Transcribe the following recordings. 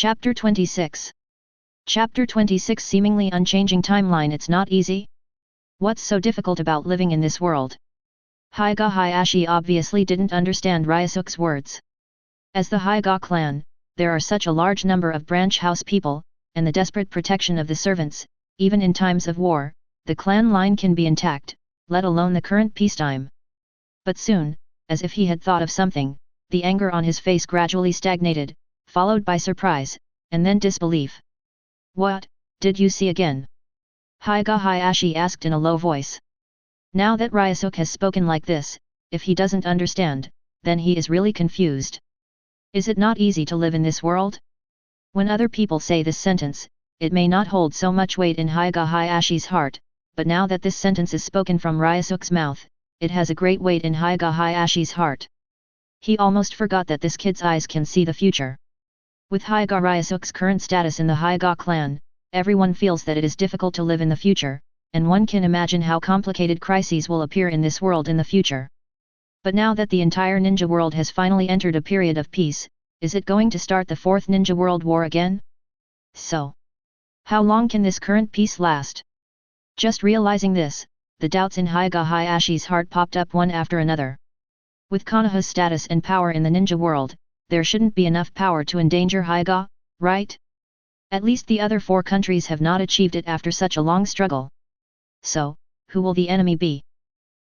Chapter 26. Chapter 26 Seemingly unchanging timeline. It's not easy? What's so difficult about living in this world? Hyuga Hayashi obviously didn't understand Ryosuke's words. As the Hyuga clan, there are such a large number of branch house people, and the desperate protection of the servants, even in times of war, the clan line can be intact, let alone the current peacetime. But soon, as if he had thought of something, the anger on his face gradually stagnated, followed by surprise, and then disbelief. What, did you see again? Hyuga Hayashi asked in a low voice. Now that Ryosuke has spoken like this, if he doesn't understand, then he is really confused. Is it not easy to live in this world? When other people say this sentence, it may not hold so much weight in Hyuga Hayashi's heart, but now that this sentence is spoken from Ryosuke's mouth, it has a great weight in Hyuga Hayashi's heart. He almost forgot that this kid's eyes can see the future. With Hyuga Ryosuke's current status in the Hyuga clan, everyone feels that it is difficult to live in the future, and one can imagine how complicated crises will appear in this world in the future. But now that the entire ninja world has finally entered a period of peace, is it going to start the Fourth Ninja World War again? So, how long can this current peace last? Just realizing this, the doubts in Hyuga Hayashi's heart popped up one after another. With Konoha's status and power in the ninja world, there shouldn't be enough power to endanger Hyuga, right? At least the other 4 countries have not achieved it after such a long struggle. So, who will the enemy be?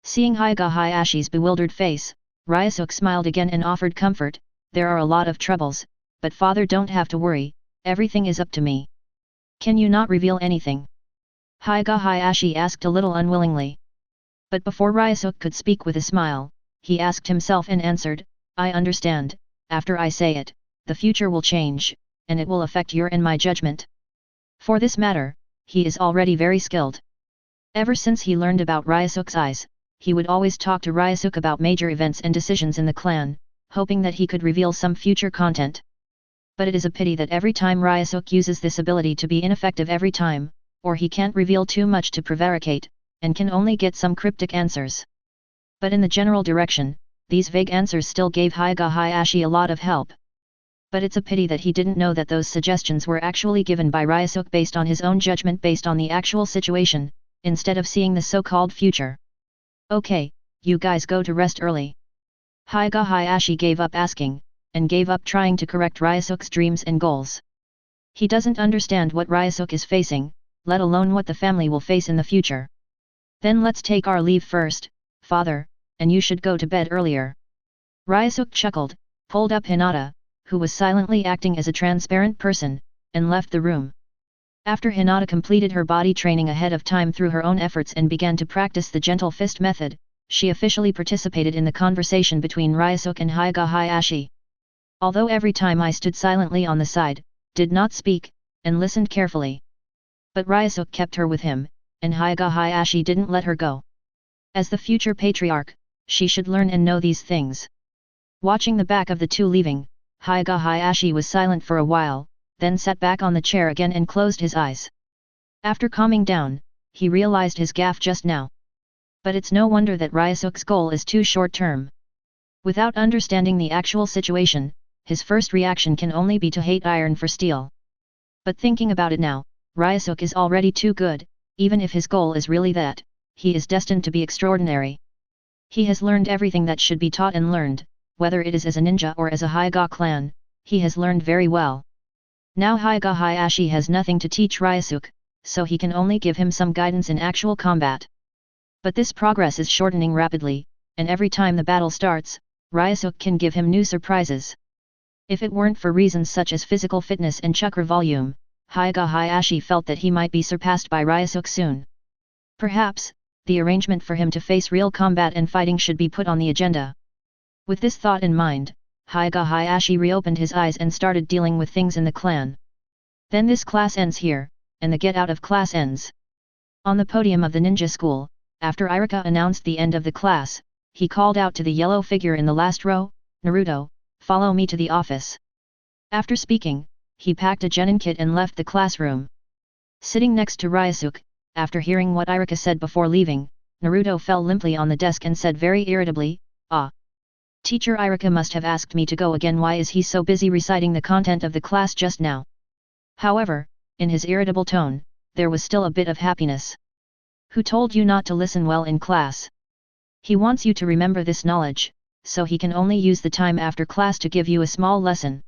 Seeing Hyuga Hayashi's bewildered face, Ryosuke smiled again and offered comfort. There are a lot of troubles, but father, don't have to worry, everything is up to me. Can you not reveal anything? Hyuga Hayashi asked a little unwillingly. But before Ryosuke could speak with a smile, he asked himself and answered, I understand. After I say it, the future will change, and it will affect your and my judgment. For this matter, he is already very skilled. Ever since he learned about Ryosuke's eyes, he would always talk to Ryosuke about major events and decisions in the clan, hoping that he could reveal some future content. But it is a pity that every time Ryosuke uses this ability to be ineffective every time, or he can't reveal too much to prevaricate, and can only get some cryptic answers. But in the general direction, these vague answers still gave Hyuga Hayashi a lot of help. But it's a pity that he didn't know that those suggestions were actually given by Ryosuke based on his own judgment based on the actual situation, instead of seeing the so-called future. Okay, you guys go to rest early. Hyuga Hayashi gave up asking, and gave up trying to correct Ryosuke's dreams and goals. He doesn't understand what Ryosuke is facing, let alone what the family will face in the future. Then let's take our leave first, father, and you should go to bed earlier. Ryosuke chuckled, pulled up Hinata, who was silently acting as a transparent person, and left the room. After Hinata completed her body training ahead of time through her own efforts and began to practice the gentle fist method, she officially participated in the conversation between Ryosuke and Hyuga Hayashi. Although every time I stood silently on the side, did not speak, and listened carefully. But Ryosuke kept her with him, and Hyuga Hayashi didn't let her go. As the future patriarch, she should learn and know these things. Watching the back of the two leaving, Hyuga Hayashi was silent for a while, then sat back on the chair again and closed his eyes. After calming down, he realized his gaffe just now. But it's no wonder that Ryosuke's goal is too short-term. Without understanding the actual situation, his first reaction can only be to hate iron for steel. But thinking about it now, Ryosuke is already too good, even if his goal is really that, he is destined to be extraordinary. He has learned everything that should be taught and learned, whether it is as a ninja or as a Hyuga clan, he has learned very well. Now Hyuga Hayashi has nothing to teach Ryosuke, so he can only give him some guidance in actual combat. But this progress is shortening rapidly, and every time the battle starts, Ryosuke can give him new surprises. If it weren't for reasons such as physical fitness and chakra volume, Hyuga Hayashi felt that he might be surpassed by Ryosuke soon. Perhaps, the arrangement for him to face real combat and fighting should be put on the agenda. With this thought in mind, Hyuga Hayashi reopened his eyes and started dealing with things in the clan. Then this class ends here, and the get out of class ends. On the podium of the ninja school, after Irika announced the end of the class, he called out to the yellow figure in the last row, Naruto, follow me to the office. After speaking, he packed a genin kit and left the classroom. Sitting next to Ryosuke, after hearing what Irika said before leaving, Naruto fell limply on the desk and said very irritably, "Ah. Teacher Irika must have asked me to go again. Why is he so busy reciting the content of the class just now? However, in his irritable tone, there was still a bit of happiness. Who told you not to listen well in class? He wants you to remember this knowledge, so he can only use the time after class to give you a small lesson.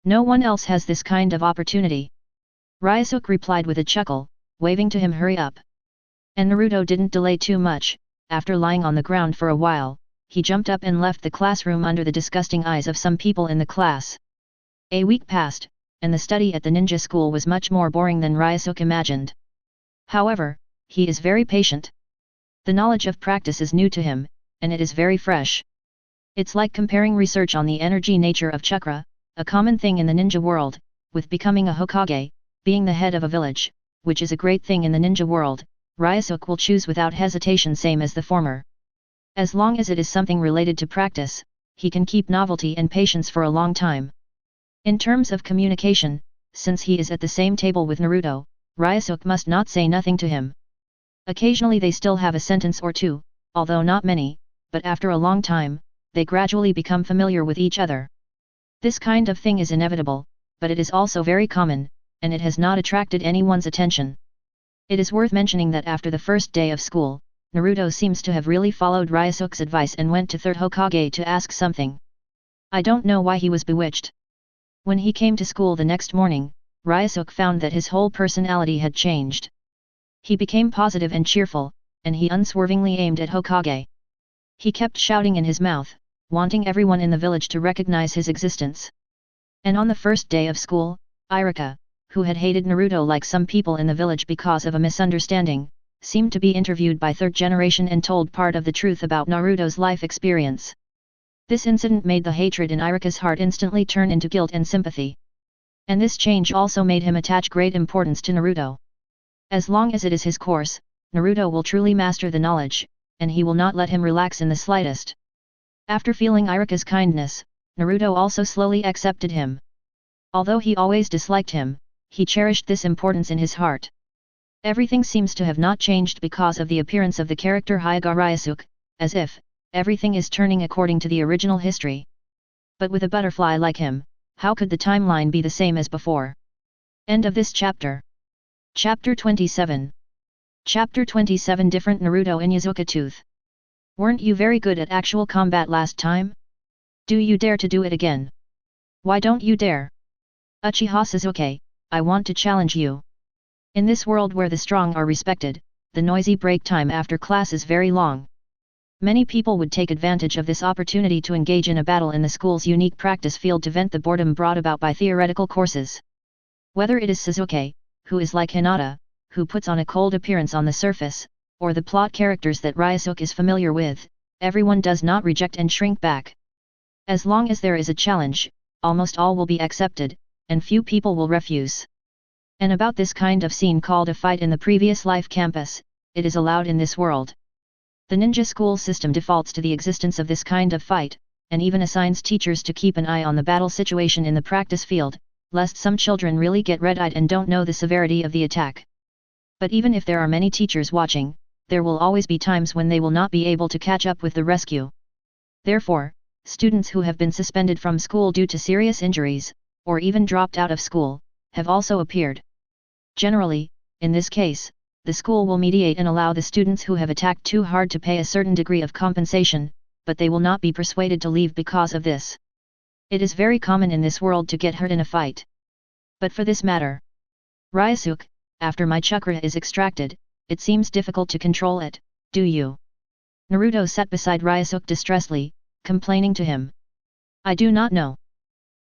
No one else has this kind of opportunity. Ryosuke replied with a chuckle, waving to him hurry up. And Naruto didn't delay too much. After lying on the ground for a while, he jumped up and left the classroom under the disgusting eyes of some people in the class. A week passed, and the study at the ninja school was much more boring than Ryosuke imagined. However, he is very patient. The knowledge of practice is new to him, and it is very fresh. It's like comparing research on the energy nature of chakra, a common thing in the ninja world, with becoming a Hokage, being the head of a village, which is a great thing in the ninja world. Ryosuke will choose without hesitation same as the former. As long as it is something related to practice, he can keep novelty and patience for a long time. In terms of communication, since he is at the same table with Naruto, Ryosuke must not say nothing to him. Occasionally they still have a sentence or two, although not many, but after a long time, they gradually become familiar with each other. This kind of thing is inevitable, but it is also very common, and it has not attracted anyone's attention. It is worth mentioning that after the first day of school, Naruto seems to have really followed Ryosuke's advice and went to third Hokage to ask something. I don't know why he was bewitched. When he came to school the next morning, Ryosuke found that his whole personality had changed. He became positive and cheerful, and he unswervingly aimed at Hokage. He kept shouting in his mouth, wanting everyone in the village to recognize his existence. And on the first day of school, Irika, who had hated Naruto like some people in the village because of a misunderstanding, seemed to be interviewed by third generation and told part of the truth about Naruto's life experience. This incident made the hatred in Irika's heart instantly turn into guilt and sympathy. And this change also made him attach great importance to Naruto. As long as it is his course, Naruto will truly master the knowledge, and he will not let him relax in the slightest. After feeling Irika's kindness, Naruto also slowly accepted him. Although he always disliked him, he cherished this importance in his heart. Everything seems to have not changed because of the appearance of the character Hyuga Ryosuke, as if everything is turning according to the original history. But with a butterfly like him, how could the timeline be the same as before? End of this chapter. Chapter 27. Chapter 27 Different Naruto Inuzuka Tooth. Weren't you very good at actual combat last time? Do you dare to do it again? Why don't you dare? Uchiha Sasuke, I want to challenge you. In this world where the strong are respected, the noisy break time after class is very long. Many people would take advantage of this opportunity to engage in a battle in the school's unique practice field to vent the boredom brought about by theoretical courses. Whether it is Sasuke, who is like Hinata, who puts on a cold appearance on the surface, or the plot characters that Ryosuke is familiar with, everyone does not reject and shrink back. As long as there is a challenge, almost all will be accepted, and few people will refuse. And about this kind of scene called a fight in the previous life campus, it is allowed in this world. The ninja school system defaults to the existence of this kind of fight, and even assigns teachers to keep an eye on the battle situation in the practice field, lest some children really get red-eyed and don't know the severity of the attack. But even if there are many teachers watching, there will always be times when they will not be able to catch up with the rescue. Therefore, students who have been suspended from school due to serious injuries, or even dropped out of school, have also appeared. Generally, in this case, the school will mediate and allow the students who have attacked too hard to pay a certain degree of compensation, but they will not be persuaded to leave because of this. It is very common in this world to get hurt in a fight. But for this matter, Ryosuke, after my chakra is extracted, it seems difficult to control it, do you? Naruto sat beside Ryosuke distressedly, complaining to him. I do not know.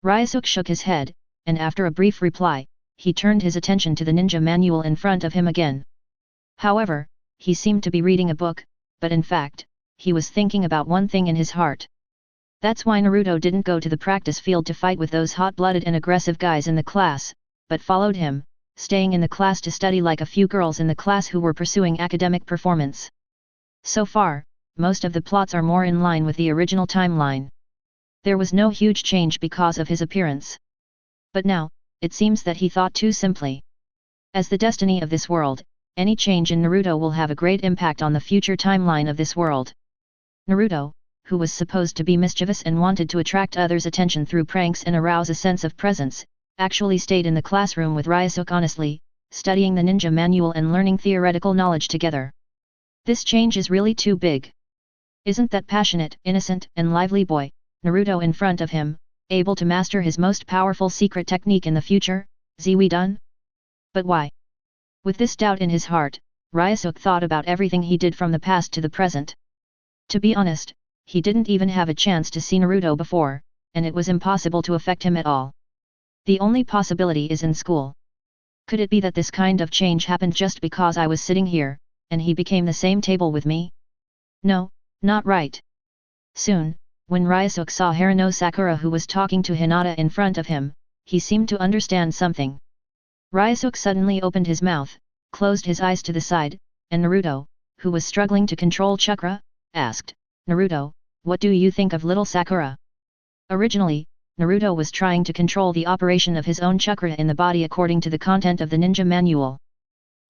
Ryosuke shook his head, and after a brief reply, he turned his attention to the ninja manual in front of him again. However, he seemed to be reading a book, but in fact, he was thinking about one thing in his heart. That's why Naruto didn't go to the practice field to fight with those hot-blooded and aggressive guys in the class, but followed him, staying in the class to study like a few girls in the class who were pursuing academic performance. So far, most of the plots are more in line with the original timeline. There was no huge change because of his appearance. But now, it seems that he thought too simply. As the destiny of this world, any change in Naruto will have a great impact on the future timeline of this world. Naruto, who was supposed to be mischievous and wanted to attract others' attention through pranks and arouse a sense of presence, actually stayed in the classroom with Ryosuke honestly, studying the ninja manual and learning theoretical knowledge together. This change is really too big. Isn't that passionate, innocent, and lively boy, Naruto in front of him, able to master his most powerful secret technique in the future, Ziwi done? But why? With this doubt in his heart, Ryosuke thought about everything he did from the past to the present. To be honest, he didn't even have a chance to see Naruto before, and it was impossible to affect him at all. The only possibility is in school. Could it be that this kind of change happened just because I was sitting here, and he became the same table with me? No, not right. Soon, when Ryosuke saw Harano Sakura who was talking to Hinata in front of him, he seemed to understand something. Ryosuke suddenly opened his mouth, closed his eyes to the side, and Naruto, who was struggling to control chakra, asked, "Naruto, what do you think of little Sakura?" Originally, Naruto was trying to control the operation of his own chakra in the body according to the content of the ninja manual.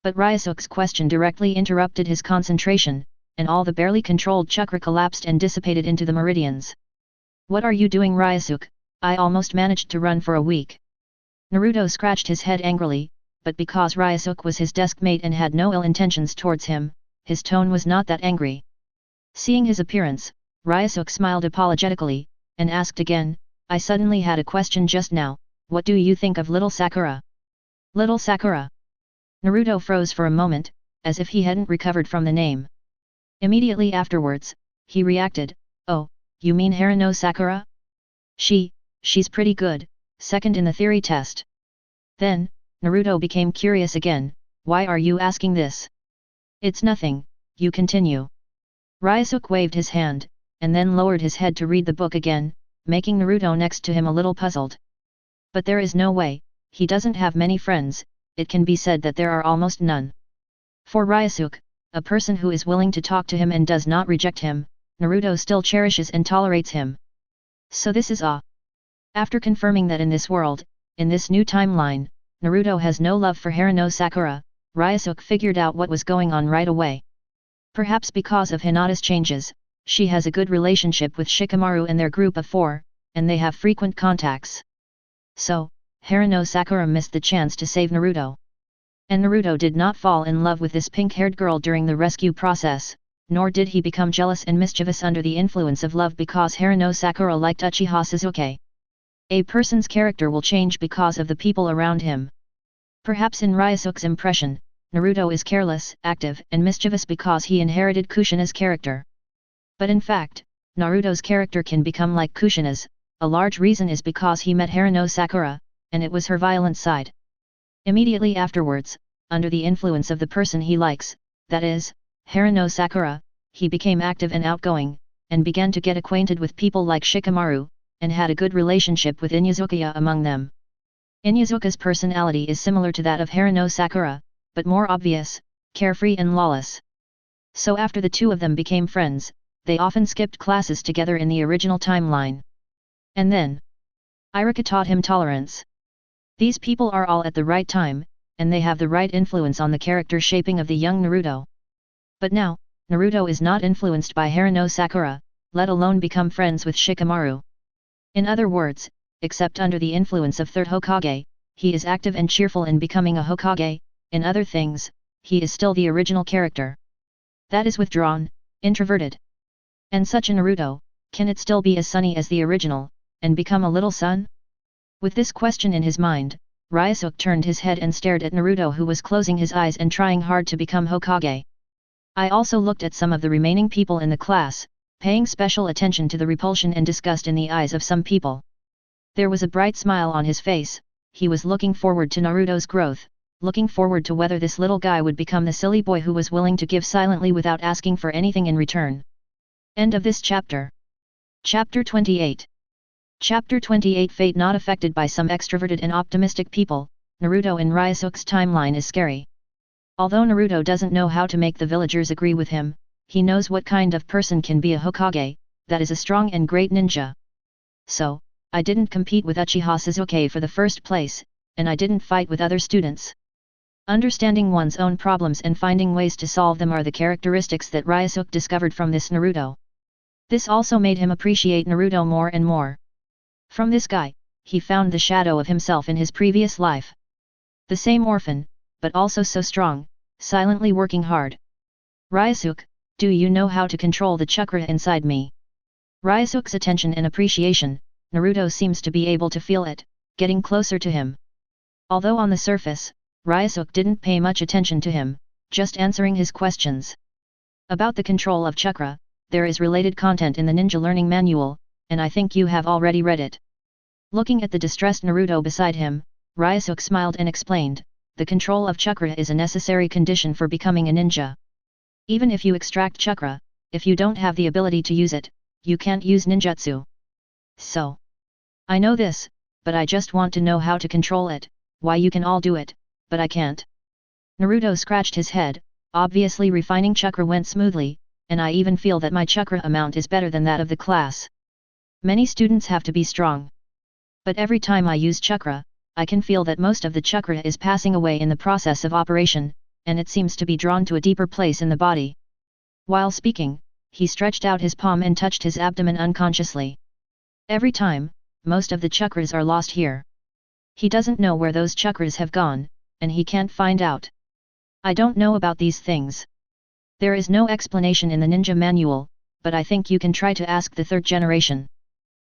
But Ryosuke's question directly interrupted his concentration, and all the barely controlled chakra collapsed and dissipated into the meridians. "What are you doing, Ryosuke? I almost managed to run for a week." Naruto scratched his head angrily, but because Ryosuke was his desk mate and had no ill intentions towards him, his tone was not that angry. Seeing his appearance, Ryosuke smiled apologetically, and asked again, "I suddenly had a question just now, what do you think of little Sakura?" Little Sakura? Naruto froze for a moment, as if he hadn't recovered from the name. Immediately afterwards, he reacted, "Oh, you mean Harano Sakura? She's pretty good, second in the theory test." Then, Naruto became curious again, "Why are you asking this?" "It's nothing, you continue." Ryosuke waved his hand, and then lowered his head to read the book again, making Naruto next to him a little puzzled. But there is no way, he doesn't have many friends, it can be said that there are almost none. For Ryosuke, a person who is willing to talk to him and does not reject him, Naruto still cherishes and tolerates him. So this is all. After confirming that in this world, in this new timeline, Naruto has no love for Harano Sakura, Ryosuke figured out what was going on right away. Perhaps because of Hinata's changes, she has a good relationship with Shikamaru and their group of 4, and they have frequent contacts. So, Harano Sakura missed the chance to save Naruto. And Naruto did not fall in love with this pink-haired girl during the rescue process, nor did he become jealous and mischievous under the influence of love because Harano Sakura liked Uchiha Sasuke. A person's character will change because of the people around him. Perhaps in Ryosuke's impression, Naruto is careless, active, and mischievous because he inherited Kushina's character. But in fact, Naruto's character can become like Kushina's. A large reason is because he met Harano Sakura, and it was her violent side. Immediately afterwards, under the influence of the person he likes, that is, Harano Sakura, he became active and outgoing, and began to get acquainted with people like Shikamaru, and had a good relationship with Inuzuka among them. Inuzuka's personality is similar to that of Harano Sakura, but more obvious, carefree and lawless. So after the two of them became friends, they often skipped classes together in the original timeline. And then, Iruka taught him tolerance. These people are all at the right time, and they have the right influence on the character shaping of the young Naruto. But now, Naruto is not influenced by Harano Sakura, let alone become friends with Shikamaru. In other words, except under the influence of third Hokage, he is active and cheerful in becoming a Hokage. In other things, he is still the original character. That is withdrawn, introverted. And such a Naruto, can it still be as sunny as the original, and become a little sun? With this question in his mind, Ryosuke turned his head and stared at Naruto who was closing his eyes and trying hard to become Hokage. I also looked at some of the remaining people in the class, paying special attention to the repulsion and disgust in the eyes of some people. There was a bright smile on his face, he was looking forward to Naruto's growth, looking forward to whether this little guy would become the silly boy who was willing to give silently without asking for anything in return. End of this chapter. Chapter 28. Chapter 28. Fate not affected by some extroverted and optimistic people. Naruto in Ryosuke's timeline is scary. Although Naruto doesn't know how to make the villagers agree with him, he knows what kind of person can be a Hokage, that is a strong and great ninja. So, I didn't compete with Uchiha Sasuke for the first place, and I didn't fight with other students. Understanding one's own problems and finding ways to solve them are the characteristics that Ryosuke discovered from this Naruto. This also made him appreciate Naruto more and more. From this guy, he found the shadow of himself in his previous life. The same orphan, but also so strong, silently working hard. Ryosuke, do you know how to control the chakra inside me? Ryosuke's attention and appreciation, Naruto seems to be able to feel it, getting closer to him. Although on the surface, Ryosuke didn't pay much attention to him, just answering his questions. About the control of chakra, there is related content in the ninja learning manual, and I think you have already read it. Looking at the distressed Naruto beside him, Ryosuke smiled and explained, the control of chakra is a necessary condition for becoming a ninja. Even if you extract chakra, if you don't have the ability to use it, you can't use ninjutsu. So, I know this, but I just want to know how to control it, why you can all do it, but I can't. Naruto scratched his head, obviously refining chakra went smoothly, and I even feel that my chakra amount is better than that of the class. Many students have to be strong. But every time I use chakra, I can feel that most of the chakra is passing away in the process of operation, and it seems to be drawn to a deeper place in the body. While speaking, he stretched out his palm and touched his abdomen unconsciously. Every time, most of the chakras are lost here. He doesn't know where those chakras have gone, and he can't find out. I don't know about these things. There is no explanation in the ninja manual, but I think you can try to ask the third generation.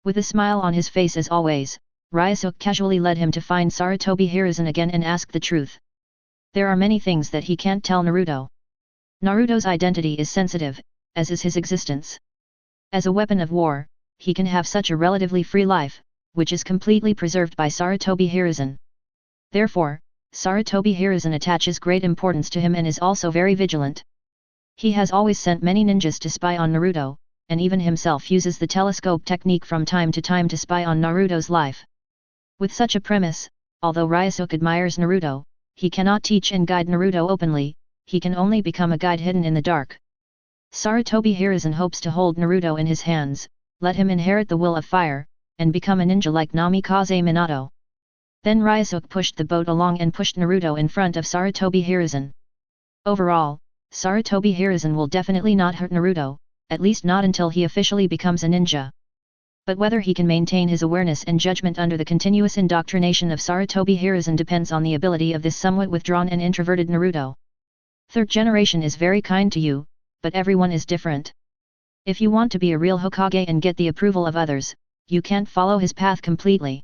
With a smile on his face as always, Ryosuke casually led him to find Sarutobi Hiruzen again and ask the truth. There are many things that he can't tell Naruto. Naruto's identity is sensitive, as is his existence. As a weapon of war, he can have such a relatively free life, which is completely preserved by Sarutobi Hiruzen. Therefore, Sarutobi Hiruzen attaches great importance to him and is also very vigilant. He has always sent many ninjas to spy on Naruto, and even himself uses the telescope technique from time to time to spy on Naruto's life. With such a premise, although Ryosuke admires Naruto, he cannot teach and guide Naruto openly, he can only become a guide hidden in the dark. Sarutobi Hiruzen hopes to hold Naruto in his hands, let him inherit the will of fire, and become a ninja like Namikaze Minato. Then Ryosuke pushed the boat along and pushed Naruto in front of Sarutobi Hiruzen. Overall, Sarutobi Hiruzen will definitely not hurt Naruto, at least not until he officially becomes a ninja. But whether he can maintain his awareness and judgment under the continuous indoctrination of Sarutobi Hiruzen depends on the ability of this somewhat withdrawn and introverted Naruto. Third generation is very kind to you, but everyone is different. If you want to be a real Hokage and get the approval of others, you can't follow his path completely.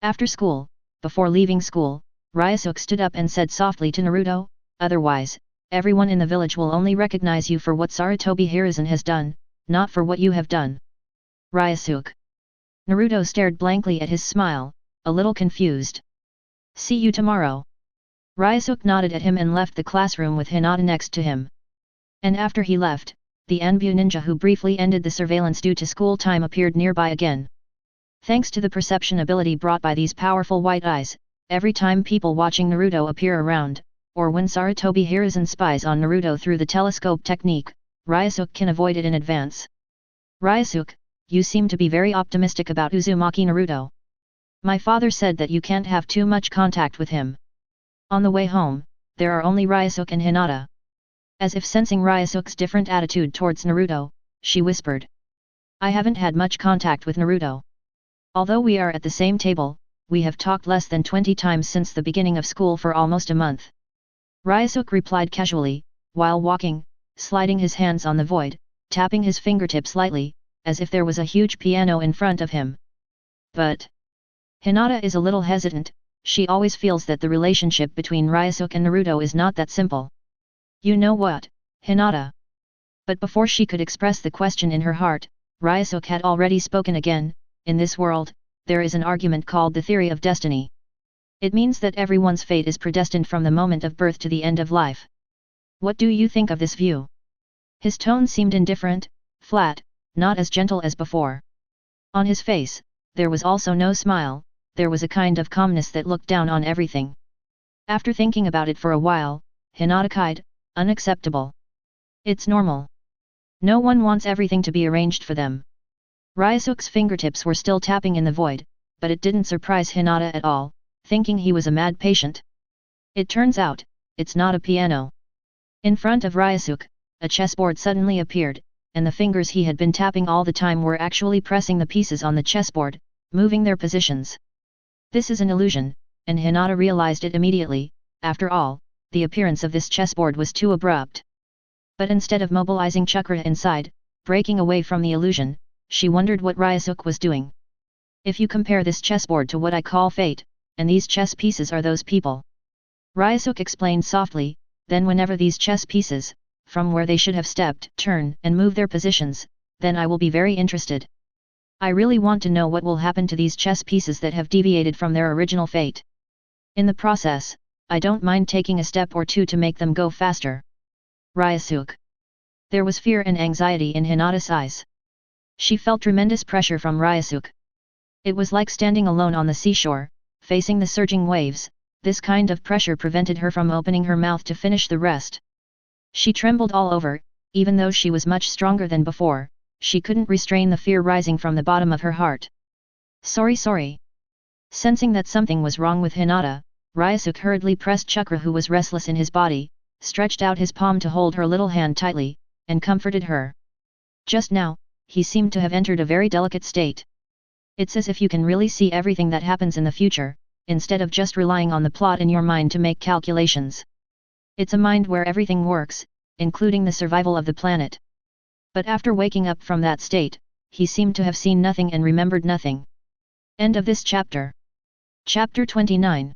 After school, before leaving school, Ryosuke stood up and said softly to Naruto, otherwise, everyone in the village will only recognize you for what Sarutobi Hiruzen has done, not for what you have done. Ryosuke. Naruto stared blankly at his smile, a little confused. See you tomorrow. Ryosuke nodded at him and left the classroom with Hinata next to him. And after he left, the Anbu ninja who briefly ended the surveillance due to school time appeared nearby again. Thanks to the perception ability brought by these powerful white eyes, every time people watching Naruto appear around, or when Sarutobi Hiruzen spies on Naruto through the telescope technique, Ryosuke can avoid it in advance. Ryosuke, you seem to be very optimistic about Uzumaki Naruto. My father said that you can't have too much contact with him. On the way home, there are only Ryosuke and Hinata. As if sensing Ryosuke's different attitude towards Naruto, she whispered. I haven't had much contact with Naruto. Although we are at the same table, we have talked less than 20 times since the beginning of school for almost a month. Ryosuke replied casually, while walking, sliding his hands on the void, tapping his fingertips lightly, as if there was a huge piano in front of him. But Hinata is a little hesitant, she always feels that the relationship between Ryosuke and Naruto is not that simple. You know what, Hinata? But before she could express the question in her heart, Ryosuke had already spoken again. In this world, there is an argument called the theory of destiny. It means that everyone's fate is predestined from the moment of birth to the end of life. What do you think of this view? His tone seemed indifferent, flat, not as gentle as before. On his face, there was also no smile, there was a kind of calmness that looked down on everything. After thinking about it for a while, Hinata cried, unacceptable. It's normal. No one wants everything to be arranged for them. Ryosuke's fingertips were still tapping in the void, but it didn't surprise Hinata at all, thinking he was a mad patient. It turns out, it's not a piano. In front of Ryosuke, a chessboard suddenly appeared, and the fingers he had been tapping all the time were actually pressing the pieces on the chessboard, moving their positions. This is an illusion, and Hinata realized it immediately. After all, the appearance of this chessboard was too abrupt. But instead of mobilizing chakra inside, breaking away from the illusion, she wondered what Ryosuke was doing. If you compare this chessboard to what I call fate, and these chess pieces are those people. Ryosuke explained softly, then whenever these chess pieces, from where they should have stepped, turn and move their positions, then I will be very interested. I really want to know what will happen to these chess pieces that have deviated from their original fate. In the process, I don't mind taking a step or two to make them go faster. Ryosuke. There was fear and anxiety in Hinata's eyes. She felt tremendous pressure from Ryosuke. It was like standing alone on the seashore, facing the surging waves. This kind of pressure prevented her from opening her mouth to finish the rest. She trembled all over, even though she was much stronger than before, she couldn't restrain the fear rising from the bottom of her heart. Sorry. Sensing that something was wrong with Hinata, Ryosuke hurriedly pressed Chakra, who was restless in his body, stretched out his palm to hold her little hand tightly, and comforted her. Just now, he seemed to have entered a very delicate state. It's as if you can really see everything that happens in the future, instead of just relying on the plot in your mind to make calculations. It's a mind where everything works, including the survival of the planet. But after waking up from that state, he seemed to have seen nothing and remembered nothing. End of this chapter. Chapter 29.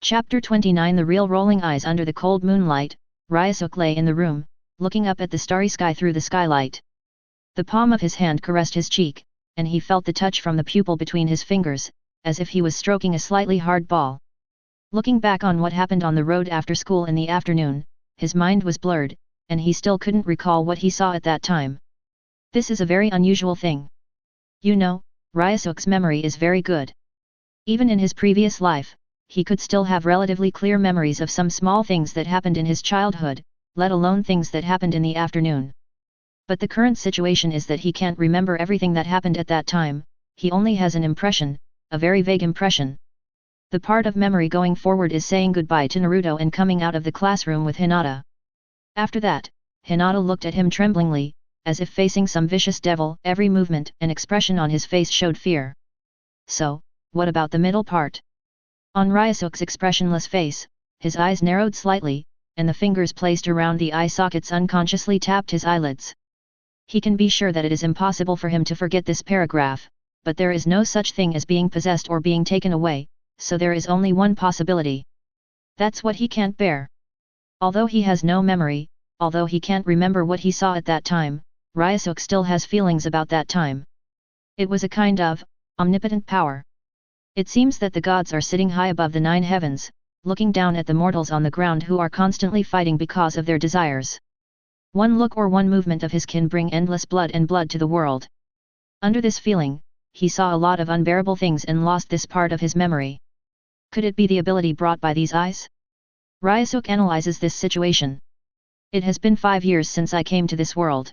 Chapter 29. The real rolling eyes under the cold moonlight. Ryosuke lay in the room, looking up at the starry sky through the skylight. The palm of his hand caressed his cheek, and he felt the touch from the pupil between his fingers, as if he was stroking a slightly hard ball. Looking back on what happened on the road after school in the afternoon, his mind was blurred, and he still couldn't recall what he saw at that time. This is a very unusual thing. You know, Ryosuke's memory is very good. Even in his previous life, he could still have relatively clear memories of some small things that happened in his childhood, let alone things that happened in the afternoon. But the current situation is that he can't remember everything that happened at that time, he only has an impression, a very vague impression. The part of memory going forward is saying goodbye to Naruto and coming out of the classroom with Hinata. After that, Hinata looked at him tremblingly, as if facing some vicious devil. Every movement and expression on his face showed fear. So, what about the middle part? On Ryosuke's expressionless face, his eyes narrowed slightly, and the fingers placed around the eye sockets unconsciously tapped his eyelids. He can be sure that it is impossible for him to forget this paragraph, but there is no such thing as being possessed or being taken away, so there is only one possibility. That's what he can't bear. Although he has no memory, although he can't remember what he saw at that time, Ryosuke still has feelings about that time. It was a kind of omnipotent power. It seems that the gods are sitting high above the 9 heavens, looking down at the mortals on the ground who are constantly fighting because of their desires. One look or one movement of his can bring endless blood to the world. Under this feeling, he saw a lot of unbearable things and lost this part of his memory. Could it be the ability brought by these eyes? Ryosuke analyzes this situation. It has been 5 years since I came to this world.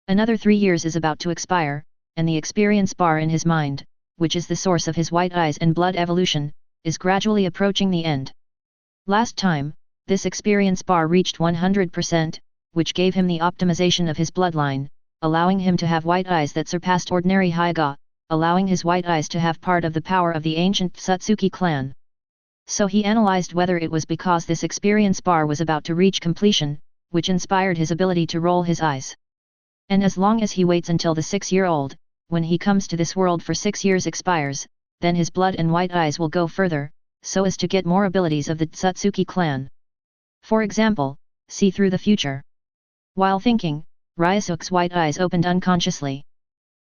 Another 3 years is about to expire, and the experience bar in his mind, which is the source of his white eyes and blood evolution, is gradually approaching the end. Last time, this experience bar reached 100%, which gave him the optimization of his bloodline, allowing him to have white eyes that surpassed ordinary Hyuga, allowing his white eyes to have part of the power of the ancient Satsuki clan. So he analyzed whether it was because this experience bar was about to reach completion, which inspired his ability to roll his eyes. And as long as he waits until the 6-year-old, when he comes to this world for 6 years expires, then his blood and white eyes will go further, so as to get more abilities of the Satsuki clan. For example, see through the future. While thinking, Ryosuke's white eyes opened unconsciously.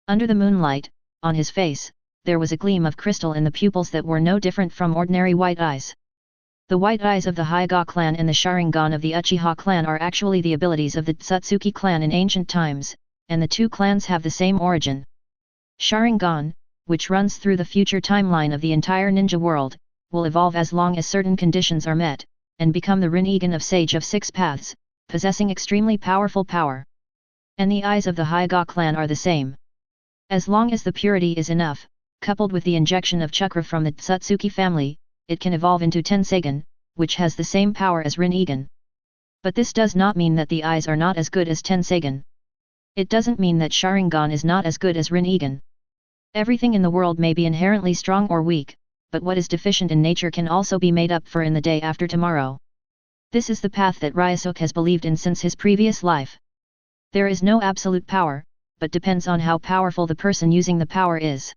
Under the moonlight, on his face, there was a gleam of crystal in the pupils that were no different from ordinary white eyes. The white eyes of the Hyuga clan and the Sharingan of the Uchiha clan are actually the abilities of the Satsuki clan in ancient times, and the two clans have the same origin. Sharingan, which runs through the future timeline of the entire ninja world, will evolve as long as certain conditions are met, and become the Rinnegan of Sage of Six Paths, possessing extremely powerful power. And the eyes of the Hyuga clan are the same. As long as the purity is enough, coupled with the injection of chakra from the Satsuki family, it can evolve into Tensegan, which has the same power as Rinnegan. But this does not mean that the eyes are not as good as Tensegan. It doesn't mean that Sharingan is not as good as Rinnegan. Everything in the world may be inherently strong or weak, but what is deficient in nature can also be made up for in the day after tomorrow. This is the path that Ryosuke has believed in since his previous life. There is no absolute power, but depends on how powerful the person using the power is.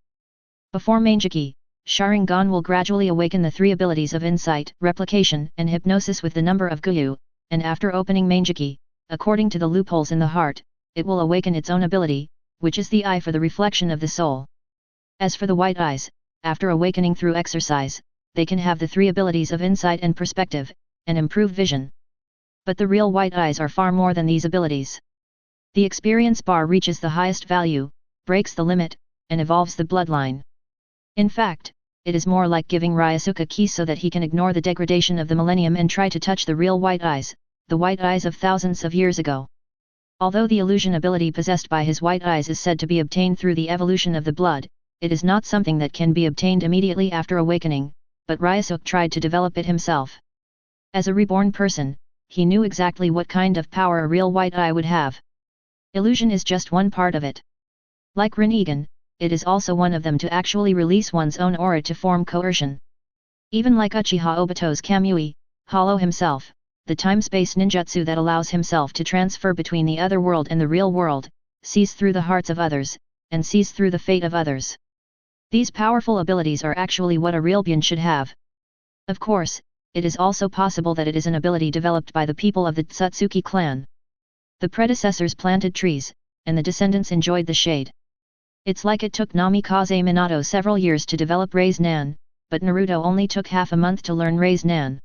Before Manjiki, Sharingan will gradually awaken the three abilities of insight, replication, and hypnosis with the number of Gyu, and after opening Manjiki, according to the loopholes in the heart, it will awaken its own ability, which is the eye for the reflection of the soul. As for the white eyes, after awakening through exercise, they can have the three abilities of insight and perspective, and improve vision. But the real white eyes are far more than these abilities. The experience bar reaches the highest value, breaks the limit, and evolves the bloodline. In fact, it is more like giving Ryosuke a key so that he can ignore the degradation of the millennium and try to touch the real white eyes, the white eyes of thousands of years ago. Although the illusion ability possessed by his white eyes is said to be obtained through the evolution of the blood, it is not something that can be obtained immediately after awakening, but Ryosuke tried to develop it himself. As a reborn person, he knew exactly what kind of power a real white eye would have. Illusion is just one part of it. Like Rinnegan, it is also one of them to actually release one's own aura to form coercion. Even like Uchiha Obito's Kamui, Hollow himself, the time-space ninjutsu that allows himself to transfer between the other world and the real world, sees through the hearts of others, and sees through the fate of others. These powerful abilities are actually what a real being should have. Of course, it is also possible that it is an ability developed by the people of the Tsutsuki clan. The predecessors planted trees, and the descendants enjoyed the shade. It's like it took Namikaze Minato several years to develop Raise Nan, but Naruto only took half a month to learn Raise Nan.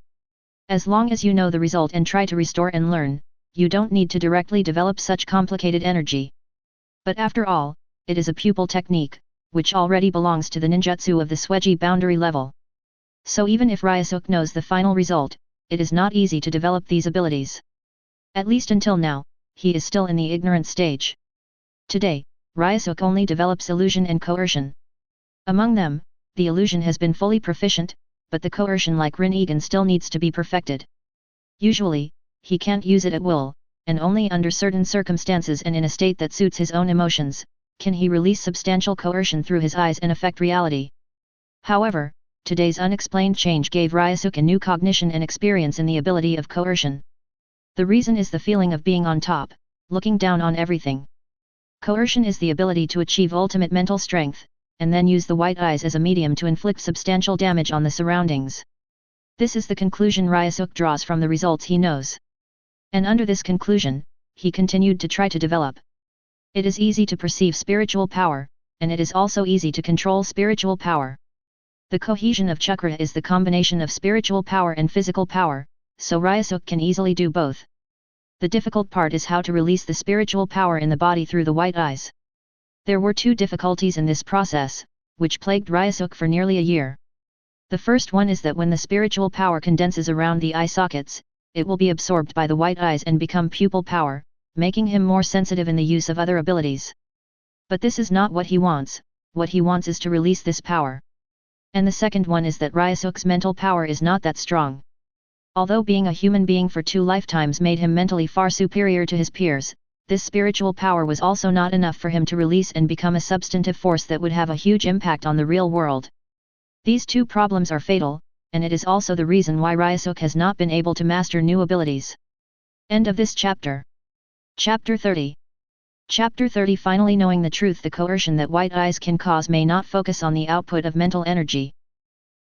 As long as you know the result and try to restore and learn, you don't need to directly develop such complicated energy. But after all, it is a pupil technique, which already belongs to the ninjutsu of the Sweji boundary level. So even if Ryosuke knows the final result, it is not easy to develop these abilities. At least until now, he is still in the ignorant stage. Today, Ryosuke only develops illusion and coercion. Among them, the illusion has been fully proficient, but the coercion like Rinnegan still needs to be perfected. Usually, he can't use it at will, and only under certain circumstances and in a state that suits his own emotions, can he release substantial coercion through his eyes and affect reality. However, today's unexplained change gave Ryosuke a new cognition and experience in the ability of coercion. The reason is the feeling of being on top, looking down on everything. Coercion is the ability to achieve ultimate mental strength, and then use the white eyes as a medium to inflict substantial damage on the surroundings. This is the conclusion Ryosuke draws from the results he knows. And under this conclusion, he continued to try to develop. It is easy to perceive spiritual power, and it is also easy to control spiritual power. The cohesion of chakra is the combination of spiritual power and physical power, so Ryosuke can easily do both. The difficult part is how to release the spiritual power in the body through the white eyes. There were two difficulties in this process, which plagued Ryosuke for nearly a year. The first one is that when the spiritual power condenses around the eye sockets, it will be absorbed by the white eyes and become pupil power, making him more sensitive in the use of other abilities. But this is not what he wants is to release this power. And the second one is that Ryosuke's mental power is not that strong. Although being a human being for 2 lifetimes made him mentally far superior to his peers, this spiritual power was also not enough for him to release and become a substantive force that would have a huge impact on the real world. These two problems are fatal, and it is also the reason why Ryosuke has not been able to master new abilities. End of this chapter. Chapter 30. Chapter 30. Finally knowing the truth, the coercion that white eyes can cause may not focus on the output of mental energy.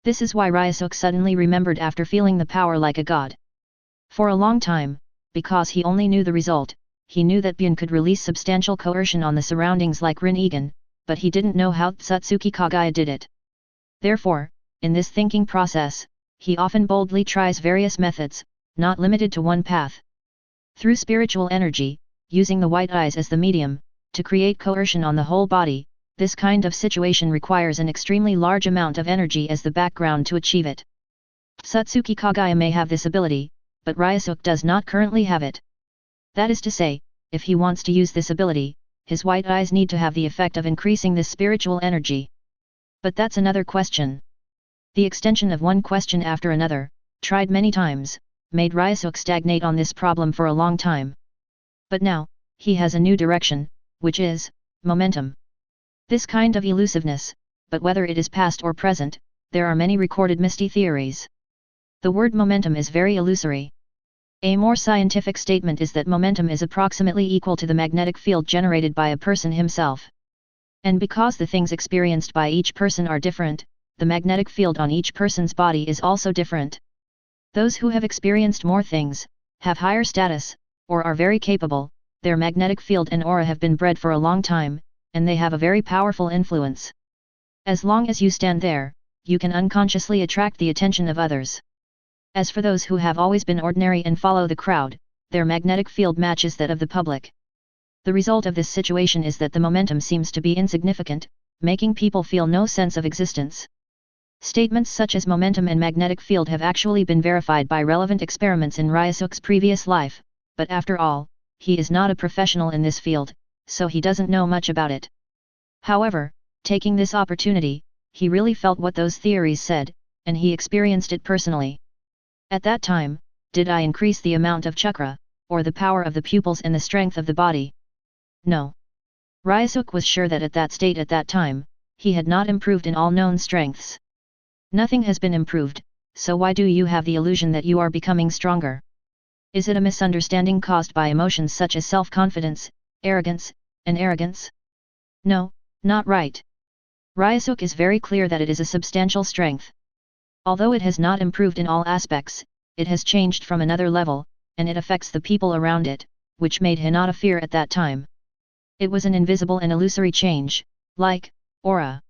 This is why Ryosuke suddenly remembered after feeling the power like a god. For a long time, because he only knew the result, he knew that Bun could release substantial coercion on the surroundings like Rinnegan, but he didn't know how Tsutsuki Kagaya did it. Therefore, in this thinking process, he often boldly tries various methods, not limited to one path. Through spiritual energy, using the white eyes as the medium, to create coercion on the whole body, this kind of situation requires an extremely large amount of energy as the background to achieve it. Tsutsuki Kagaya may have this ability, but Ryosuke does not currently have it. That is to say, if he wants to use this ability, his white eyes need to have the effect of increasing this spiritual energy. But that's another question. The extension of one question after another, tried many times, made Ryosuke stagnate on this problem for a long time. But now, he has a new direction, which is momentum. This kind of elusiveness, but whether it is past or present, there are many recorded misty theories. The word momentum is very illusory. A more scientific statement is that momentum is approximately equal to the magnetic field generated by a person himself. And because the things experienced by each person are different, the magnetic field on each person's body is also different. Those who have experienced more things, have higher status, or are very capable, their magnetic field and aura have been bred for a long time, and they have a very powerful influence. As long as you stand there, you can unconsciously attract the attention of others. As for those who have always been ordinary and follow the crowd, their magnetic field matches that of the public. The result of this situation is that the momentum seems to be insignificant, making people feel no sense of existence. Statements such as momentum and magnetic field have actually been verified by relevant experiments in Ryosuke's previous life, but after all, he is not a professional in this field, so he doesn't know much about it. However, taking this opportunity, he really felt what those theories said, and he experienced it personally. At that time, did I increase the amount of chakra, or the power of the pupils and the strength of the body? No. Ryosuke was sure that at that state at that time, he had not improved in all known strengths. Nothing has been improved, so why do you have the illusion that you are becoming stronger? Is it a misunderstanding caused by emotions such as self-confidence, arrogance, and arrogance? No, not right. Ryosuke is very clear that it is a substantial strength. Although it has not improved in all aspects, it has changed from another level, and it affects the people around it, which made Hinata fear at that time. It was an invisible and illusory change, like aura.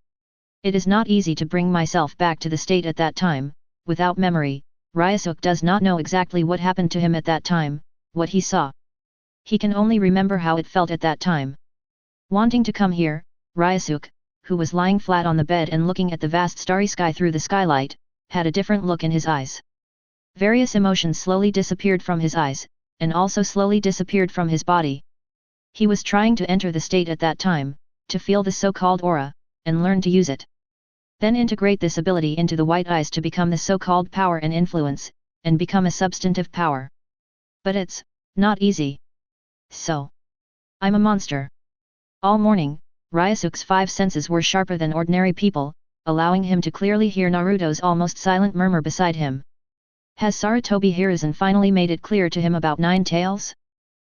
It is not easy to bring myself back to the state at that time. Without memory, Ryosuke does not know exactly what happened to him at that time, what he saw. He can only remember how it felt at that time. Wanting to come here, Ryosuke, who was lying flat on the bed and looking at the vast starry sky through the skylight, had a different look in his eyes. Various emotions slowly disappeared from his eyes, and also slowly disappeared from his body. He was trying to enter the state at that time, to feel the so-called aura, and learn to use it. Then integrate this ability into the white eyes to become the so-called power and influence, and become a substantive power. But it's not easy. So, I'm a monster. All morning, Ryosuke's 5 senses were sharper than ordinary people, allowing him to clearly hear Naruto's almost silent murmur beside him. Has Sarutobi Hiruzen finally made it clear to him about 9 tails?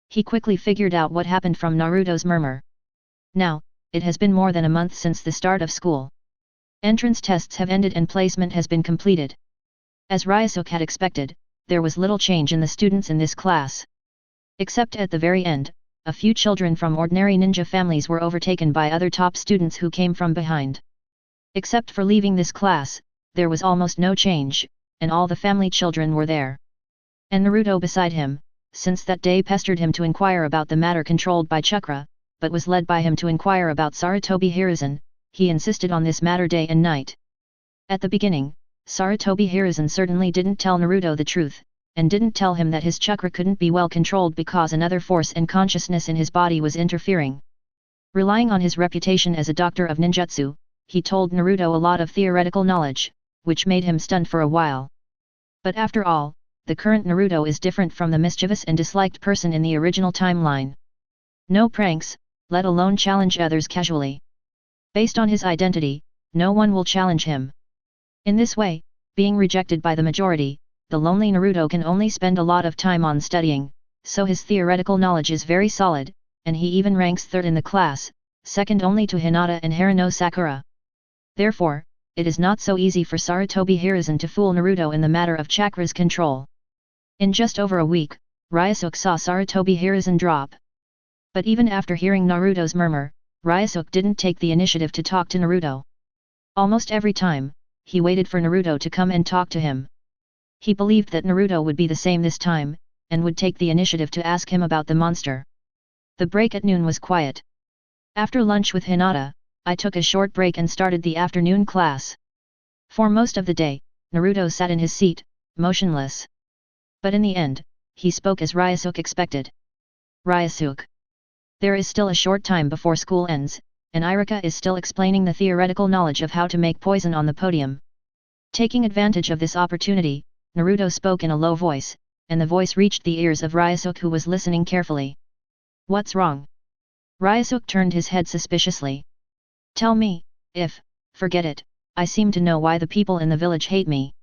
He quickly figured out what happened from Naruto's murmur. Now, it has been more than a month since the start of school. Entrance tests have ended and placement has been completed. As Ryosuke had expected, there was little change in the students in this class. Except at the very end, a few children from ordinary ninja families were overtaken by other top students who came from behind. Except for leaving this class, there was almost no change, and all the family children were there. And Naruto beside him, since that day pestered him to inquire about the matter controlled by chakra, but was led by him to inquire about Sarutobi Hiruzen. He insisted on this matter day and night. At the beginning, Sarutobi Hiruzen certainly didn't tell Naruto the truth, and didn't tell him that his chakra couldn't be well controlled because another force and consciousness in his body was interfering. Relying on his reputation as a doctor of ninjutsu, he told Naruto a lot of theoretical knowledge, which made him stunned for a while. But after all, the current Naruto is different from the mischievous and disliked person in the original timeline. No pranks, let alone challenge others casually. Based on his identity, no one will challenge him. In this way, being rejected by the majority, the lonely Naruto can only spend a lot of time on studying, so his theoretical knowledge is very solid, and he even ranks 3rd in the class, second only to Hinata and Haruno Sakura. Therefore, it is not so easy for Sarutobi Hiruzen to fool Naruto in the matter of chakra's control. In just over a week, Ryosuke saw Sarutobi Hiruzen drop. But even after hearing Naruto's murmur, Ryosuke didn't take the initiative to talk to Naruto. Almost every time, he waited for Naruto to come and talk to him. He believed that Naruto would be the same this time, and would take the initiative to ask him about the monster. The break at noon was quiet. After lunch with Hinata, I took a short break and started the afternoon class. For most of the day, Naruto sat in his seat, motionless. But in the end, he spoke as Ryosuke expected. Ryosuke. There is still a short time before school ends, and Irika is still explaining the theoretical knowledge of how to make poison on the podium. Taking advantage of this opportunity, Naruto spoke in a low voice, and the voice reached the ears of Ryosuke who was listening carefully. What's wrong? Ryosuke turned his head suspiciously. Tell me, if, forget it, I seem to know why the people in the village hate me.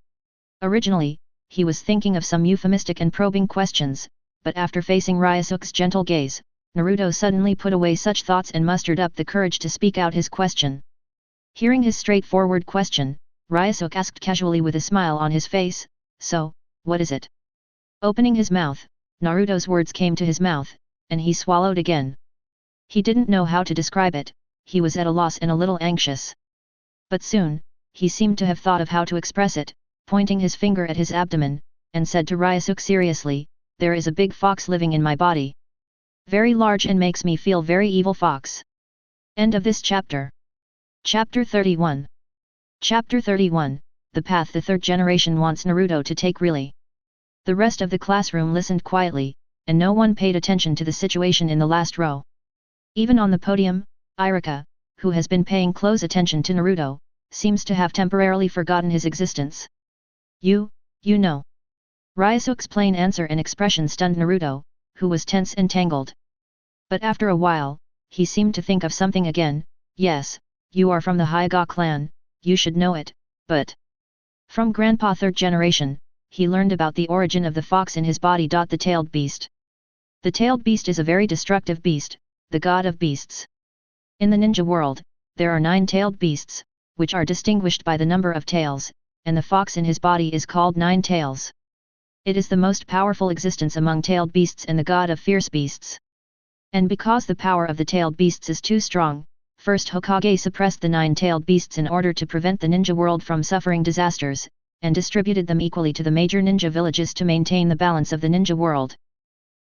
Originally, he was thinking of some euphemistic and probing questions, but after facing Ryosuke's gentle gaze, Naruto suddenly put away such thoughts and mustered up the courage to speak out his question. Hearing his straightforward question, Ryosuke asked casually with a smile on his face, so, what is it? Opening his mouth, Naruto's words came to his mouth, and he swallowed again. He didn't know how to describe it, he was at a loss and a little anxious. But soon, he seemed to have thought of how to express it, pointing his finger at his abdomen, and said to Ryosuke seriously, there is a big fox living in my body. Very large and makes me feel very evil fox. End of this chapter. Chapter 31. Chapter 31, The Path the third generation wants Naruto to take really. The rest of the classroom listened quietly, and no one paid attention to the situation in the last row. Even on the podium, Iruka, who has been paying close attention to Naruto, seems to have temporarily forgotten his existence. You know. Ryosuke's plain answer and expression stunned Naruto, who was tense and tangled. But after a while, he seemed to think of something again. Yes, you are from the Hyuga clan, you should know it, but... From Grandpa third generation, he learned about the origin of the fox in his body. The tailed beast. The tailed beast is a very destructive beast, the god of beasts. In the ninja world, there are 9 tailed beasts, which are distinguished by the number of tails, and the fox in his body is called 9 tails. It is the most powerful existence among tailed beasts and the god of fierce beasts. And because the power of the tailed beasts is too strong, first Hokage suppressed the 9 tailed beasts in order to prevent the ninja world from suffering disasters, and distributed them equally to the major ninja villages to maintain the balance of the ninja world.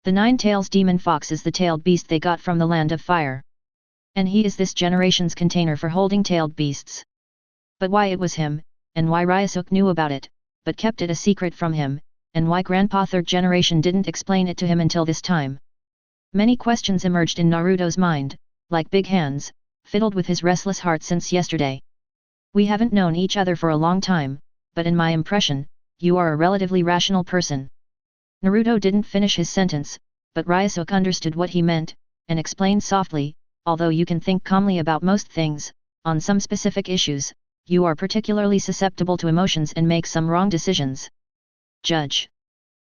The 9 tails demon fox is the tailed beast they got from the land of fire. And he is this generation's container for holding tailed beasts. But why it was him, and why Ryosuke knew about it, but kept it a secret from him, and why Grandpa third generation didn't explain it to him until this time. Many questions emerged in Naruto's mind, like big hands, fiddled with his restless heart since yesterday. We haven't known each other for a long time, but in my impression, you are a relatively rational person. Naruto didn't finish his sentence, but Ryosuke understood what he meant, and explained softly, although you can think calmly about most things, on some specific issues, you are particularly susceptible to emotions and make some wrong decisions. Judge.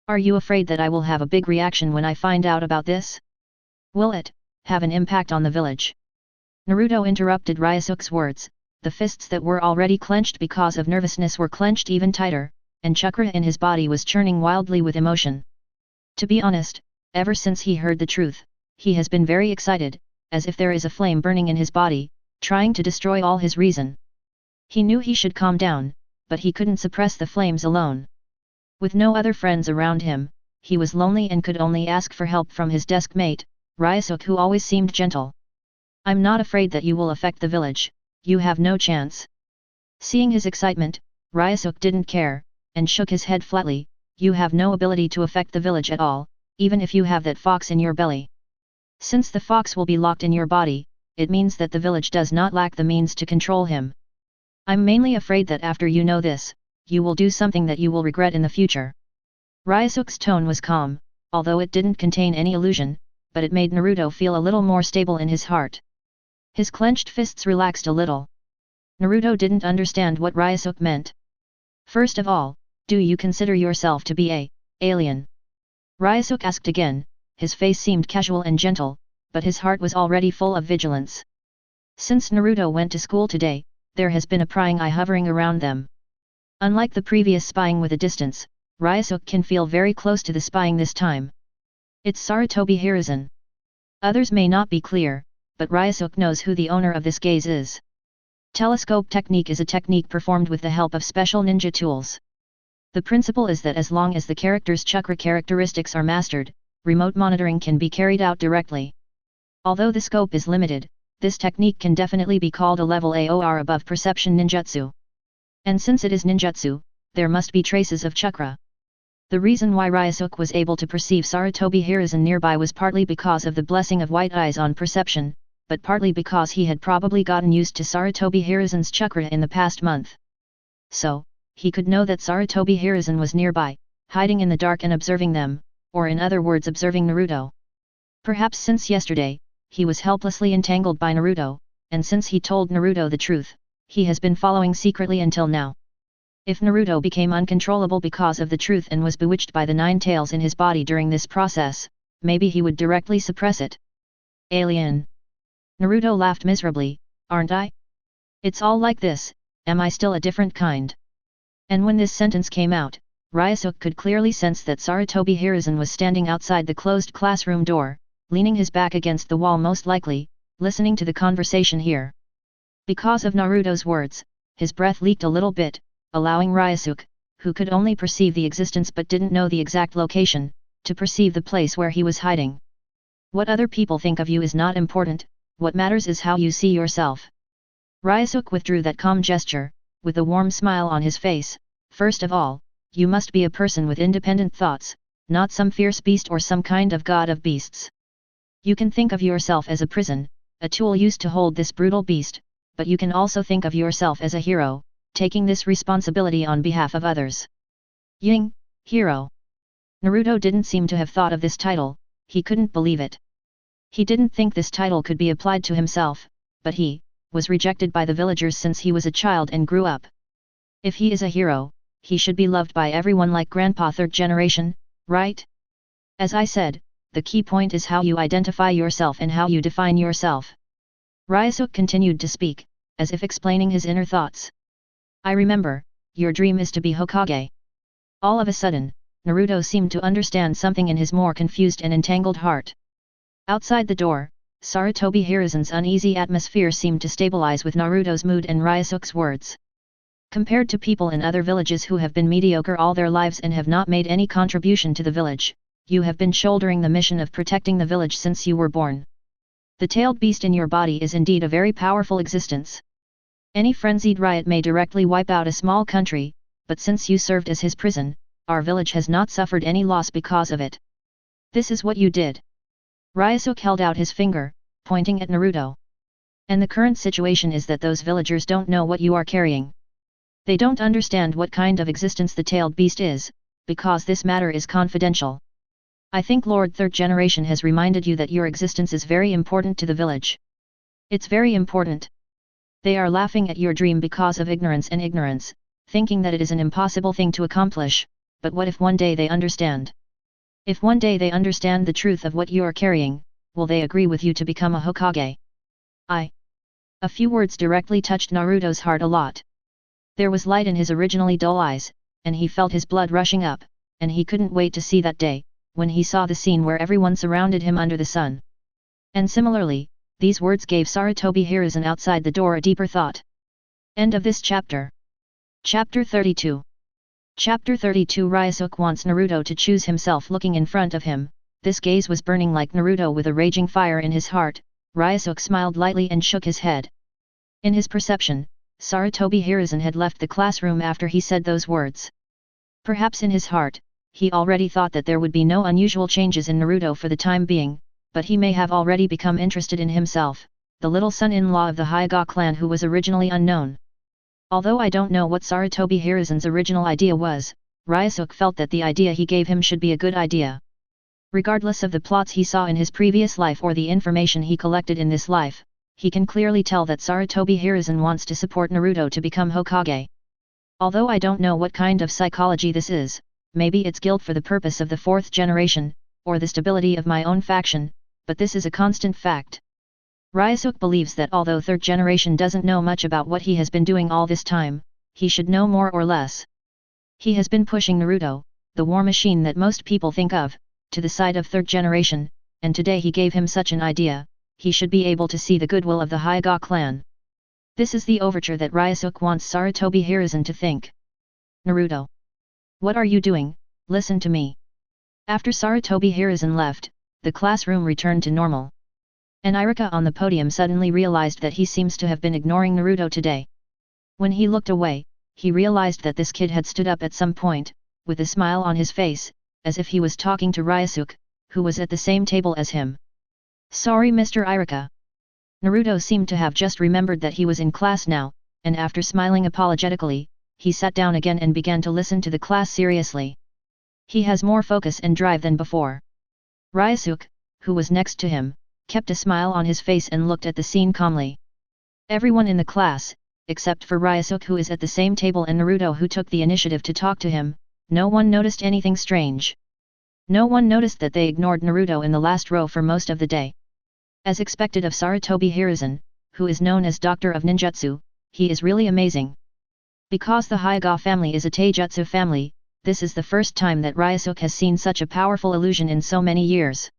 Are you afraid that I will have a big reaction when I find out about this? Will it have an impact on the village? Naruto interrupted Ryosuke's words. The fists that were already clenched because of nervousness were clenched even tighter, and chakra in his body was churning wildly with emotion. To be honest, ever since he heard the truth, he has been very excited, as if there is a flame burning in his body, trying to destroy all his reason. He knew he should calm down, but he couldn't suppress the flames alone. With no other friends around him, he was lonely and could only ask for help from his desk mate, Ryosuke, who always seemed gentle. I'm not afraid that you will affect the village, you have no chance. Seeing his excitement, Ryosuke didn't care, and shook his head flatly. You have no ability to affect the village at all, even if you have that fox in your belly. Since the fox will be locked in your body, it means that the village does not lack the means to control him. I'm mainly afraid that after you know this, you will do something that you will regret in the future. Ryosuke's tone was calm, although it didn't contain any illusion, but it made Naruto feel a little more stable in his heart. His clenched fists relaxed a little. Naruto didn't understand what Ryosuke meant. First of all, do you consider yourself to be a alien? Ryosuke asked again. His face seemed casual and gentle, but his heart was already full of vigilance. Since Naruto went to school today, there has been a prying eye hovering around them. Unlike the previous spying with a distance, Ryosuke can feel very close to the spying this time. It's Sarutobi Hiruzen. Others may not be clear, but Ryosuke knows who the owner of this gaze is. Telescope technique is a technique performed with the help of special ninja tools. The principle is that as long as the character's chakra characteristics are mastered, remote monitoring can be carried out directly. Although the scope is limited, this technique can definitely be called a level A or above perception ninjutsu. And since it is ninjutsu, there must be traces of chakra. The reason why Ryosuke was able to perceive Sarutobi Hiruzen nearby was partly because of the blessing of white eyes on perception, but partly because he had probably gotten used to Sarutobi Hiruzen's chakra in the past month. So, he could know that Sarutobi Hiruzen was nearby, hiding in the dark and observing them, or in other words observing Naruto. Perhaps since yesterday, he was helplessly entangled by Naruto, and since he told Naruto the truth, he has been following secretly until now. If Naruto became uncontrollable because of the truth and was bewitched by the 9 tails in his body during this process, maybe he would directly suppress it. Alien. Naruto laughed miserably, aren't I? It's all like this, am I still a different kind? And when this sentence came out, Ryosuke could clearly sense that Sarutobi Hiruzen was standing outside the closed classroom door, leaning his back against the wall most likely, listening to the conversation here. Because of Naruto's words, his breath leaked a little bit, allowing Ryosuke, who could only perceive the existence but didn't know the exact location, to perceive the place where he was hiding. What other people think of you is not important, what matters is how you see yourself. Ryosuke withdrew that calm gesture, with a warm smile on his face. First of all, you must be a person with independent thoughts, not some fierce beast or some kind of god of beasts. You can think of yourself as a prison, a tool used to hold this brutal beast, but you can also think of yourself as a hero, taking this responsibility on behalf of others. Ying, hero. Naruto didn't seem to have thought of this title, he couldn't believe it. He didn't think this title could be applied to himself, but he was rejected by the villagers since he was a child and grew up. If he is a hero, he should be loved by everyone like Grandpa 3rd generation, right? As I said, the key point is how you identify yourself and how you define yourself. Ryosuke continued to speak, as if explaining his inner thoughts. I remember, your dream is to be Hokage. All of a sudden, Naruto seemed to understand something in his more confused and entangled heart. Outside the door, Sarutobi Hiruzen's uneasy atmosphere seemed to stabilize with Naruto's mood and Ryosuke's words. Compared to people in other villages who have been mediocre all their lives and have not made any contribution to the village, you have been shouldering the mission of protecting the village since you were born. The tailed beast in your body is indeed a very powerful existence. Any frenzied riot may directly wipe out a small country, but since you served as his prison, our village has not suffered any loss because of it. This is what you did. Ryosuke held out his finger, pointing at Naruto. And the current situation is that those villagers don't know what you are carrying. They don't understand what kind of existence the tailed beast is, because this matter is confidential. I think Lord 3rd generation has reminded you that your existence is very important to the village. It's very important. They are laughing at your dream because of ignorance, thinking that it is an impossible thing to accomplish, but what if one day they understand? If one day they understand the truth of what you are carrying, will they agree with you to become a Hokage? A few words directly touched Naruto's heart a lot. There was light in his originally dull eyes, and he felt his blood rushing up, and he couldn't wait to see that day, when he saw the scene where everyone surrounded him under the sun. And similarly, these words gave Sarutobi Hiruzen outside the door a deeper thought. End of this chapter. Chapter 32. Chapter 32. Ryosuke wants Naruto to choose himself. Looking in front of him, this gaze was burning like Naruto with a raging fire in his heart. Ryosuke smiled lightly and shook his head. In his perception, Sarutobi Hiruzen had left the classroom after he said those words. Perhaps in his heart, he already thought that there would be no unusual changes in Naruto for the time being, but he may have already become interested in himself, the little son-in-law of the Hyuga clan who was originally unknown. Although I don't know what Sarutobi Hiruzen's original idea was, Ryosuke felt that the idea he gave him should be a good idea. Regardless of the plots he saw in his previous life or the information he collected in this life, he can clearly tell that Sarutobi Hiruzen wants to support Naruto to become Hokage. Although I don't know what kind of psychology this is, maybe it's guilt for the purpose of the 4th generation, or the stability of my own faction, but this is a constant fact. Ryosuke believes that although 3rd generation doesn't know much about what he has been doing all this time, he should know more or less. He has been pushing Naruto, the war machine that most people think of, to the side of 3rd generation, and today he gave him such an idea. He should be able to see the goodwill of the Hyuga clan. This is the overture that Ryosuke wants Sarutobi Hiruzen to think. Naruto. What are you doing? Listen to me. After Sarutobi Hiruzen left, the classroom returned to normal. And Irika on the podium suddenly realized that he seems to have been ignoring Naruto today. When he looked away, he realized that this kid had stood up at some point, with a smile on his face, as if he was talking to Ryosuke, who was at the same table as him. Sorry Mr. Irika. Naruto seemed to have just remembered that he was in class now, and after smiling apologetically, he sat down again and began to listen to the class seriously. He has more focus and drive than before. Ryosuke, who was next to him, kept a smile on his face and looked at the scene calmly. Everyone in the class, except for Ryosuke who is at the same table and Naruto who took the initiative to talk to him, no one noticed anything strange. No one noticed that they ignored Naruto in the last row for most of the day. As expected of Sarutobi Hiruzen, who is known as Doctor of Ninjutsu, he is really amazing. Because the Hyuga family is a taijutsu family, this is the first time that Ryosuke has seen such a powerful illusion in so many years.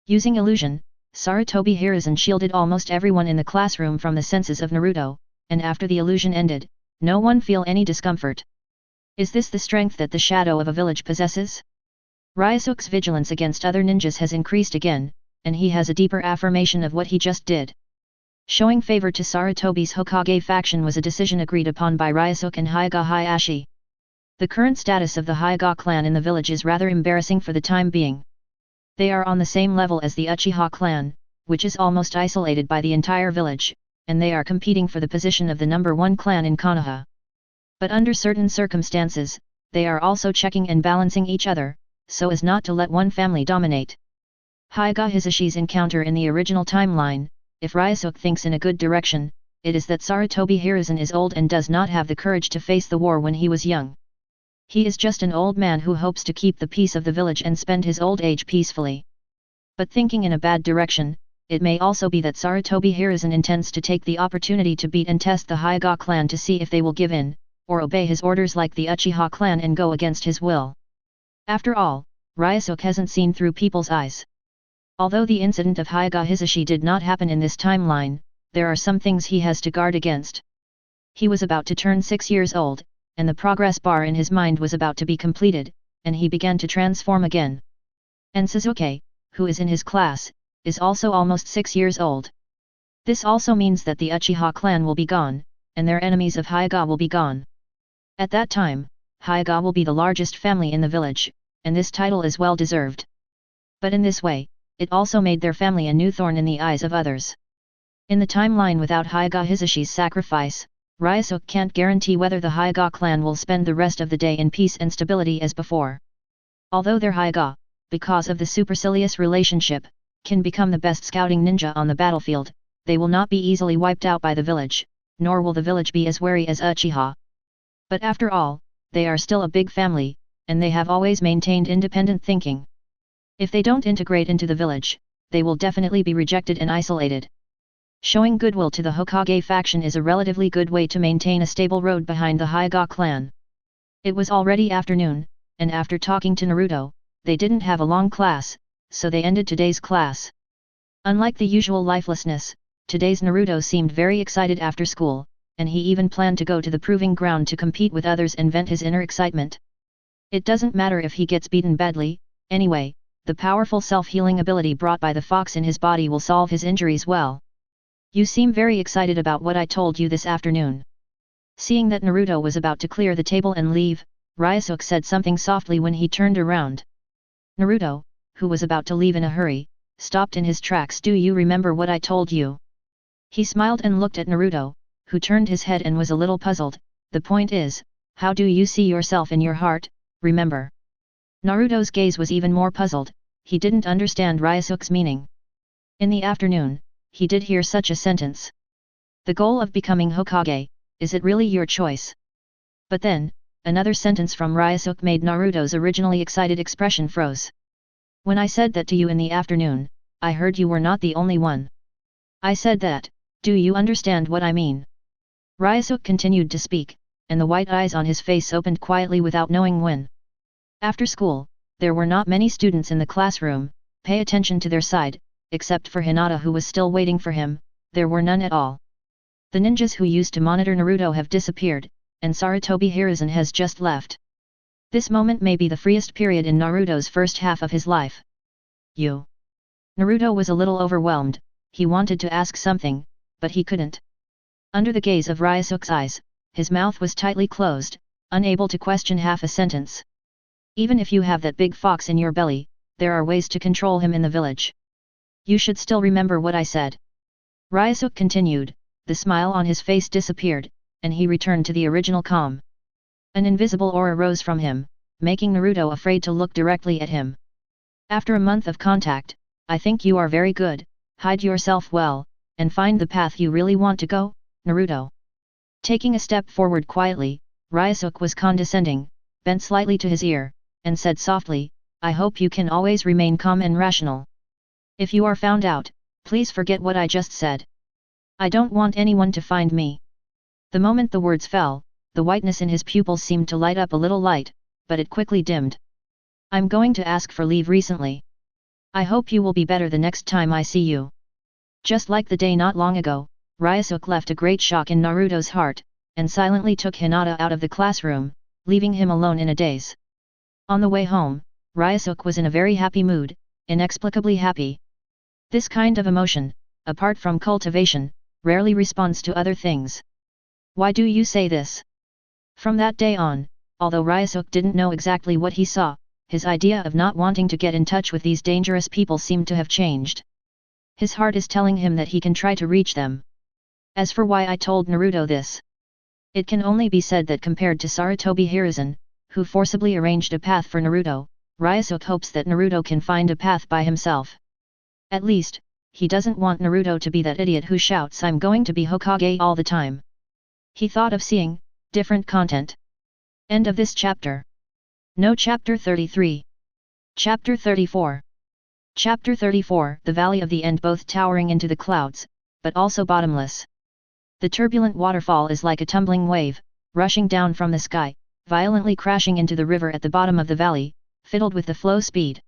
Using illusion, Sarutobi Hiruzen shielded almost everyone in the classroom from the senses of Naruto, and after the illusion ended, no one feel any discomfort. Is this the strength that the shadow of a village possesses? Ryosuke's vigilance against other ninjas has increased again, and he has a deeper affirmation of what he just did. Showing favor to Sarutobi's Hokage faction was a decision agreed upon by Ryosuke and Hyuga Hayashi. The current status of the Hyuga clan in the village is rather embarrassing for the time being. They are on the same level as the Uchiha clan, which is almost isolated by the entire village, and they are competing for the position of the number one clan in Konoha. But under certain circumstances, they are also checking and balancing each other, so as not to let one family dominate. Hyuga Hisashi's encounter in the original timeline, if Ryosuke thinks in a good direction, it is that Sarutobi Hiruzen is old and does not have the courage to face the war when he was young. He is just an old man who hopes to keep the peace of the village and spend his old age peacefully. But thinking in a bad direction, it may also be that Sarutobi Hiruzen intends to take the opportunity to beat and test the Hyuga clan to see if they will give in, or obey his orders like the Uchiha clan and go against his will. After all, Ryosuke hasn't seen through people's eyes. Although the incident of Hyuga Hisashi did not happen in this timeline, there are some things he has to guard against. He was about to turn 6 years old, and the progress bar in his mind was about to be completed, and he began to transform again. And Sasuke, who is in his class, is also almost 6 years old. This also means that the Uchiha clan will be gone, and their enemies of Hyuga will be gone. At that time, Hyuga will be the largest family in the village, and this title is well deserved. But in this way, it also made their family a new thorn in the eyes of others. In the timeline without Hyuga Hisashi's sacrifice, Ryosuke can't guarantee whether the Hyuga clan will spend the rest of the day in peace and stability as before. Although their Hyuga, because of the supercilious relationship, can become the best scouting ninja on the battlefield, they will not be easily wiped out by the village, nor will the village be as wary as Uchiha. But after all, they are still a big family, and they have always maintained independent thinking. If they don't integrate into the village, they will definitely be rejected and isolated. Showing goodwill to the Hokage faction is a relatively good way to maintain a stable road behind the Hyuga clan. It was already afternoon, and after talking to Naruto, they didn't have a long class, so they ended today's class. Unlike the usual lifelessness, today's Naruto seemed very excited after school, and he even planned to go to the proving ground to compete with others and vent his inner excitement. It doesn't matter if he gets beaten badly, anyway, the powerful self-healing ability brought by the fox in his body will solve his injuries well. You seem very excited about what I told you this afternoon. Seeing that Naruto was about to clear the table and leave, Ryosuke said something softly when he turned around. Naruto, who was about to leave in a hurry, stopped in his tracks. Do you remember what I told you? He smiled and looked at Naruto, who turned his head and was a little puzzled. The point is, how do you see yourself in your heart, remember? Naruto's gaze was even more puzzled, he didn't understand Ryosuke's meaning. In the afternoon, he did hear such a sentence. The goal of becoming Hokage, is it really your choice? But then, another sentence from Ryosuke made Naruto's originally excited expression froze. When I said that to you in the afternoon, I heard you were not the only one. I said that, do you understand what I mean? Ryosuke continued to speak, and the white eyes on his face opened quietly without knowing when. After school, there were not many students in the classroom. Pay attention to their side, except for Hinata who was still waiting for him, there were none at all. The ninjas who used to monitor Naruto have disappeared, and Sarutobi Hiruzen has just left. This moment may be the freest period in Naruto's first half of his life. You. Naruto was a little overwhelmed, he wanted to ask something, but he couldn't. Under the gaze of Ryosuke's eyes, his mouth was tightly closed, unable to question half a sentence. Even if you have that big fox in your belly, there are ways to control him in the village. You should still remember what I said. Ryosuke continued, the smile on his face disappeared, and he returned to the original calm. An invisible aura rose from him, making Naruto afraid to look directly at him. After a month of contact, I think you are very good, hide yourself well, and find the path you really want to go, Naruto. Taking a step forward quietly, Ryosuke was condescending, bent slightly to his ear, and said softly, I hope you can always remain calm and rational. If you are found out, please forget what I just said. I don't want anyone to find me. The moment the words fell, the whiteness in his pupils seemed to light up a little light, but it quickly dimmed. I'm going to ask for leave recently. I hope you will be better the next time I see you. Just like the day not long ago, Ryosuke left a great shock in Naruto's heart, and silently took Hinata out of the classroom, leaving him alone in a daze. On the way home, Ryosuke was in a very happy mood, inexplicably happy. This kind of emotion, apart from cultivation, rarely responds to other things. Why do you say this? From that day on, although Ryosuke didn't know exactly what he saw, his idea of not wanting to get in touch with these dangerous people seemed to have changed. His heart is telling him that he can try to reach them. As for why I told Naruto this, it can only be said that compared to Sarutobi Hiruzen, who forcibly arranged a path for Naruto, Ryosuke hopes that Naruto can find a path by himself. At least, he doesn't want Naruto to be that idiot who shouts I'm going to be Hokage all the time. He thought of seeing different content. End of this chapter. No Chapter 33. Chapter 34. Chapter 34. The Valley of the End, both towering into the clouds, but also bottomless. The turbulent waterfall is like a tumbling wave, rushing down from the sky, violently crashing into the river at the bottom of the valley, fiddled with the flow speed.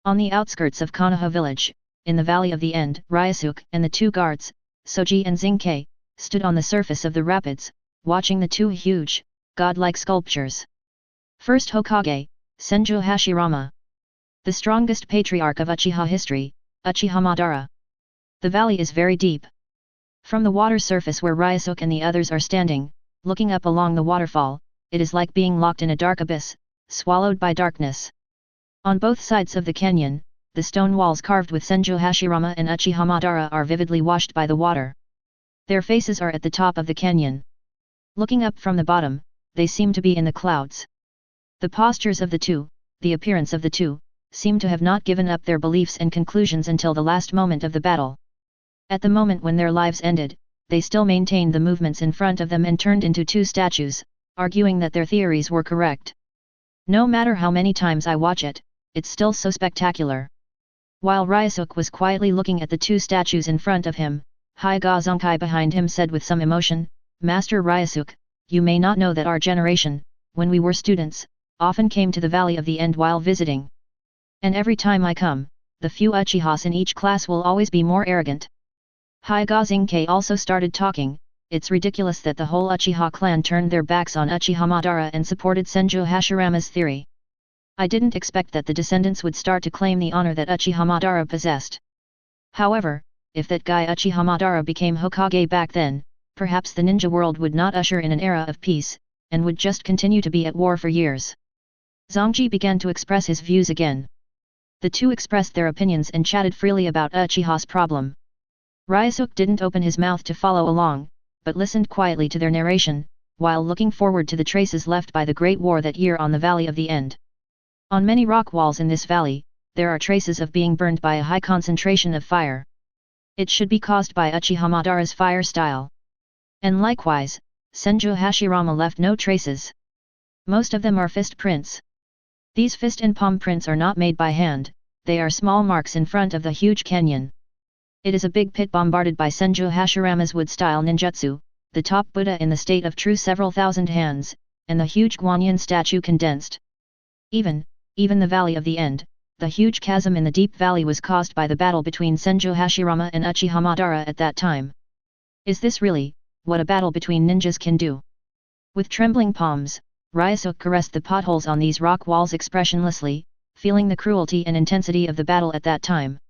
On the outskirts of Konoha village, in the Valley of the End, Ryosuke and the two guards, Soji and Zinke, stood on the surface of the rapids, watching the two huge, godlike sculptures. First Hokage, Senju Hashirama. The strongest patriarch of Uchiha history, Uchiha Madara. The valley is very deep. From the water surface where Ryosuke and the others are standing, looking up along the waterfall, it is like being locked in a dark abyss, swallowed by darkness. On both sides of the canyon, the stone walls carved with Senju Hashirama and Uchiha Madara are vividly washed by the water. Their faces are at the top of the canyon. Looking up from the bottom, they seem to be in the clouds. The postures of the two, the appearance of the two, seem to have not given up their beliefs and conclusions until the last moment of the battle. At the moment when their lives ended, they still maintained the movements in front of them and turned into two statues, arguing that their theories were correct. No matter how many times I watch it, it's still so spectacular. While Ryosuke was quietly looking at the two statues in front of him, Hyuga Zenkai behind him said with some emotion, Master Ryosuke, you may not know that our generation, when we were students, often came to the Valley of the End while visiting. And every time I come, the few Uchihas in each class will always be more arrogant. Hyuga Zenkai also started talking. It's ridiculous that the whole Uchiha clan turned their backs on Uchiha Madara and supported Senju Hashirama's theory. I didn't expect that the descendants would start to claim the honor that Uchiha Madara possessed. However, if that guy Uchiha Madara became Hokage back then, perhaps the ninja world would not usher in an era of peace, and would just continue to be at war for years. Zongji began to express his views again. The two expressed their opinions and chatted freely about Uchiha's problem. Ryosuke didn't open his mouth to follow along, but listened quietly to their narration, while looking forward to the traces left by the Great War that year on the Valley of the End. On many rock walls in this valley, there are traces of being burned by a high concentration of fire. It should be caused by Uchiha Madara's fire style. And likewise, Senju Hashirama left no traces. Most of them are fist prints. These fist and palm prints are not made by hand, they are small marks in front of the huge canyon. It is a big pit bombarded by Senju Hashirama's wood-style ninjutsu, the top Buddha in the state of true several thousand hands, and the huge Guanyin statue condensed. Even the Valley of the End, the huge chasm in the deep valley was caused by the battle between Senju Hashirama and Uchiha Madara at that time. Is this really what a battle between ninjas can do? With trembling palms, Ryosuke caressed the potholes on these rock walls expressionlessly, feeling the cruelty and intensity of the battle at that time.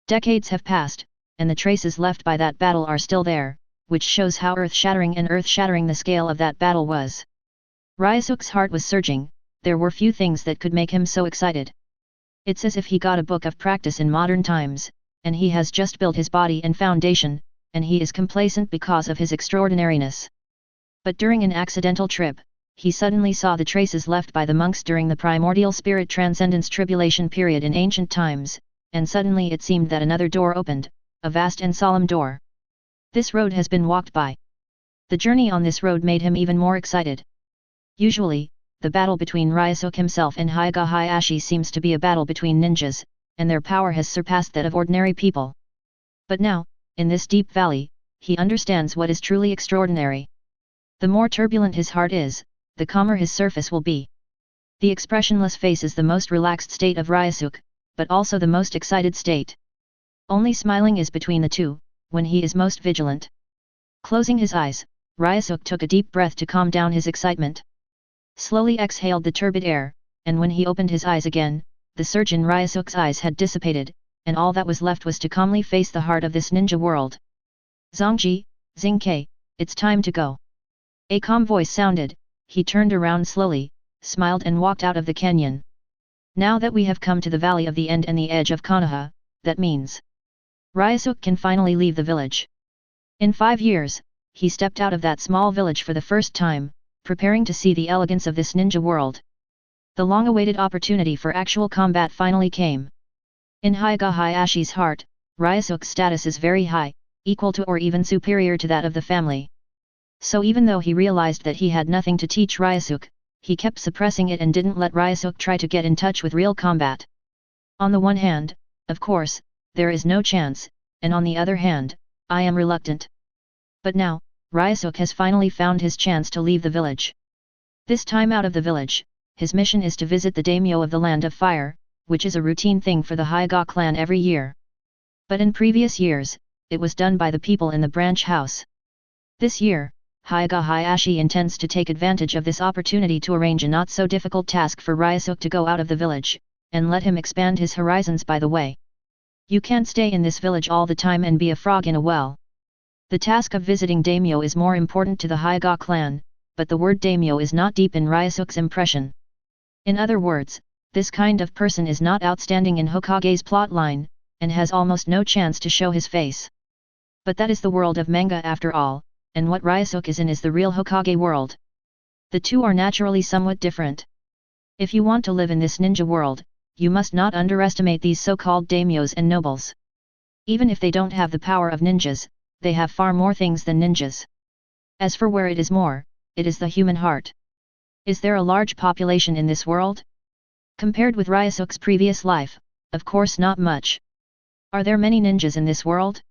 Decades have passed, and the traces left by that battle are still there, which shows how earth-shattering the scale of that battle was. Ryosuke's heart was surging. There were few things that could make him so excited. It's as if he got a book of practice in modern times, and he has just built his body and foundation, and he is complacent because of his extraordinariness. But during an accidental trip, he suddenly saw the traces left by the monks during the primordial spirit transcendence tribulation period in ancient times, and suddenly it seemed that another door opened, a vast and solemn door. This road has been walked by. The journey on this road made him even more excited. Usually, the battle between Ryosuke himself and Hyuga Hayashi seems to be a battle between ninjas, and their power has surpassed that of ordinary people. But now, in this deep valley, he understands what is truly extraordinary. The more turbulent his heart is, the calmer his surface will be. The expressionless face is the most relaxed state of Ryosuke, but also the most excited state. Only smiling is between the two, when he is most vigilant. Closing his eyes, Ryosuke took a deep breath to calm down his excitement. Slowly exhaled the turbid air, and when he opened his eyes again, the surge in Ryosuke's eyes had dissipated, and all that was left was to calmly face the heart of this ninja world. Zongji, Xingke, it's time to go. A calm voice sounded. He turned around slowly, smiled and walked out of the canyon. Now that we have come to the valley of the end and the edge of Konoha, that means Ryosuke can finally leave the village. In 5 years, he stepped out of that small village for the first time, preparing to see the elegance of this ninja world. The long-awaited opportunity for actual combat finally came. In Hyuga Hayashi's heart, Ryosuke's status is very high, equal to or even superior to that of the family. So even though he realized that he had nothing to teach Ryosuke, he kept suppressing it and didn't let Ryosuke try to get in touch with real combat. On the one hand, of course, there is no chance, and on the other hand, I am reluctant. But now, Ryosuke has finally found his chance to leave the village. This time out of the village, his mission is to visit the daimyo of the Land of Fire, which is a routine thing for the Hyuga clan every year. But in previous years, it was done by the people in the branch house. This year, Hyuga Hayashi intends to take advantage of this opportunity to arrange a not-so-difficult task for Ryosuke to go out of the village, and let him expand his horizons by the way. You can't stay in this village all the time and be a frog in a well. The task of visiting daimyo is more important to the Hyuga clan, but the word daimyo is not deep in Ryosuke's impression. In other words, this kind of person is not outstanding in Hokage's plotline, and has almost no chance to show his face. But that is the world of manga after all, and what Ryosuke is in is the real Hokage world. The two are naturally somewhat different. If you want to live in this ninja world, you must not underestimate these so-called daimyos and nobles. Even if they don't have the power of ninjas, they have far more things than ninjas. As for where it is more, it is the human heart. Is there a large population in this world? Compared with Ryosuke's previous life, of course not much. Are there many ninjas in this world?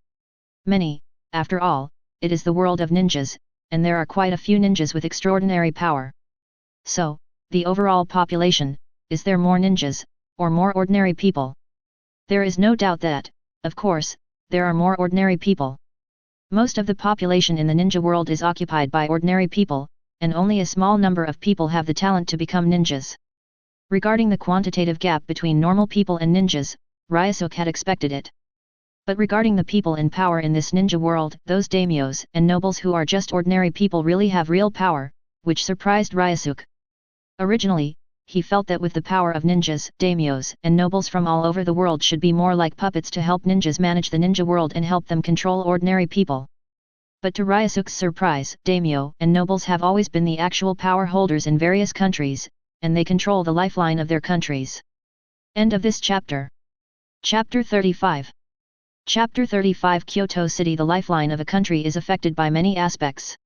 Many, after all, it is the world of ninjas, and there are quite a few ninjas with extraordinary power. So, the overall population, is there more ninjas, or more ordinary people? There is no doubt that, of course, there are more ordinary people. Most of the population in the ninja world is occupied by ordinary people, and only a small number of people have the talent to become ninjas. Regarding the quantitative gap between normal people and ninjas, Ryosuke had expected it. But regarding the people in power in this ninja world, those daimyos and nobles who are just ordinary people really have real power, which surprised Ryosuke. Originally, he felt that with the power of ninjas, daimyos and nobles from all over the world should be more like puppets to help ninjas manage the ninja world and help them control ordinary people. But to Ryosuke's surprise, daimyo and nobles have always been the actual power holders in various countries, and they control the lifeline of their countries. End of this chapter. Chapter 35. Chapter 35 Kyoto City. The lifeline of a country is affected by many aspects.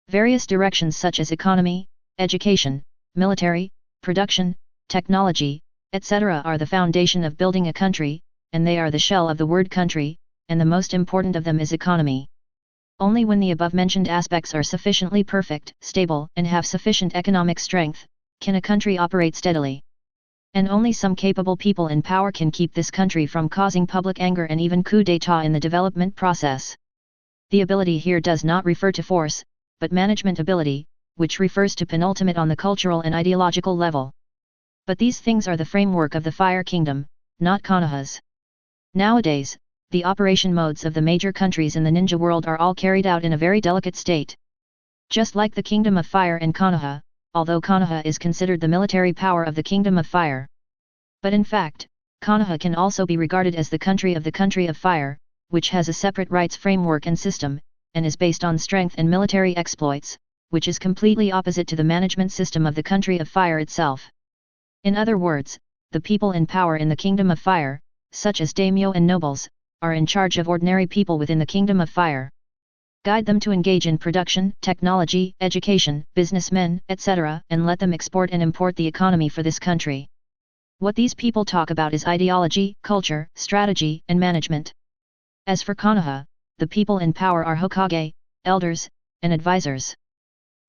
Various directions such as economy, education, military, production, technology, etc. are the foundation of building a country, and they are the shell of the word country, and the most important of them is economy. Only when the above-mentioned aspects are sufficiently perfect, stable, and have sufficient economic strength, can a country operate steadily. And only some capable people in power can keep this country from causing public anger and even coup d'état in the development process. The ability here does not refer to force, but management ability, which refers to penultimate on the cultural and ideological level. But these things are the framework of the Fire Kingdom, not Konoha's. Nowadays, the operation modes of the major countries in the ninja world are all carried out in a very delicate state. Just like the Kingdom of Fire and Konoha, although Konoha is considered the military power of the Kingdom of Fire. But in fact, Konoha can also be regarded as the country of Fire, which has a separate rights framework and system, and is based on strength and military exploits, which is completely opposite to the management system of the country of Fire itself. In other words, the people in power in the Kingdom of Fire, such as daimyo and nobles, are in charge of ordinary people within the Kingdom of Fire. Guide them to engage in production, technology, education, businessmen, etc., and let them export and import the economy for this country. What these people talk about is ideology, culture, strategy, and management. As for konoha, the people in power are Hokage, elders, and advisors.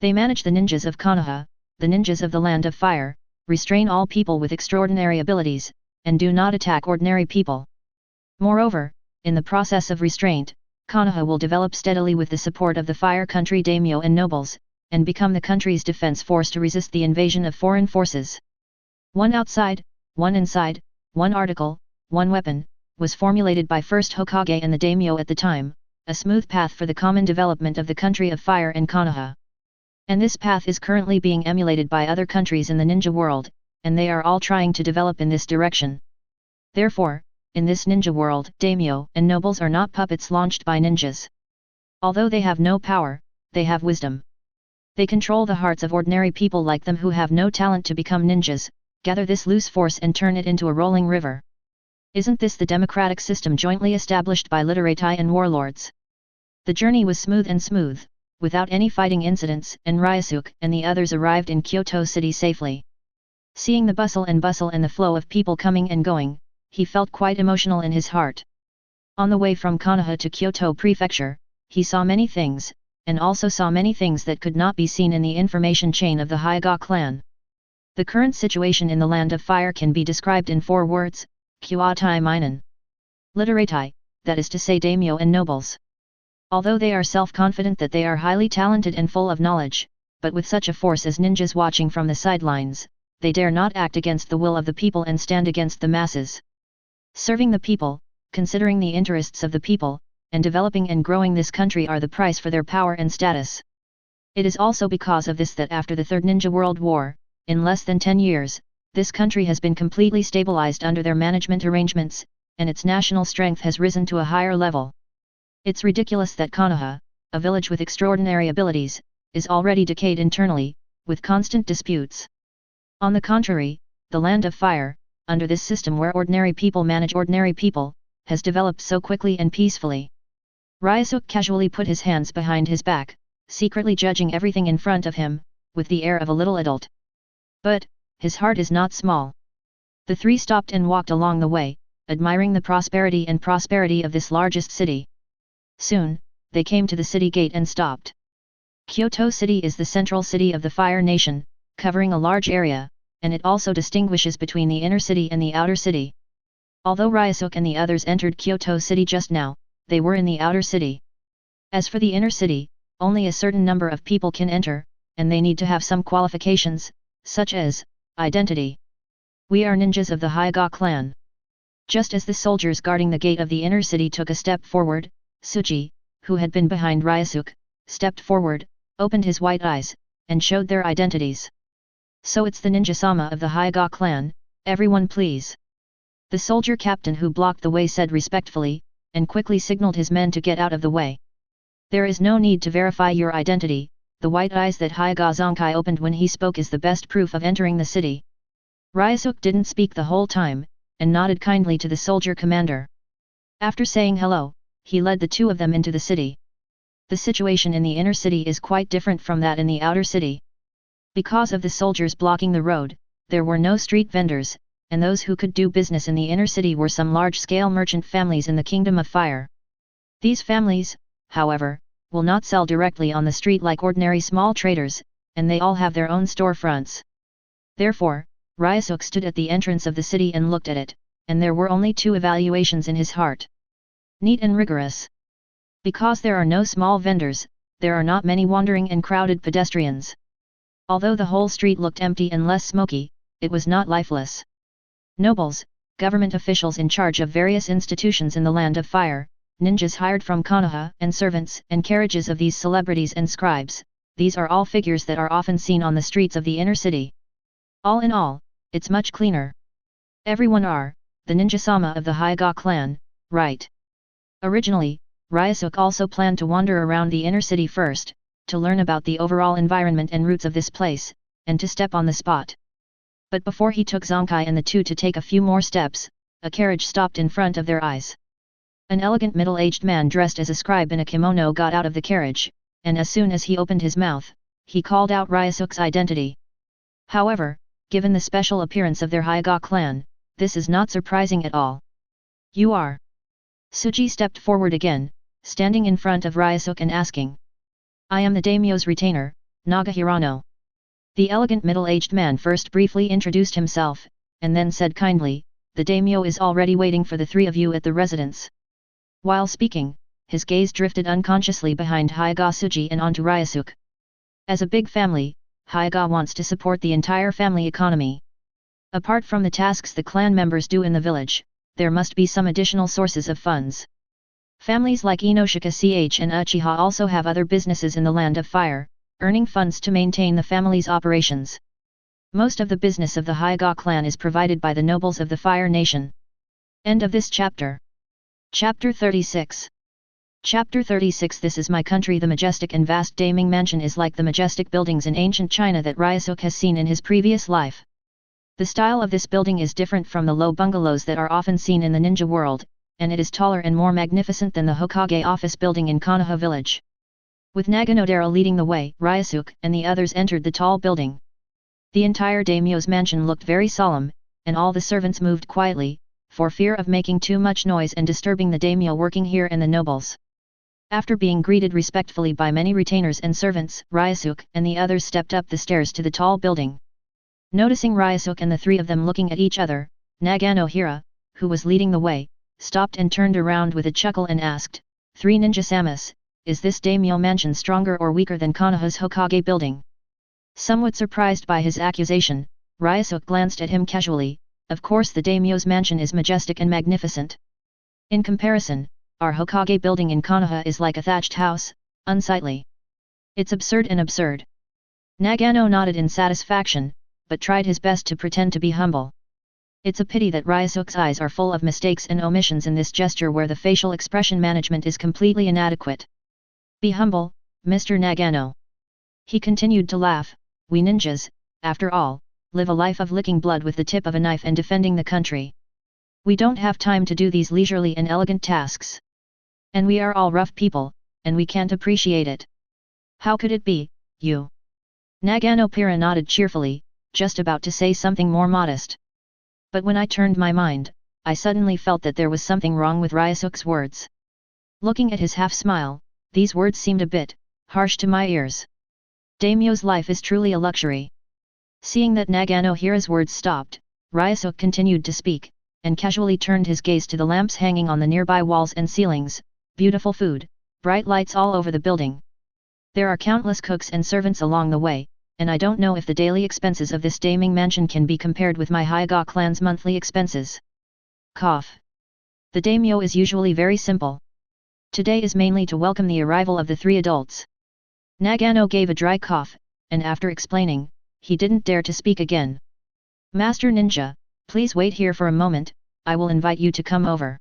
They manage the ninjas of konoha, the ninjas of the land of fire, restrain all people with extraordinary abilities, and do not attack ordinary people. Moreover, in the process of restraint, konoha will develop steadily with the support of the fire country daimyo and nobles, and become the country's defense force to resist the invasion of foreign forces. One outside, one inside, one article, one weapon, was formulated by first Hokage and the daimyo at the time, a smooth path for the common development of the country of fire and konoha. And this path is currently being emulated by other countries in the ninja world, and they are all trying to develop in this direction. Therefore, in this ninja world, daimyo and nobles are not puppets launched by ninjas. Although they have no power, they have wisdom. They control the hearts of ordinary people like them who have no talent to become ninjas, gather this loose force and turn it into a rolling river. Isn't this the democratic system jointly established by literati and warlords? The journey was smooth, without any fighting incidents, and Ryosuke and the others arrived in Kyoto City safely. Seeing the bustle and the flow of people coming and going, he felt quite emotional in his heart. On the way from Konoha to Kyoto Prefecture, he saw many things, and also saw many things that could not be seen in the information chain of the Hyuga clan. The current situation in the Land of Fire can be described in 4 words, Kyotai Minen. Literati, that is to say daimyo and nobles. Although they are self-confident that they are highly talented and full of knowledge, but with such a force as ninjas watching from the sidelines, they dare not act against the will of the people and stand against the masses. Serving the people, considering the interests of the people, and developing and growing this country are the price for their power and status. It is also because of this that after the Third Ninja World War, in less than 10 years, this country has been completely stabilized under their management arrangements, and its national strength has risen to a higher level. It's ridiculous that Konoha, a village with extraordinary abilities, is already decayed internally, with constant disputes. On the contrary, the Land of Fire, under this system where ordinary people manage ordinary people, has developed so quickly and peacefully. Ryosuke casually put his hands behind his back, secretly judging everything in front of him, with the air of a little adult. But, his heart is not small. The 3 stopped and walked along the way, admiring the prosperity of this largest city. Soon, they came to the city gate and stopped. Kyoto City is the central city of the Fire Nation, covering a large area, and it also distinguishes between the inner city and the outer city. Although Ryosuke and the others entered Kyoto City just now, they were in the outer city. As for the inner city, only a certain number of people can enter, and they need to have some qualifications, such as identity. We are ninjas of the Hyuga clan. Just as the soldiers guarding the gate of the inner city took a step forward, Tsuji, who had been behind Ryosuke, stepped forward, opened his white eyes, and showed their identities. So it's the ninja-sama of the Hyuga clan, everyone please. The soldier captain who blocked the way said respectfully, and quickly signaled his men to get out of the way. There is no need to verify your identity, the white eyes that Hyuga Zonkai opened when he spoke is the best proof of entering the city. Ryosuke didn't speak the whole time, and nodded kindly to the soldier commander. After saying hello, he led the 2 of them into the city. The situation in the inner city is quite different from that in the outer city. Because of the soldiers blocking the road, there were no street vendors, and those who could do business in the inner city were some large-scale merchant families in the Kingdom of Fire. These families, however, will not sell directly on the street like ordinary small traders, and they all have their own storefronts. Therefore, Ryosuke stood at the entrance of the city and looked at it, and there were only 2 evaluations in his heart. Neat and rigorous. Because there are no small vendors, there are not many wandering and crowded pedestrians. Although the whole street looked empty and less smoky, it was not lifeless. Nobles, government officials in charge of various institutions in the Land of Fire, ninjas hired from Konoha, and servants and carriages of these celebrities and scribes, these are all figures that are often seen on the streets of the inner city. All in all, it's much cleaner. Everyone are, the ninja-sama of the Hyuga clan, right? Originally, Ryosuke also planned to wander around the inner city first, to learn about the overall environment and roots of this place, and to step on the spot. But before he took Zonkai and the 2 to take a few more steps, a carriage stopped in front of their eyes. An elegant middle-aged man dressed as a scribe in a kimono got out of the carriage, and as soon as he opened his mouth, he called out Ryosuke's identity. However, given the special appearance of their Hyuga clan, this is not surprising at all. You are? Tsuji stepped forward again, standing in front of Ryosuke and asking. I am the daimyo's retainer, Nagahirano. The elegant middle-aged man first briefly introduced himself, and then said kindly, the daimyo is already waiting for the three of you at the residence. While speaking, his gaze drifted unconsciously behind Hyuga Tsuji and onto Ryosuke. As a big family, Hyuga wants to support the entire family economy. Apart from the tasks the clan members do in the village, there must be some additional sources of funds. Families like Inoshika Ch and Uchiha also have other businesses in the Land of Fire, earning funds to maintain the family's operations. Most of the business of the Hyuga clan is provided by the nobles of the Fire Nation. End of this chapter. Chapter 36. Chapter 36. This is my country. The majestic and vast Daming Mansion is like the majestic buildings in ancient China that Ryosuke has seen in his previous life. The style of this building is different from the low bungalows that are often seen in the ninja world, and it is taller and more magnificent than the Hokage office building in Konoha village. With Naganodera leading the way, Ryosuke and the others entered the tall building. The entire daimyo's mansion looked very solemn, and all the servants moved quietly, for fear of making too much noise and disturbing the daimyo working here and the nobles. After being greeted respectfully by many retainers and servants, Ryosuke and the others stepped up the stairs to the tall building. Noticing Ryosuke and the three of them looking at each other, Nagano-hira, who was leading the way, stopped and turned around with a chuckle and asked, "Three ninja-samas, is this daimyo mansion stronger or weaker than Konoha's Hokage building?" Somewhat surprised by his accusation, Ryosuke glanced at him casually. Of course the daimyo's mansion is majestic and magnificent. In comparison, our Hokage building in Konoha is like a thatched house, unsightly. It's absurd and absurd. Nagano nodded in satisfaction, but tried his best to pretend to be humble. It's a pity that Ryosuke's eyes are full of mistakes and omissions in this gesture where the facial expression management is completely inadequate. Be humble, Mr. Nagano. He continued to laugh. We ninjas, after all, live a life of licking blood with the tip of a knife and defending the country. We don't have time to do these leisurely and elegant tasks. And we are all rough people, and we can't appreciate it. How could it be, you? Nagano-pira nodded cheerfully, just about to say something more modest. But when I turned my mind, I suddenly felt that there was something wrong with Ryosuke's words. Looking at his half-smile, these words seemed a bit harsh to my ears. Daimyo's life is truly a luxury. Seeing that Nagano-hira's words stopped, Ryosuke continued to speak, and casually turned his gaze to the lamps hanging on the nearby walls and ceilings. Beautiful food, bright lights all over the building. There are countless cooks and servants along the way, and I don't know if the daily expenses of this daiming mansion can be compared with my Hyuga clan's monthly expenses. Cough. The daimyo is usually very simple. Today is mainly to welcome the arrival of the three adults. Nagano gave a dry cough, and after explaining, he didn't dare to speak again. Master Ninja, please wait here for a moment, I will invite you to come over.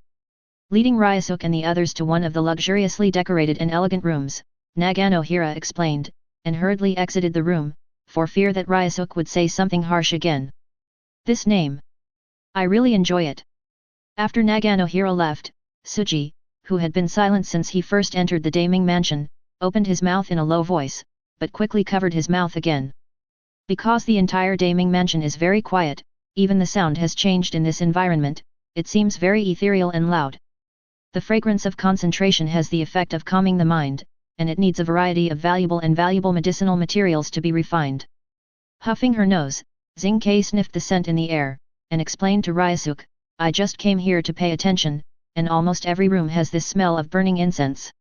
Leading Ryosuke and the others to one of the luxuriously decorated and elegant rooms, Nagano-hira explained, and hurriedly exited the room, for fear that Ryosuke would say something harsh again. This name. I really enjoy it. After Nagano-hira left, Tsuji, who had been silent since he first entered the daiming mansion, opened his mouth in a low voice, but quickly covered his mouth again. Because the entire daiming mansion is very quiet, even the sound has changed in this environment, it seems very ethereal and loud. The fragrance of concentration has the effect of calming the mind, and it needs a variety of valuable medicinal materials to be refined. Huffing her nose, Xingke sniffed the scent in the air, and explained to Ryosuke, I just came here to pay attention, and almost every room has this smell of burning incense.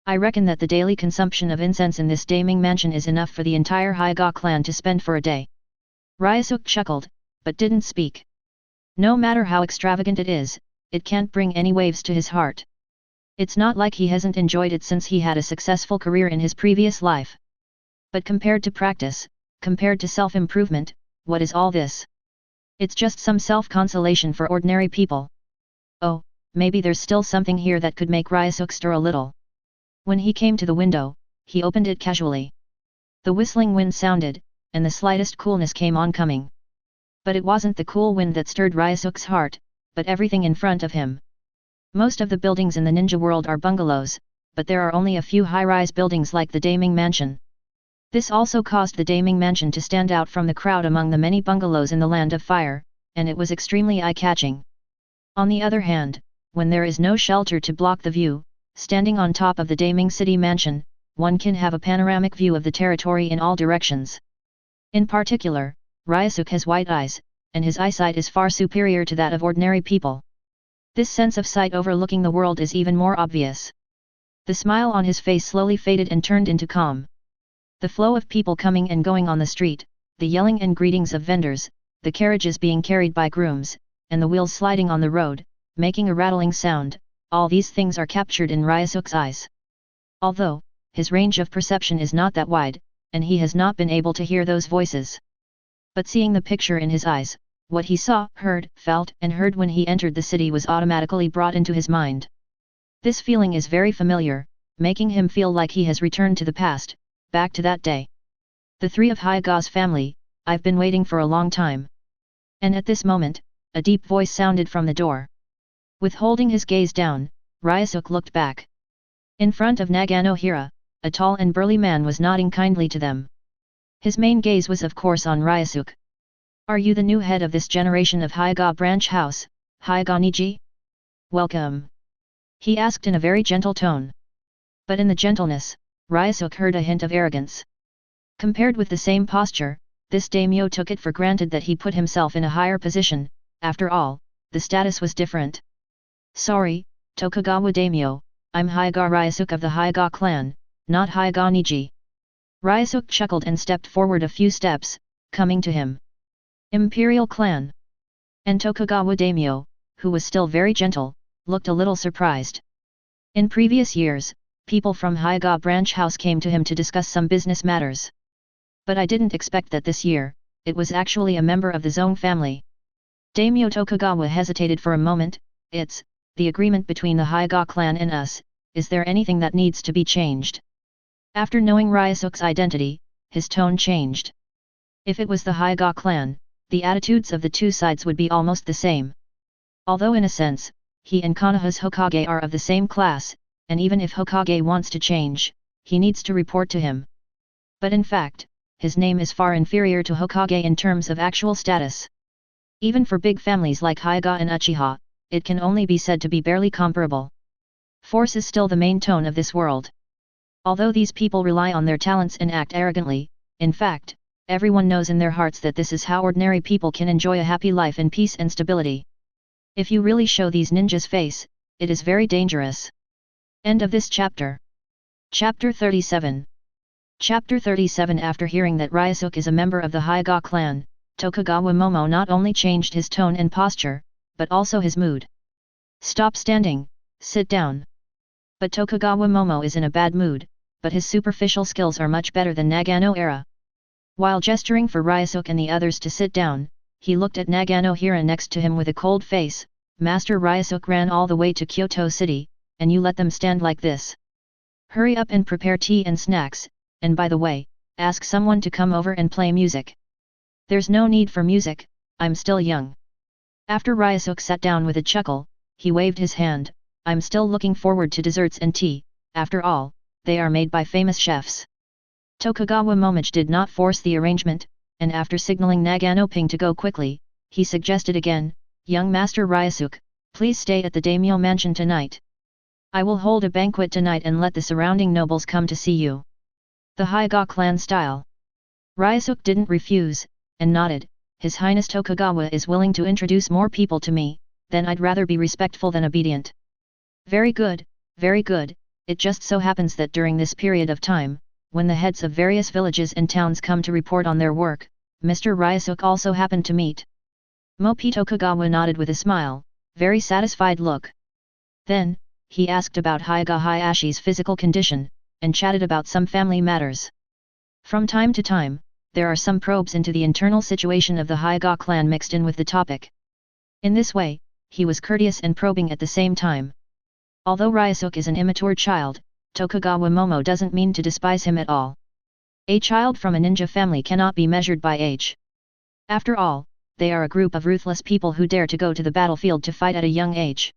I reckon that the daily consumption of incense in this daiming mansion is enough for the entire Hyuga clan to spend for a day. Ryosuke chuckled, but didn't speak. No matter how extravagant it is, it can't bring any waves to his heart. It's not like he hasn't enjoyed it since he had a successful career in his previous life. But compared to practice, compared to self-improvement, what is all this? It's just some self-consolation for ordinary people. Oh, maybe there's still something here that could make Ryosuke stir a little. When he came to the window, he opened it casually. The whistling wind sounded, and the slightest coolness came on coming. But it wasn't the cool wind that stirred Ryosuke's heart, but everything in front of him. Most of the buildings in the ninja world are bungalows, but there are only a few high-rise buildings like the Daming Mansion. This also caused the Daming Mansion to stand out from the crowd among the many bungalows in the Land of Fire, and it was extremely eye-catching. On the other hand, when there is no shelter to block the view, standing on top of the Daming City Mansion, one can have a panoramic view of the territory in all directions. In particular, Ryosuke has white eyes, and his eyesight is far superior to that of ordinary people. This sense of sight overlooking the world is even more obvious. The smile on his face slowly faded and turned into calm. The flow of people coming and going on the street, the yelling and greetings of vendors, the carriages being carried by grooms, and the wheels sliding on the road, making a rattling sound, all these things are captured in Ryosuke's eyes. Although, his range of perception is not that wide, and he has not been able to hear those voices. But seeing the picture in his eyes, what he saw, heard, felt and heard when he entered the city was automatically brought into his mind. This feeling is very familiar, making him feel like he has returned to the past, back to that day. The three of Hyuga's family, I've been waiting for a long time. And at this moment, a deep voice sounded from the door. Withholding his gaze down, Ryosuke looked back. In front of Nagano Hira, a tall and burly man was nodding kindly to them. His main gaze was of course on Ryosuke. Are you the new head of this generation of Hyuga branch house, Hyuga Niji? Welcome. He asked in a very gentle tone. But in the gentleness, Ryosuke heard a hint of arrogance. Compared with the same posture, this daimyo took it for granted that he put himself in a higher position. After all, the status was different. Sorry, Tokugawa daimyo, I'm Hyuga Ryosuke of the Hyuga clan, not Hyuga Niji. Ryosuke chuckled and stepped forward a few steps, coming to him. Imperial clan. And Tokugawa daimyo, who was still very gentle, looked a little surprised. In previous years, people from Hyuga branch house came to him to discuss some business matters. But I didn't expect that this year, it was actually a member of the Zone family. Daimyo Tokugawa hesitated for a moment. It's the agreement between the Hyuga clan and us, is there anything that needs to be changed? After knowing Ryosuke's identity, his tone changed. If it was the Hyuga clan, the attitudes of the two sides would be almost the same. Although in a sense, he and Konoha's Hokage are of the same class, and even if Hokage wants to change, he needs to report to him. But in fact, his name is far inferior to Hokage in terms of actual status. Even for big families like Hyuga and Uchiha, it can only be said to be barely comparable. Force is still the main tone of this world. Although these people rely on their talents and act arrogantly, in fact, everyone knows in their hearts that this is how ordinary people can enjoy a happy life in peace and stability. If you really show these ninjas face, it is very dangerous. End of this chapter. Chapter 37. Chapter 37. After hearing that Ryosuke is a member of the Hyuga clan, Tokugawa Momo not only changed his tone and posture, but also his mood. Stop standing, sit down. But Tokugawa Momo is in a bad mood, but his superficial skills are much better than Nagano era. While gesturing for Ryosuke and the others to sit down, he looked at Nagano Hira next to him with a cold face. Master Ryosuke ran all the way to Kyoto City, and you let them stand like this. Hurry up and prepare tea and snacks, and by the way, ask someone to come over and play music. There's no need for music, I'm still young. After Ryosuke sat down with a chuckle, he waved his hand. I'm still looking forward to desserts and tea, after all, they are made by famous chefs. Tokugawa Momochi did not force the arrangement, and after signaling Nagano Ping to go quickly, he suggested again, young Master Ryosuke, please stay at the daimyo mansion tonight. I will hold a banquet tonight and let the surrounding nobles come to see you. The Hyuga clan style. Ryosuke didn't refuse, and nodded. His Highness Tokugawa is willing to introduce more people to me, then I'd rather be respectful than obedient. Very good, very good. It just so happens that during this period of time, when the heads of various villages and towns come to report on their work, Mr. Ryosuke also happened to meet. Mopi Tokugawa nodded with a smile, very satisfied look. Then, he asked about Hyuga Hayashi's physical condition, and chatted about some family matters. From time to time, there are some probes into the internal situation of the Hyuga clan mixed in with the topic. In this way, he was courteous and probing at the same time. Although Ryosuke is an immature child, Tokugawa Momo doesn't mean to despise him at all. A child from a ninja family cannot be measured by age. After all, they are a group of ruthless people who dare to go to the battlefield to fight at a young age.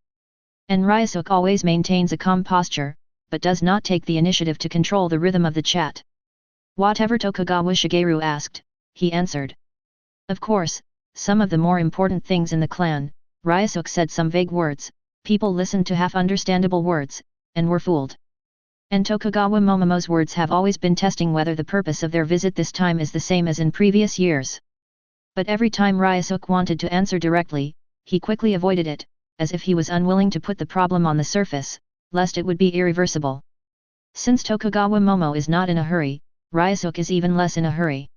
And Ryosuke always maintains a calm posture, but does not take the initiative to control the rhythm of the chat. Whatever Tokugawa Shigeru asked, he answered. Of course, some of the more important things in the clan, Ryosuke said some vague words, people listened to half-understandable words, and were fooled. And Tokugawa Momomo's words have always been testing whether the purpose of their visit this time is the same as in previous years. But every time Ryosuke wanted to answer directly, he quickly avoided it, as if he was unwilling to put the problem on the surface, lest it would be irreversible. Since Tokugawa Momo is not in a hurry, Ryosuke is even less in a hurry.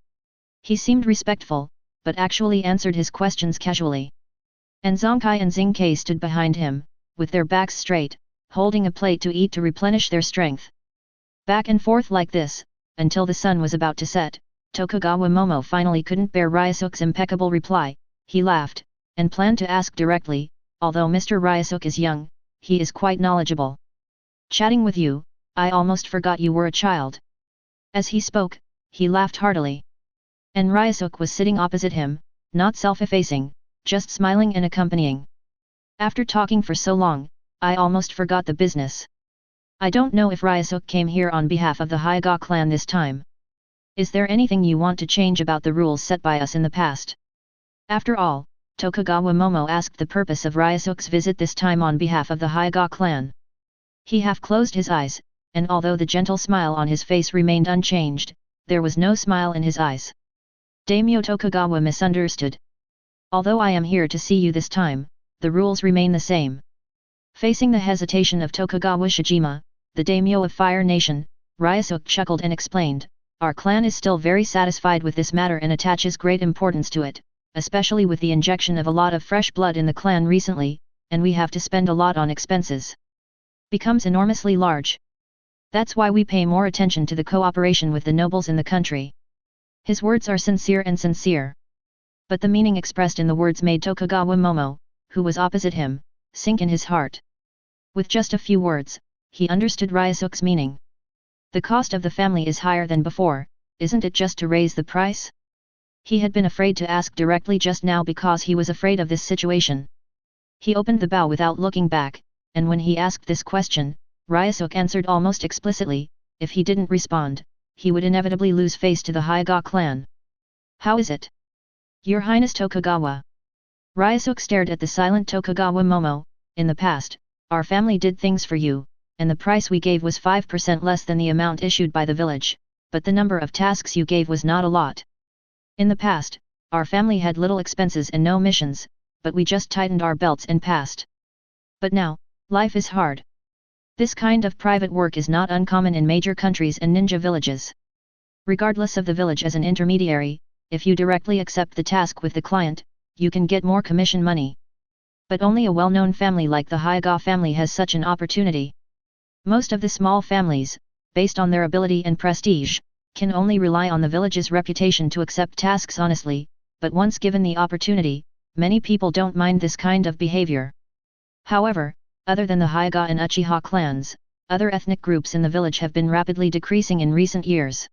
He seemed respectful, but actually answered his questions casually. And Zonkai and Zinkai stood behind him, with their backs straight, holding a plate to eat to replenish their strength. Back and forth like this, until the sun was about to set, Tokugawa Momo finally couldn't bear Ryosuke's impeccable reply. He laughed, and planned to ask directly, although Mr. Ryosuke is young, he is quite knowledgeable. Chatting with you, I almost forgot you were a child. As he spoke, he laughed heartily. And Ryosuke was sitting opposite him, not self-effacing, just smiling and accompanying. After talking for so long, I almost forgot the business. I don't know if Ryosuke came here on behalf of the Hyuga clan this time. Is there anything you want to change about the rules set by us in the past? After all, Tokugawa Momo asked the purpose of Ryosuke's visit this time on behalf of the Hyuga clan. He half closed his eyes, and although the gentle smile on his face remained unchanged, there was no smile in his eyes. Daimyo Tokugawa misunderstood. Although I am here to see you this time, the rules remain the same. Facing the hesitation of Tokugawa Shijima, the daimyo of Fire Nation, Ryosuke chuckled and explained, our clan is still very satisfied with this matter and attaches great importance to it, especially with the injection of a lot of fresh blood in the clan recently, and we have to spend a lot on expenses. Becomes enormously large. That's why we pay more attention to the cooperation with the nobles in the country. His words are sincere and sincere. But the meaning expressed in the words made Tokugawa Momo, who was opposite him, sink in his heart. With just a few words, he understood Ryosuke's meaning. The cost of the family is higher than before, isn't it just to raise the price? He had been afraid to ask directly just now because he was afraid of this situation. He opened the bow without looking back, and when he asked this question, Ryosuke answered almost explicitly, if he didn't respond, he would inevitably lose face to the Hyuga clan. How is it? Your Highness Tokugawa. Ryosuke stared at the silent Tokugawa Momo. In the past, our family did things for you, and the price we gave was 5% less than the amount issued by the village, but the number of tasks you gave was not a lot. In the past, our family had little expenses and no missions, but we just tightened our belts and passed. But now, life is hard. This kind of private work is not uncommon in major countries and ninja villages. Regardless of the village as an intermediary, if you directly accept the task with the client, you can get more commission money. But only a well-known family like the Hyuga family has such an opportunity. Most of the small families, based on their ability and prestige, can only rely on the village's reputation to accept tasks honestly, but once given the opportunity, many people don't mind this kind of behavior. However, other than the Hyuga and Uchiha clans, other ethnic groups in the village have been rapidly decreasing in recent years.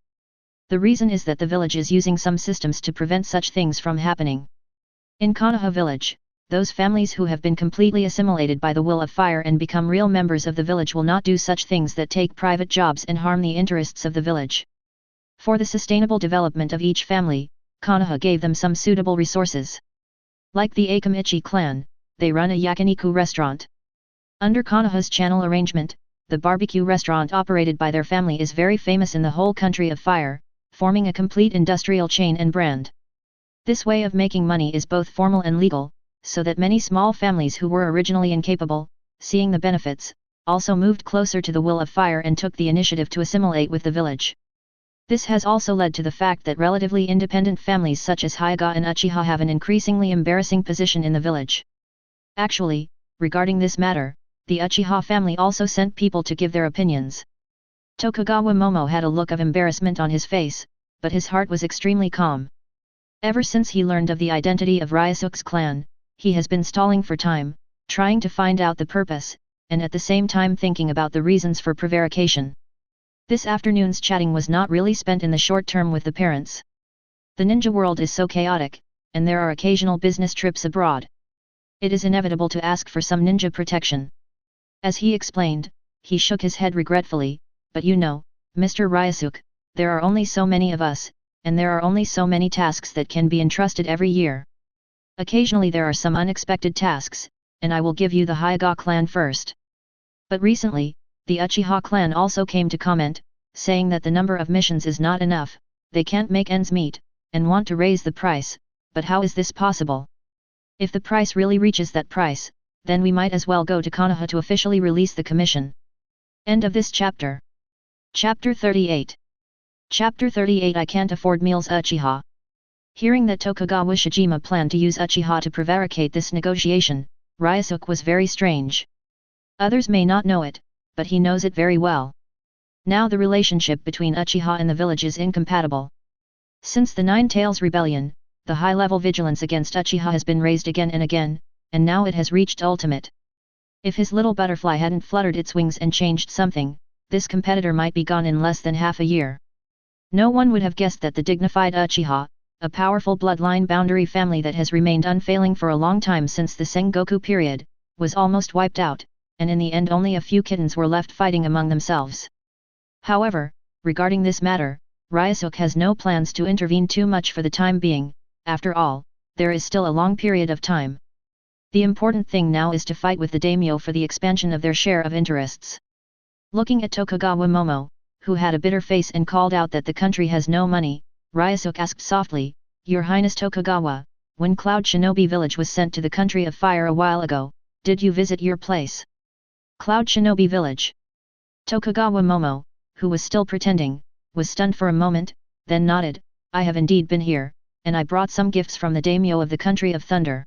The reason is that the village is using some systems to prevent such things from happening. In Konoha village, those families who have been completely assimilated by the will of fire and become real members of the village will not do such things that take private jobs and harm the interests of the village. For the sustainable development of each family, Konoha gave them some suitable resources. Like the Akamichi clan, they run a yakiniku restaurant. Under Konoha's channel arrangement, the barbecue restaurant operated by their family is very famous in the whole country of fire, forming a complete industrial chain and brand. This way of making money is both formal and legal, so that many small families who were originally incapable, seeing the benefits, also moved closer to the will of fire and took the initiative to assimilate with the village. This has also led to the fact that relatively independent families such as Hyuga and Uchiha have an increasingly embarrassing position in the village. Actually, regarding this matter, the Uchiha family also sent people to give their opinions. Tokugawa Momo had a look of embarrassment on his face, but his heart was extremely calm. Ever since he learned of the identity of Ryosuke's clan, he has been stalling for time, trying to find out the purpose, and at the same time thinking about the reasons for prevarication. This afternoon's chatting was not really spent in the short term with the parents. The ninja world is so chaotic, and there are occasional business trips abroad. It is inevitable to ask for some ninja protection. As he explained, he shook his head regretfully, but you know, Mr. Ryosuke, there are only so many of us, and there are only so many tasks that can be entrusted every year. Occasionally there are some unexpected tasks, and I will give you the Hyuga clan first. But recently, the Uchiha clan also came to comment, saying that the number of missions is not enough, they can't make ends meet, and want to raise the price, but how is this possible? If the price really reaches that price, then we might as well go to Konoha to officially release the commission. End of this chapter. Chapter 38. Chapter 38 I Can't Afford Meals Uchiha. Hearing that Tokugawa Shijima planned to use Uchiha to prevaricate this negotiation, Ryosuke was very strange. Others may not know it, but he knows it very well. Now the relationship between Uchiha and the village is incompatible. Since the Nine Tails Rebellion, the high-level vigilance against Uchiha has been raised again and again, and now it has reached ultimate. If his little butterfly hadn't fluttered its wings and changed something, this competitor might be gone in less than half a year. No one would have guessed that the dignified Uchiha, a powerful bloodline boundary family that has remained unfailing for a long time since the Sengoku period, was almost wiped out, and in the end only a few kittens were left fighting among themselves. However, regarding this matter, Ryosuke has no plans to intervene too much for the time being. After all, there is still a long period of time. The important thing now is to fight with the daimyo for the expansion of their share of interests. Looking at Tokugawa Momo, who had a bitter face and called out that the country has no money, Ryosuke asked softly, Your Highness Tokugawa, when Cloud Shinobi Village was sent to the country of fire a while ago, did you visit your place? Cloud Shinobi Village. Tokugawa Momo, who was still pretending, was stunned for a moment, then nodded, I have indeed been here, and I brought some gifts from the daimyo of the country of thunder.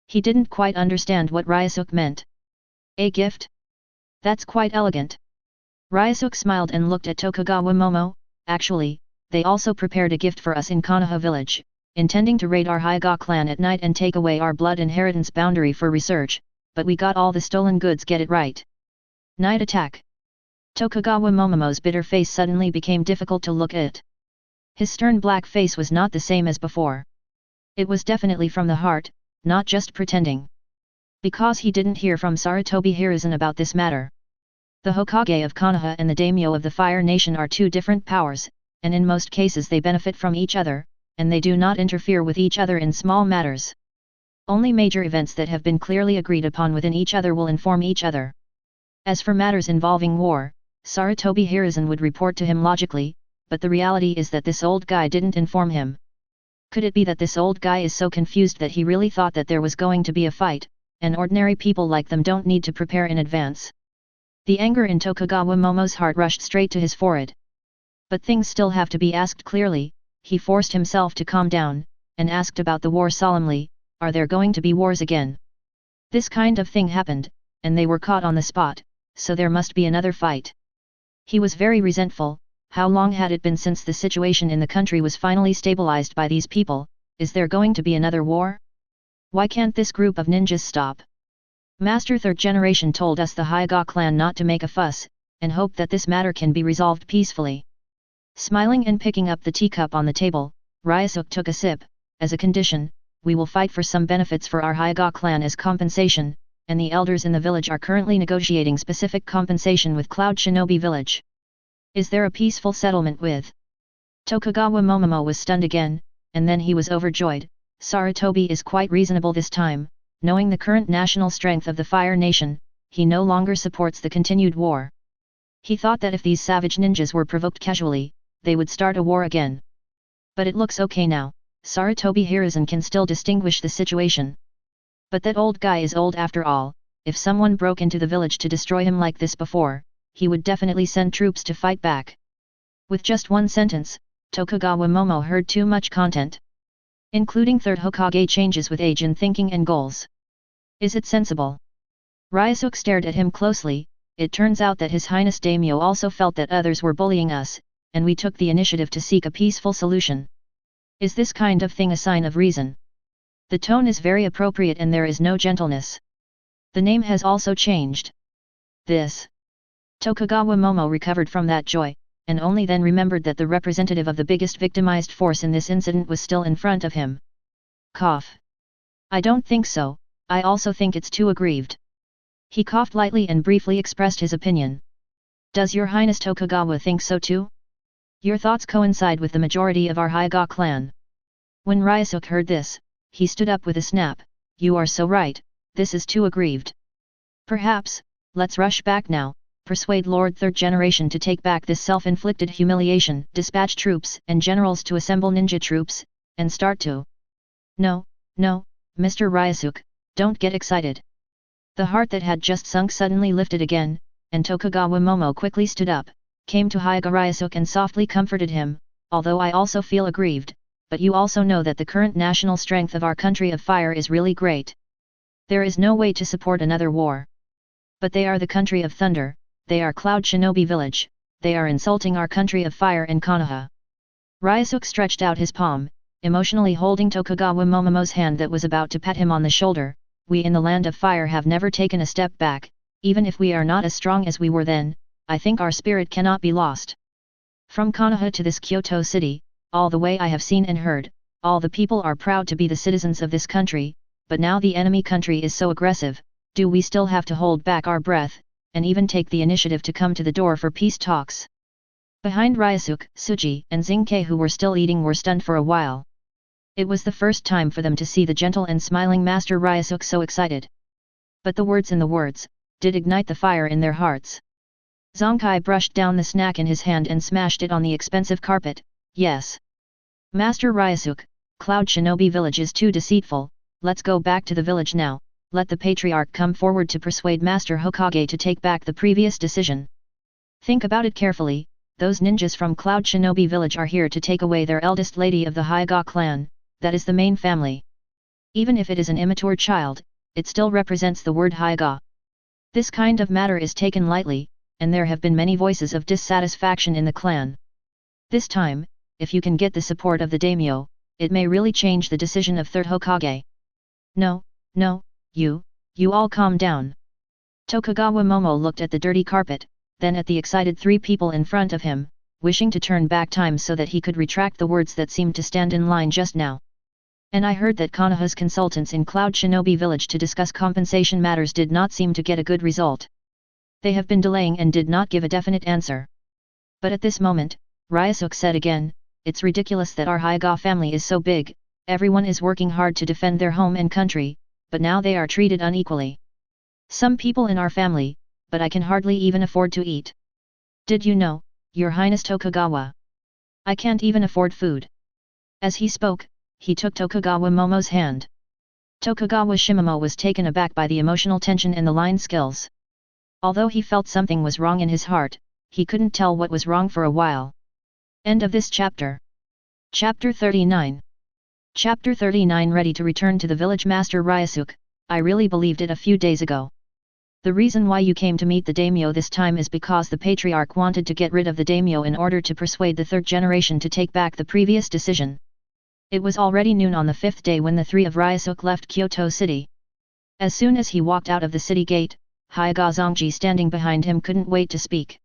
He didn't quite understand what Ryosuke meant. A gift? That's quite elegant. Ryosuke smiled and looked at Tokugawa Momo, actually, they also prepared a gift for us in Konoha village, intending to raid our Hyuga clan at night and take away our blood inheritance boundary for research, but we got all the stolen goods, get it right. Night attack. Tokugawa Momomo's bitter face suddenly became difficult to look at. His stern black face was not the same as before. It was definitely from the heart, not just pretending. Because he didn't hear from Sarutobi Hiruzen about this matter. The Hokage of Konoha and the daimyo of the Fire Nation are two different powers, and in most cases they benefit from each other, and they do not interfere with each other in small matters. Only major events that have been clearly agreed upon within each other will inform each other. As for matters involving war, Sarutobi Hiruzen would report to him logically, but the reality is that this old guy didn't inform him. Could it be that this old guy is so confused that he really thought that there was going to be a fight, and ordinary people like them don't need to prepare in advance? The anger in Tokugawa Momo's heart rushed straight to his forehead. But things still have to be asked clearly. He forced himself to calm down, and asked about the war solemnly, are there going to be wars again? This kind of thing happened, and they were caught on the spot, so there must be another fight. He was very resentful. How long had it been since the situation in the country was finally stabilized by these people? Is there going to be another war? Why can't this group of ninjas stop? Master Third Generation told us the Hyuga clan not to make a fuss, and hope that this matter can be resolved peacefully. Smiling and picking up the teacup on the table, Ryosuke took a sip. As a condition, we will fight for some benefits for our Hyuga clan as compensation, and the elders in the village are currently negotiating specific compensation with Cloud Shinobi Village. Is there a peaceful settlement with? Tokugawa Momomo was stunned again, and then he was overjoyed. Sarutobi is quite reasonable this time. Knowing the current national strength of the Fire Nation, he no longer supports the continued war. He thought that if these savage ninjas were provoked casually, they would start a war again. But it looks okay now. Sarutobi Hiruzen can still distinguish the situation. But that old guy is old after all. If someone broke into the village to destroy him like this before, he would definitely send troops to fight back. With just one sentence, Tokugawa Momo heard too much content. Including Third Hokage changes with age in thinking and goals. Is it sensible? Ryosuke stared at him closely. It turns out that His Highness Daimyo also felt that others were bullying us, and we took the initiative to seek a peaceful solution. Is this kind of thing a sign of reason? The tone is very appropriate and there is no gentleness. The name has also changed. This. Tokugawa Momo recovered from that joy, and only then remembered that the representative of the biggest victimized force in this incident was still in front of him. Cough. I don't think so, I also think it's too aggrieved. He coughed lightly and briefly expressed his opinion. Does your Highness Tokugawa think so too? Your thoughts coincide with the majority of our Hyuga clan. When Ryosuke heard this, he stood up with a snap. You are so right, this is too aggrieved. Perhaps, let's rush back now, persuade Lord Third Generation to take back this self-inflicted humiliation, dispatch troops and generals to assemble ninja troops, and start to... No, Mr. Ryosuke, don't get excited. The heart that had just sunk suddenly lifted again, and Tokugawa Momo quickly stood up, came to Hyuga Ryosuke and softly comforted him, although I also feel aggrieved, but you also know that the current national strength of our country of fire is really great. There is no way to support another war. But they are the country of thunder, they are Cloud Shinobi village, they are insulting our country of fire and konoha. Ryosuke stretched out his palm, emotionally holding Tokugawa Momomo's hand that was about to pat him on the shoulder. We in the land of fire have never taken a step back, even if we are not as strong as we were then, I think our spirit cannot be lost. From Konoha to this Kyoto city, all the way I have seen and heard, all the people are proud to be the citizens of this country, but now the enemy country is so aggressive, do we still have to hold back our breath, and even take the initiative to come to the door for peace talks? Behind Ryosuke, Tsuji and Zinke who were still eating were stunned for a while. It was the first time for them to see the gentle and smiling Master Ryosuke so excited. But the words did ignite the fire in their hearts. Zonkai brushed down the snack in his hand and smashed it on the expensive carpet. Yes. Master Ryosuke, Cloud Shinobi village is too deceitful, let's go back to the village now, let the patriarch come forward to persuade Master Hokage to take back the previous decision. Think about it carefully, those ninjas from Cloud Shinobi village are here to take away their eldest lady of the Hyuga clan, that is the main family. Even if it is an immature child, it still represents the word Hyuga. This kind of matter is taken lightly, and there have been many voices of dissatisfaction in the clan. This time, if you can get the support of the daimyo, it may really change the decision of Third Hokage. No, you all calm down. Tokugawa Momo looked at the dirty carpet, then at the excited three people in front of him, wishing to turn back time so that he could retract the words that seemed to stand in line just now. And I heard that Konoha's consultants in Cloud Shinobi village to discuss compensation matters did not seem to get a good result. They have been delaying and did not give a definite answer. But at this moment, Ryosuke said again, it's ridiculous that our Hyuga family is so big, everyone is working hard to defend their home and country, but now they are treated unequally. Some people in our family, but I can hardly even afford to eat. Did you know, Your Highness Tokugawa? I can't even afford food. As he spoke, he took Tokugawa Momo's hand. Tokugawa Shimamo was taken aback by the emotional tension and the line skills. Although he felt something was wrong in his heart, he couldn't tell what was wrong for a while. End of this chapter. Chapter 39. Chapter 39. Ready to return to the village. Master Ryosuke, I really believed it a few days ago. The reason why you came to meet the daimyo this time is because the patriarch wanted to get rid of the daimyo in order to persuade the third generation to take back the previous decision. It was already noon on the fifth day when the three of Ryosuke left Kyoto city. As soon as he walked out of the city gate, Hyuga Zongji standing behind him couldn't wait to speak.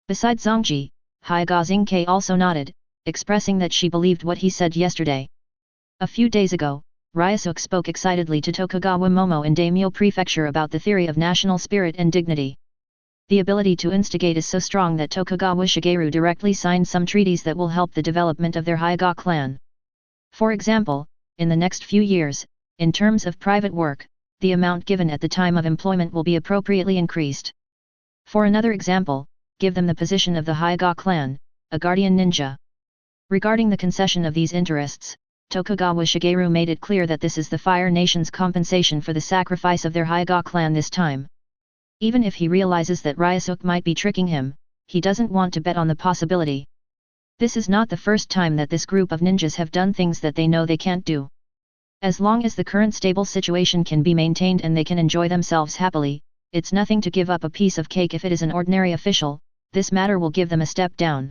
Besides Zongji, Hyuga Zinke also nodded, expressing that she believed what he said yesterday. A few days ago, Ryosuke spoke excitedly to Tokugawa Momo in Daimyo Prefecture about the theory of national spirit and dignity. The ability to instigate is so strong that Tokugawa Shigeru directly signed some treaties that will help the development of their Hyuga clan. For example, in the next few years, in terms of private work, the amount given at the time of employment will be appropriately increased. For another example, give them the position of the Hyuga clan, a guardian ninja. Regarding the concession of these interests, Tokugawa Shigeru made it clear that this is the Fire Nation's compensation for the sacrifice of their Hyuga clan this time. Even if he realizes that Ryosuke might be tricking him, he doesn't want to bet on the possibility. This is not the first time that this group of ninjas have done things that they know they can't do. As long as the current stable situation can be maintained and they can enjoy themselves happily, it's nothing to give up a piece of cake if it is an ordinary official, this matter will give them a step down.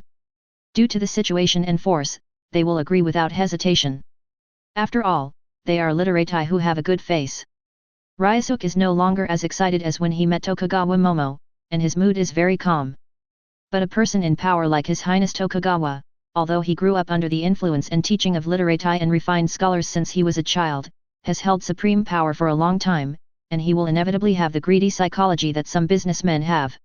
Due to the situation and force, they will agree without hesitation. After all, they are literati who have a good face. Ryosuke is no longer as excited as when he met Tokugawa Momo, and his mood is very calm. But a person in power like His Highness Tokugawa, although he grew up under the influence and teaching of literati and refined scholars since he was a child, has held supreme power for a long time, and he will inevitably have the greedy psychology that some businessmen have.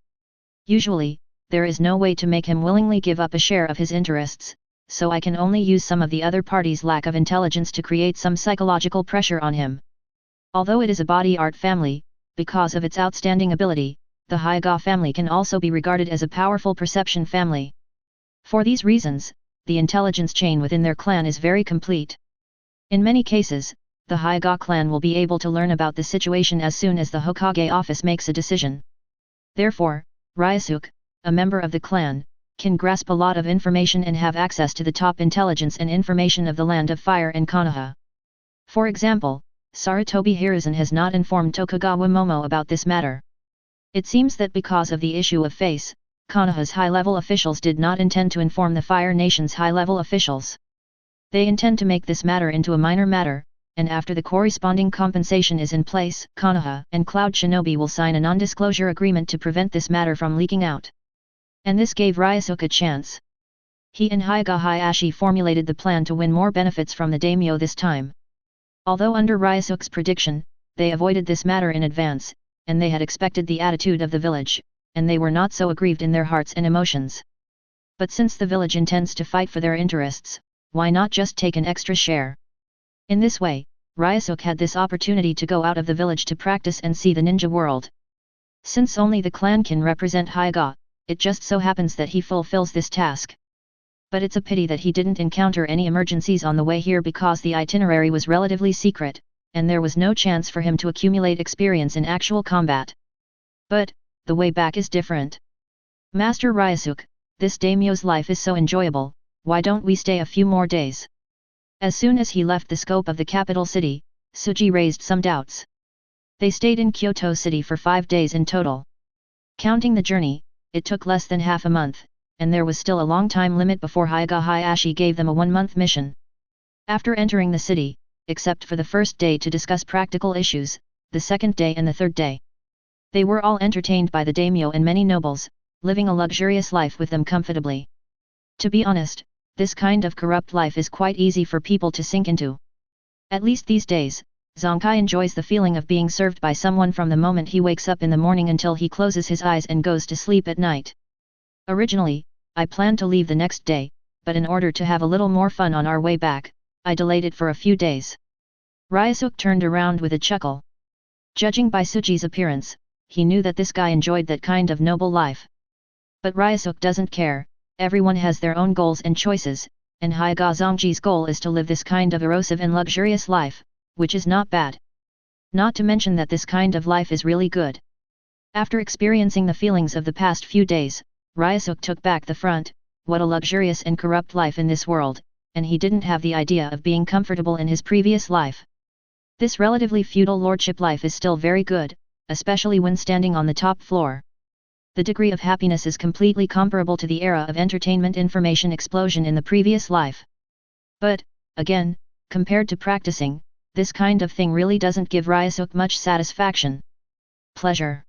Usually, there is no way to make him willingly give up a share of his interests, so I can only use some of the other party's lack of intelligence to create some psychological pressure on him. Although it is a body art family, because of its outstanding ability, the Hyuga family can also be regarded as a powerful perception family. For these reasons, the intelligence chain within their clan is very complete. In many cases, the Hyuga clan will be able to learn about the situation as soon as the Hokage office makes a decision. Therefore, Ryosuke, a member of the clan, can grasp a lot of information and have access to the top intelligence and information of the Land of Fire and Konoha. For example, Sarutobi Hiruzen has not informed Tokugawa Momo about this matter. It seems that because of the issue of face, Konoha's high-level officials did not intend to inform the Fire Nation's high-level officials. They intend to make this matter into a minor matter, and after the corresponding compensation is in place, Konoha and Cloud Shinobi will sign a non-disclosure agreement to prevent this matter from leaking out. And this gave Ryosuke a chance. He and Hyuga Hayashi formulated the plan to win more benefits from the daimyo this time. Although under Ryosuke's prediction, they avoided this matter in advance, and they had expected the attitude of the village, and they were not so aggrieved in their hearts and emotions. But since the village intends to fight for their interests, why not just take an extra share? In this way, Ryosuke had this opportunity to go out of the village to practice and see the ninja world. Since only the clan can represent Hyuga, it just so happens that he fulfills this task. But it's a pity that he didn't encounter any emergencies on the way here because the itinerary was relatively secret, and there was no chance for him to accumulate experience in actual combat. But, the way back is different. Master Ryosuke, this daimyo's life is so enjoyable, why don't we stay a few more days? As soon as he left the scope of the capital city, Tsuji raised some doubts. They stayed in Kyoto City for 5 days in total. Counting the journey, it took less than half a month, and there was still a long time limit before Hyuga Hayashi gave them a 1-month mission. After entering the city, except for the first day to discuss practical issues, the second day and the third day, they were all entertained by the daimyo and many nobles, living a luxurious life with them comfortably. To be honest, this kind of corrupt life is quite easy for people to sink into. At least these days, Zonkai enjoys the feeling of being served by someone from the moment he wakes up in the morning until he closes his eyes and goes to sleep at night. Originally, I planned to leave the next day, but in order to have a little more fun on our way back, I delayed it for a few days. Ryosuke turned around with a chuckle. Judging by Tsuji's appearance, he knew that this guy enjoyed that kind of noble life. But Ryosuke doesn't care. Everyone has their own goals and choices, and Hyuga Zongji's goal is to live this kind of erosive and luxurious life, which is not bad. Not to mention that this kind of life is really good. After experiencing the feelings of the past few days, Ryosuke took back the front. What a luxurious and corrupt life in this world, and he didn't have the idea of being comfortable in his previous life. This relatively feudal lordship life is still very good, especially when standing on the top floor. The degree of happiness is completely comparable to the era of entertainment information explosion in the previous life. But, again, compared to practicing, this kind of thing really doesn't give Ryosuke much satisfaction. Pleasure.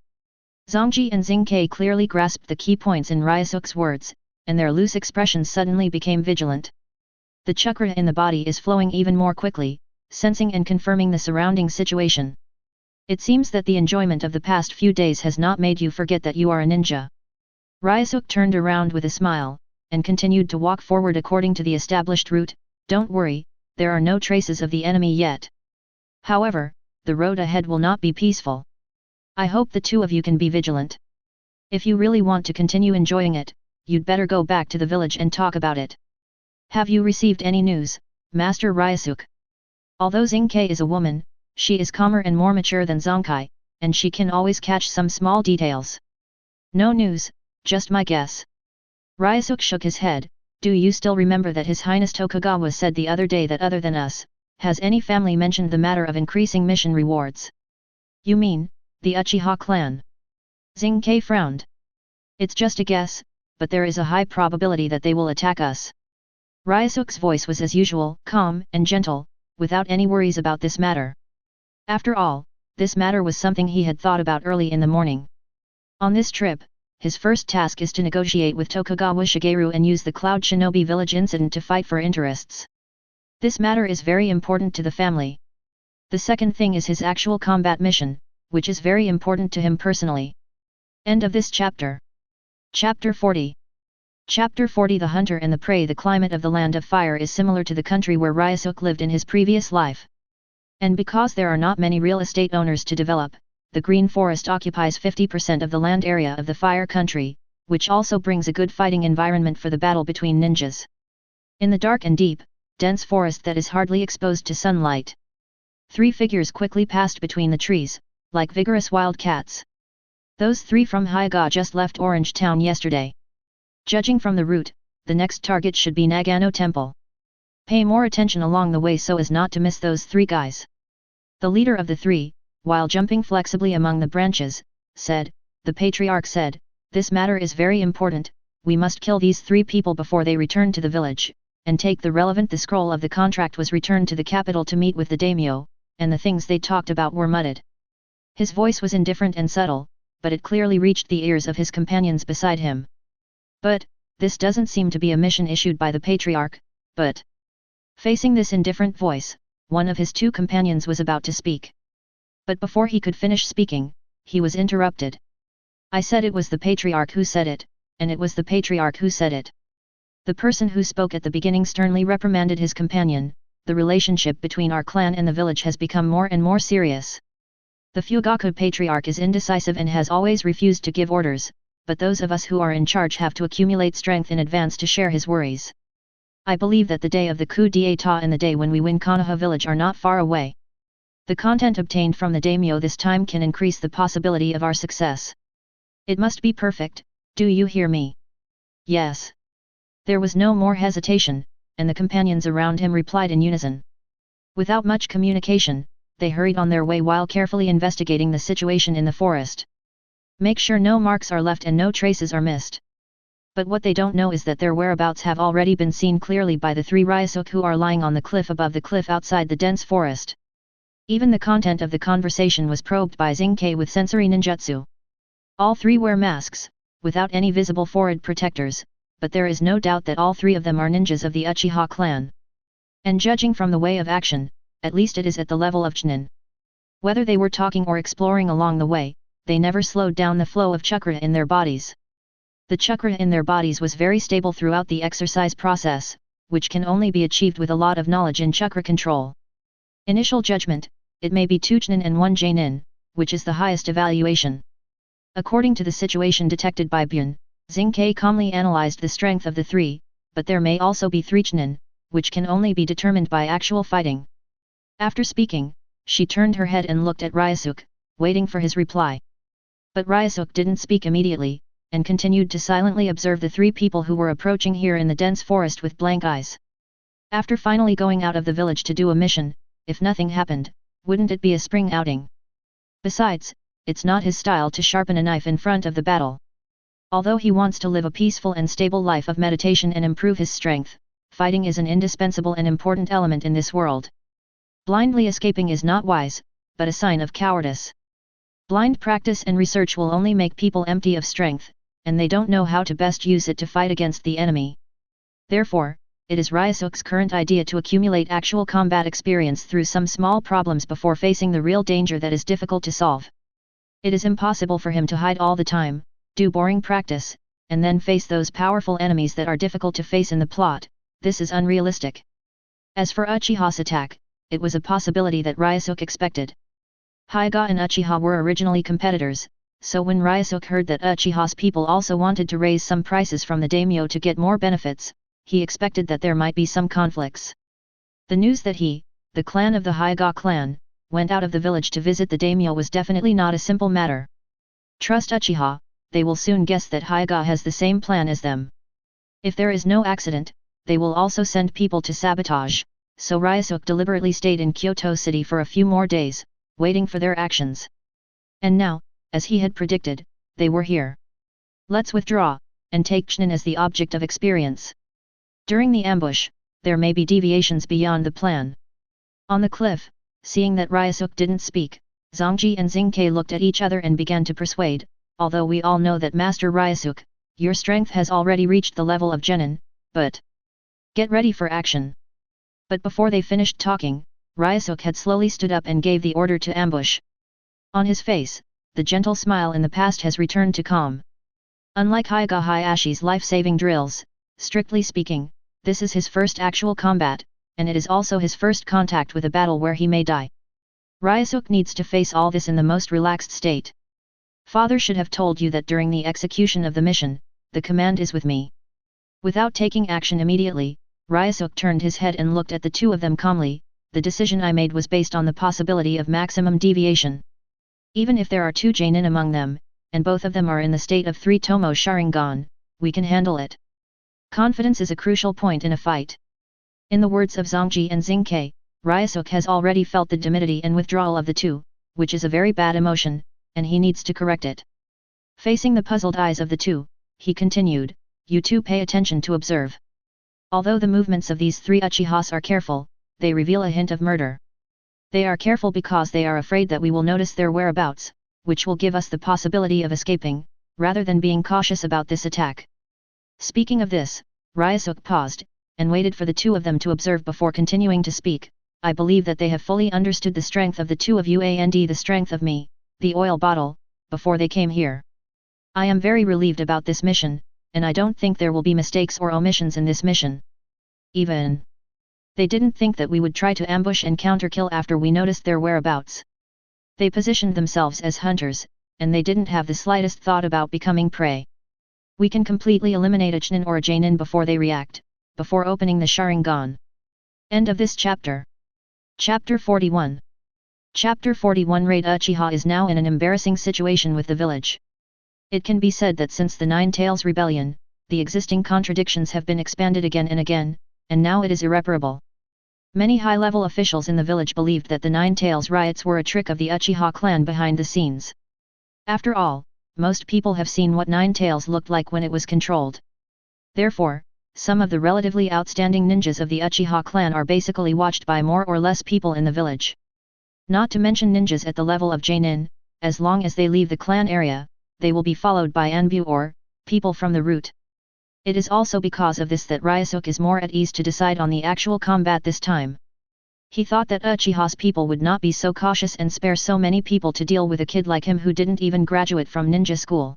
Zongji and Xingkai clearly grasped the key points in Ryosuke's words, and their loose expressions suddenly became vigilant. The chakra in the body is flowing even more quickly, sensing and confirming the surrounding situation. It seems that the enjoyment of the past few days has not made you forget that you are a ninja. Ryosuke turned around with a smile, and continued to walk forward according to the established route. Don't worry, there are no traces of the enemy yet. However, the road ahead will not be peaceful. I hope the two of you can be vigilant. If you really want to continue enjoying it, you'd better go back to the village and talk about it. Have you received any news, Master Ryosuke? Although Xingkai is a woman, she is calmer and more mature than Zonkai, and she can always catch some small details. No news, just my guess. Ryosuke shook his head. Do you still remember that His Highness Tokugawa said the other day that other than us, has any family mentioned the matter of increasing mission rewards? You mean, the Uchiha clan? Xingkai frowned. It's just a guess, but there is a high probability that they will attack us. Ryosuke's voice was as usual, calm and gentle, without any worries about this matter. After all, this matter was something he had thought about early in the morning. On this trip, his first task is to negotiate with Tokugawa Shigeru and use the Cloud Shinobi village incident to fight for interests. This matter is very important to the family. The second thing is his actual combat mission, which is very important to him personally. End of this chapter. Chapter 40. Chapter 40. The Hunter and the Prey. The climate of the Land of Fire is similar to the country where Ryosuke lived in his previous life. And because there are not many real estate owners to develop, the Green Forest occupies 50% of the land area of the Fire Country, which also brings a good fighting environment for the battle between ninjas. In the dark and deep, dense forest that is hardly exposed to sunlight, 3 figures quickly passed between the trees, like vigorous wild cats. Those 3 from Hyuga just left Orange Town yesterday. Judging from the route, the next target should be Nagano Temple. Pay more attention along the way so as not to miss those 3 guys. The leader of the 3, while jumping flexibly among the branches, said, the patriarch said, this matter is very important, we must kill these 3 people before they return to the village, and take the relevant. The scroll of the contract was returned to the capital to meet with the daimyo, and the things they talked about were mudded. His voice was indifferent and subtle, but it clearly reached the ears of his companions beside him. But, this doesn't seem to be a mission issued by the patriarch, but... Facing this indifferent voice, one of his 2 companions was about to speak. But before he could finish speaking, he was interrupted. I said it was the patriarch who said it, and it was the patriarch who said it. The person who spoke at the beginning sternly reprimanded his companion. The relationship between our clan and the village has become more and more serious. The Hogyoku patriarch is indecisive and has always refused to give orders, but those of us who are in charge have to accumulate strength in advance to share his worries. I believe that the day of the coup d'état and the day when we win Konoha village are not far away. The content obtained from the daimyo this time can increase the possibility of our success. It must be perfect, do you hear me? Yes. There was no more hesitation, and the companions around him replied in unison. Without much communication, they hurried on their way while carefully investigating the situation in the forest. Make sure no marks are left and no traces are missed. But what they don't know is that their whereabouts have already been seen clearly by the 3 Ryosuke who are lying on the cliff above the cliff outside the dense forest. Even the content of the conversation was probed by Zinke with sensory ninjutsu. All 3 wear masks, without any visible forehead protectors, but there is no doubt that all 3 of them are ninjas of the Uchiha clan. And judging from the way of action, at least it is at the level of Chunin. Whether they were talking or exploring along the way, they never slowed down the flow of chakra in their bodies. The chakra in their bodies was very stable throughout the exercise process, which can only be achieved with a lot of knowledge in chakra control. Initial judgment, it may be 2 Chunin and 1 Jainin, which is the highest evaluation. According to the situation detected by Bun, Zinke calmly analyzed the strength of the 3, but there may also be 3 Chunin, which can only be determined by actual fighting. After speaking, she turned her head and looked at Ryosuke, waiting for his reply. But Ryosuke didn't speak immediately, and continued to silently observe the 3 people who were approaching here in the dense forest with blank eyes. After finally going out of the village to do a mission, if nothing happened, wouldn't it be a spring outing? Besides, it's not his style to sharpen a knife in front of the battle. Although he wants to live a peaceful and stable life of meditation and improve his strength, fighting is an indispensable and important element in this world. Blindly escaping is not wise, but a sign of cowardice. Blind practice and research will only make people empty of strength, and they don't know how to best use it to fight against the enemy. Therefore, it is Ryosuke's current idea to accumulate actual combat experience through some small problems before facing the real danger that is difficult to solve. It is impossible for him to hide all the time, do boring practice, and then face those powerful enemies that are difficult to face in the plot. This is unrealistic. As for Uchiha's attack, it was a possibility that Ryosuke expected. Hyuga and Uchiha were originally competitors, so when Ryosuke heard that Uchiha's people also wanted to raise some prices from the daimyo to get more benefits, he expected that there might be some conflicts. The news that he, the clan of the Hyuga clan, went out of the village to visit the daimyo was definitely not a simple matter. Trust Uchiha, they will soon guess that Hyuga has the same plan as them. If there is no accident, they will also send people to sabotage, so Ryosuke deliberately stayed in Kyoto City for a few more days, waiting for their actions. And now, as he had predicted, they were here. Let's withdraw, and take Chunin as the object of experience. During the ambush, there may be deviations beyond the plan. On the cliff, seeing that Ryosuke didn't speak, Zongji and Zinke looked at each other and began to persuade, although we all know that Master Ryosuke, your strength has already reached the level of Genin, but get ready for action. But before they finished talking, Ryosuke had slowly stood up and gave the order to ambush. On his face, the gentle smile in the past has returned to calm. Unlike Hyuga Hayashi's life-saving drills, strictly speaking, this is his first actual combat, and it is also his first contact with a battle where he may die. Ryosuke needs to face all this in the most relaxed state. Father should have told you that during the execution of the mission, the command is with me. Without taking action immediately, Ryosuke turned his head and looked at the two of them calmly. The decision I made was based on the possibility of maximum deviation. Even if there are 2 Jonin among them, and both of them are in the state of 3 Tomo Sharingan, we can handle it. Confidence is a crucial point in a fight. In the words of Zongji and Xingke, Ryosuke has already felt the timidity and withdrawal of the two, which is a very bad emotion, and he needs to correct it. Facing the puzzled eyes of the two, he continued, "You two pay attention to observe. Although the movements of these 3 Uchihas are careful, they reveal a hint of murder. They are careful because they are afraid that we will notice their whereabouts, which will give us the possibility of escaping, rather than being cautious about this attack." Speaking of this, Ryosuke paused, and waited for the two of them to observe before continuing to speak. "I believe that they have fully understood the strength of the two of you and the strength of me, the oil bottle, before they came here. I am very relieved about this mission, and I don't think there will be mistakes or omissions in this mission. Even they didn't think that we would try to ambush and counterkill after we noticed their whereabouts. They positioned themselves as hunters, and they didn't have the slightest thought about becoming prey. We can completely eliminate a Chunin or a Jonin before they react, before opening the Sharingan." End of this chapter. Chapter 41. Chapter 41. Raid Uchiha is now in an embarrassing situation with the village. It can be said that since the Nine Tails Rebellion, the existing contradictions have been expanded again and again, and now it is irreparable. Many high-level officials in the village believed that the Nine Tails riots were a trick of the Uchiha clan behind the scenes. After all, most people have seen what Nine Tails looked like when it was controlled. Therefore, some of the relatively outstanding ninjas of the Uchiha clan are basically watched by more or less people in the village. Not to mention ninjas at the level of Jonin, as long as they leave the clan area, they will be followed by Anbu or people from the root. It is also because of this that Ryosuke is more at ease to decide on the actual combat this time. He thought that Uchiha's people would not be so cautious and spare so many people to deal with a kid like him who didn't even graduate from ninja school.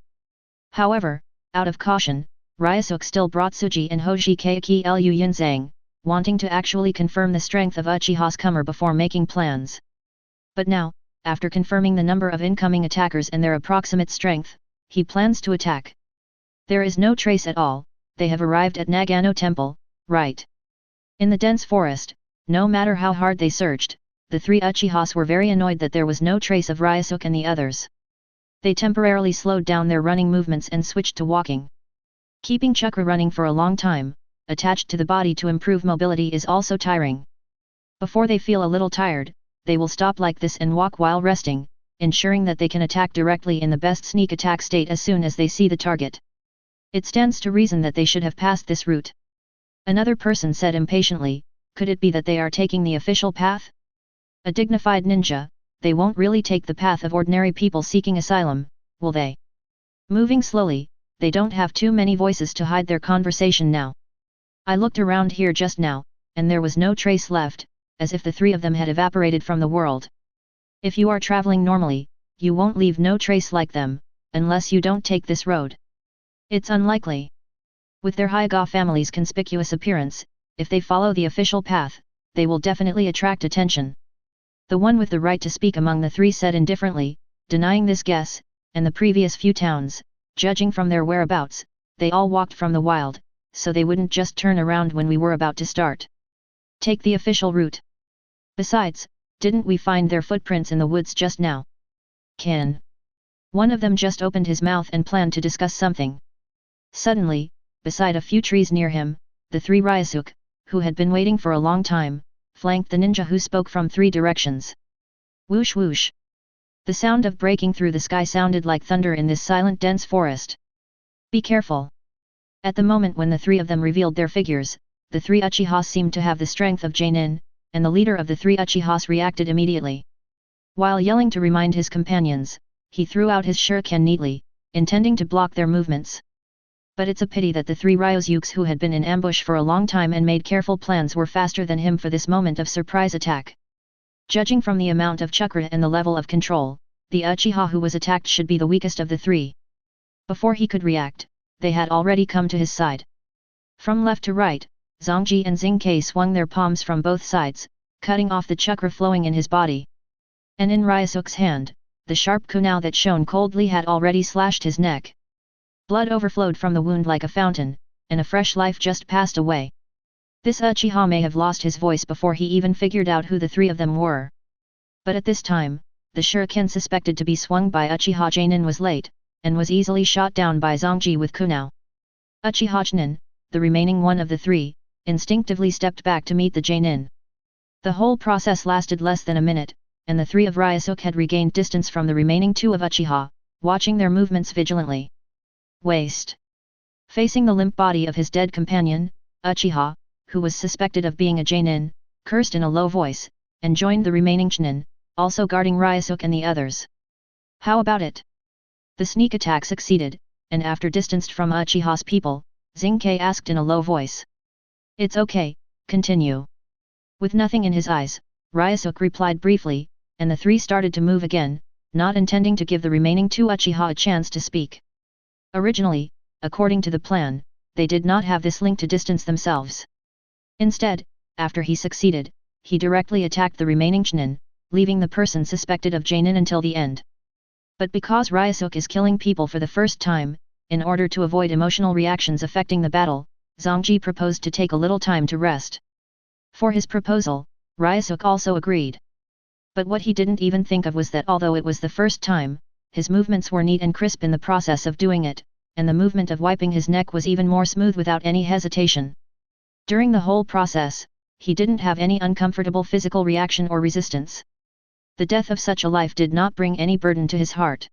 However, out of caution, Ryosuke still brought Tsuji and Hogyoku Lu Yunzang, wanting to actually confirm the strength of Uchiha's comer before making plans. But now, after confirming the number of incoming attackers and their approximate strength, he plans to attack. There is no trace at all. They have arrived at Nagano Temple, right? In the dense forest, no matter how hard they searched, the 3 Uchihas were very annoyed that there was no trace of Ryosuke and the others. They temporarily slowed down their running movements and switched to walking. Keeping chakra running for a long time, attached to the body to improve mobility, is also tiring. Before they feel a little tired, they will stop like this and walk while resting, ensuring that they can attack directly in the best sneak attack state as soon as they see the target. It stands to reason that they should have passed this route. Another person said impatiently, "Could it be that they are taking the official path? A dignified ninja, they won't really take the path of ordinary people seeking asylum, will they?" Moving slowly, they don't have too many voices to hide their conversation now. "I looked around here just now, and there was no trace left, as if the 3 of them had evaporated from the world. If you are traveling normally, you won't leave no trace like them, unless you don't take this road. It's unlikely. With their Hyuga family's conspicuous appearance, if they follow the official path, they will definitely attract attention." The one with the right to speak among the 3 said indifferently, denying this guess, and the previous few towns, judging from their whereabouts, they all walked from the wild, so they wouldn't just turn around when we were about to start. Take the official route. Besides, didn't we find their footprints in the woods just now? Can one of them just opened his mouth and planned to discuss something. Suddenly, beside a few trees near him, the 3 Ryosuke, who had been waiting for a long time, flanked the ninja who spoke from 3 directions. Whoosh whoosh. The sound of breaking through the sky sounded like thunder in this silent dense forest. "Be careful." At the moment when the 3 of them revealed their figures, the 3 Uchihas seemed to have the strength of Jonin, and the leader of the 3 Uchihas reacted immediately. While yelling to remind his companions, he threw out his shuriken neatly, intending to block their movements. But it's a pity that the 3 Ryosukes who had been in ambush for a long time and made careful plans were faster than him for this moment of surprise attack. Judging from the amount of chakra and the level of control, the Uchiha who was attacked should be the weakest of the three. Before he could react, they had already come to his side. From left to right, Zongji and Xingke swung their palms from both sides, cutting off the chakra flowing in his body. And in Ryosuke's hand, the sharp kunai that shone coldly had already slashed his neck. Blood overflowed from the wound like a fountain, and a fresh life just passed away. This Uchiha may have lost his voice before he even figured out who the three of them were. But at this time, the shuriken suspected to be swung by Uchiha Jainin was late, and was easily shot down by Zongji with kunai. Uchiha Jainin, the remaining one of the three, instinctively stepped back to meet the Jainin. The whole process lasted less than a minute, and the three of Ryosuke had regained distance from the remaining two of Uchiha, watching their movements vigilantly. Waste. Facing the limp body of his dead companion, Uchiha, who was suspected of being a Jainin, cursed in a low voice, and joined the remaining Chunin, also guarding Ryosuke and the others. How about it? The sneak attack succeeded, and after distanced from Uchiha's people, Xingke asked in a low voice. It's okay, continue. With nothing in his eyes, Ryosuke replied briefly, and the three started to move again, not intending to give the remaining two Uchiha a chance to speak. Originally, according to the plan, they did not have this link to distance themselves. Instead, after he succeeded, he directly attacked the remaining Chunin, leaving the person suspected of Jainin until the end. But because Ryosuke is killing people for the first time, in order to avoid emotional reactions affecting the battle, Zongji proposed to take a little time to rest. For his proposal, Ryosuke also agreed. But what he didn't even think of was that although it was the first time, his movements were neat and crisp in the process of doing it, and the movement of wiping his neck was even more smooth without any hesitation. During the whole process, he didn't have any uncomfortable physical reaction or resistance. The death of such a life did not bring any burden to his heart.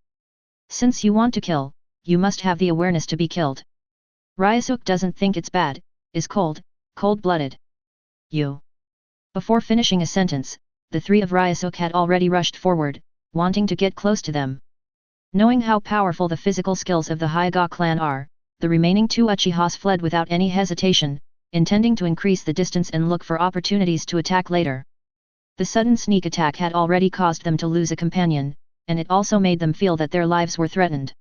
Since you want to kill, you must have the awareness to be killed. Ryosuke doesn't think it's bad, is cold-blooded. You. Before finishing a sentence, the three of Ryosuke had already rushed forward, wanting to get close to them. Knowing how powerful the physical skills of the Hyuga clan are, the remaining two Uchihas fled without any hesitation, intending to increase the distance and look for opportunities to attack later. The sudden sneak attack had already caused them to lose a companion, and it also made them feel that their lives were threatened.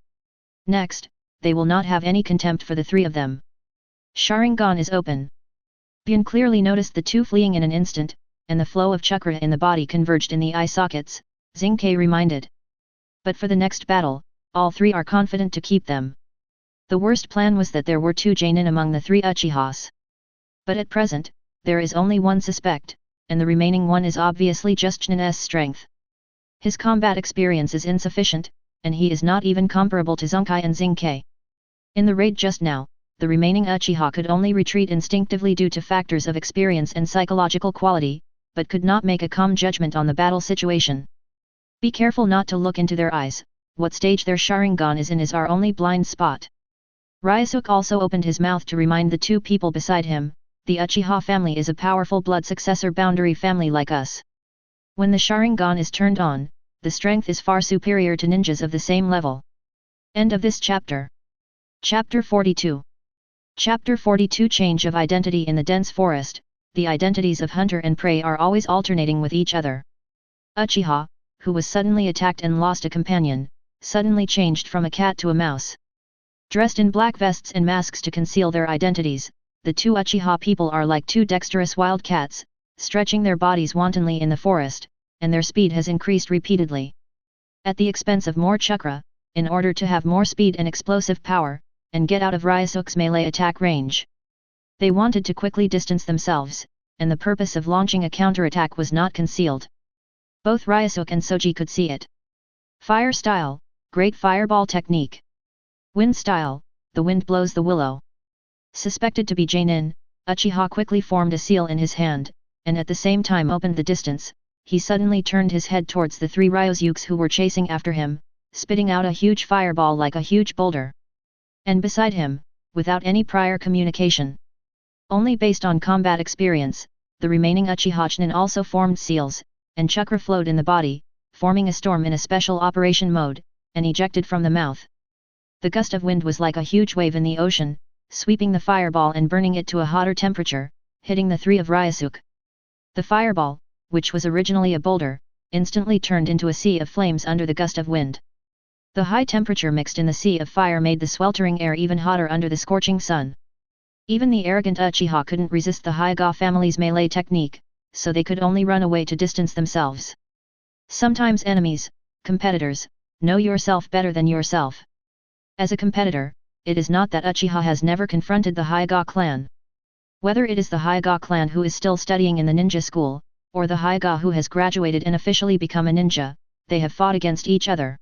Next, they will not have any contempt for the three of them. Sharingan is open. Bun clearly noticed the two fleeing in an instant, and the flow of chakra in the body converged in the eye sockets, Xingke reminded. But for the next battle, all three are confident to keep them. The worst plan was that there were two Jainin among the three Uchihas. But at present, there is only one suspect, and the remaining one is obviously just Chunin's strength. His combat experience is insufficient, and he is not even comparable to Zongkai and Xingke. In the raid just now, the remaining Uchiha could only retreat instinctively due to factors of experience and psychological quality, but could not make a calm judgment on the battle situation. Be careful not to look into their eyes, what stage their Sharingan is in is our only blind spot. Ryosuke also opened his mouth to remind the two people beside him, the Uchiha family is a powerful blood successor boundary family like us. When the Sharingan is turned on, the strength is far superior to ninjas of the same level. End of this chapter. Chapter 42. Chapter 42 Change of identity in the dense forest. The identities of hunter and prey are always alternating with each other. Uchiha, who was suddenly attacked and lost a companion, suddenly changed from a cat to a mouse. Dressed in black vests and masks to conceal their identities, the two Uchiha people are like two dexterous wild cats, stretching their bodies wantonly in the forest, and their speed has increased repeatedly. At the expense of more chakra, in order to have more speed and explosive power, and get out of Ryosuke's melee attack range. They wanted to quickly distance themselves, and the purpose of launching a counterattack was not concealed. Both Ryosuke and Soji could see it. Fire style, great fireball technique. Wind style, the wind blows the willow. Suspected to be Jainin, Uchiha quickly formed a seal in his hand, and at the same time opened the distance. He suddenly turned his head towards the three Ryosukes who were chasing after him, spitting out a huge fireball like a huge boulder. And beside him, without any prior communication, only based on combat experience, the remaining Uchiha Chunin also formed seals, and chakra flowed in the body, forming a storm in a special operation mode, and ejected from the mouth. The gust of wind was like a huge wave in the ocean, sweeping the fireball and burning it to a hotter temperature, hitting the three of Ryosuke. The fireball, which was originally a boulder, instantly turned into a sea of flames under the gust of wind. The high temperature mixed in the sea of fire made the sweltering air even hotter under the scorching sun. Even the arrogant Uchiha couldn't resist the Hyuga family's melee technique, so they could only run away to distance themselves. Sometimes enemies, competitors, know yourself better than yourself. As a competitor, it is not that Uchiha has never confronted the Hyuga clan. Whether it is the Hyuga clan who is still studying in the ninja school, or the Hyuga who has graduated and officially become a ninja, they have fought against each other.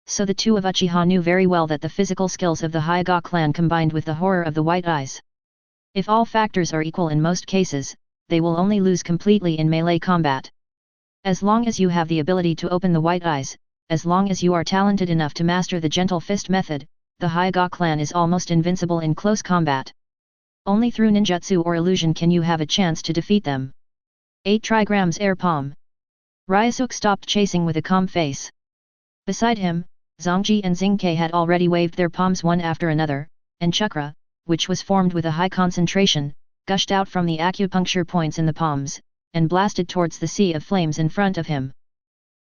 So the two of Uchiha knew very well that the physical skills of the Hyuga clan combined with the horror of the white eyes. If all factors are equal in most cases, they will only lose completely in melee combat. As long as you have the ability to open the white eyes, as long as you are talented enough to master the gentle fist method, the Hyuga clan is almost invincible in close combat. Only through ninjutsu or illusion can you have a chance to defeat them. 8 trigrams air palm. Ryosuke stopped chasing with a calm face. Beside him, Zongji and Xingke had already waved their palms one after another, and chakra, which was formed with a high concentration, gushed out from the acupuncture points in the palms, and blasted towards the sea of flames in front of him.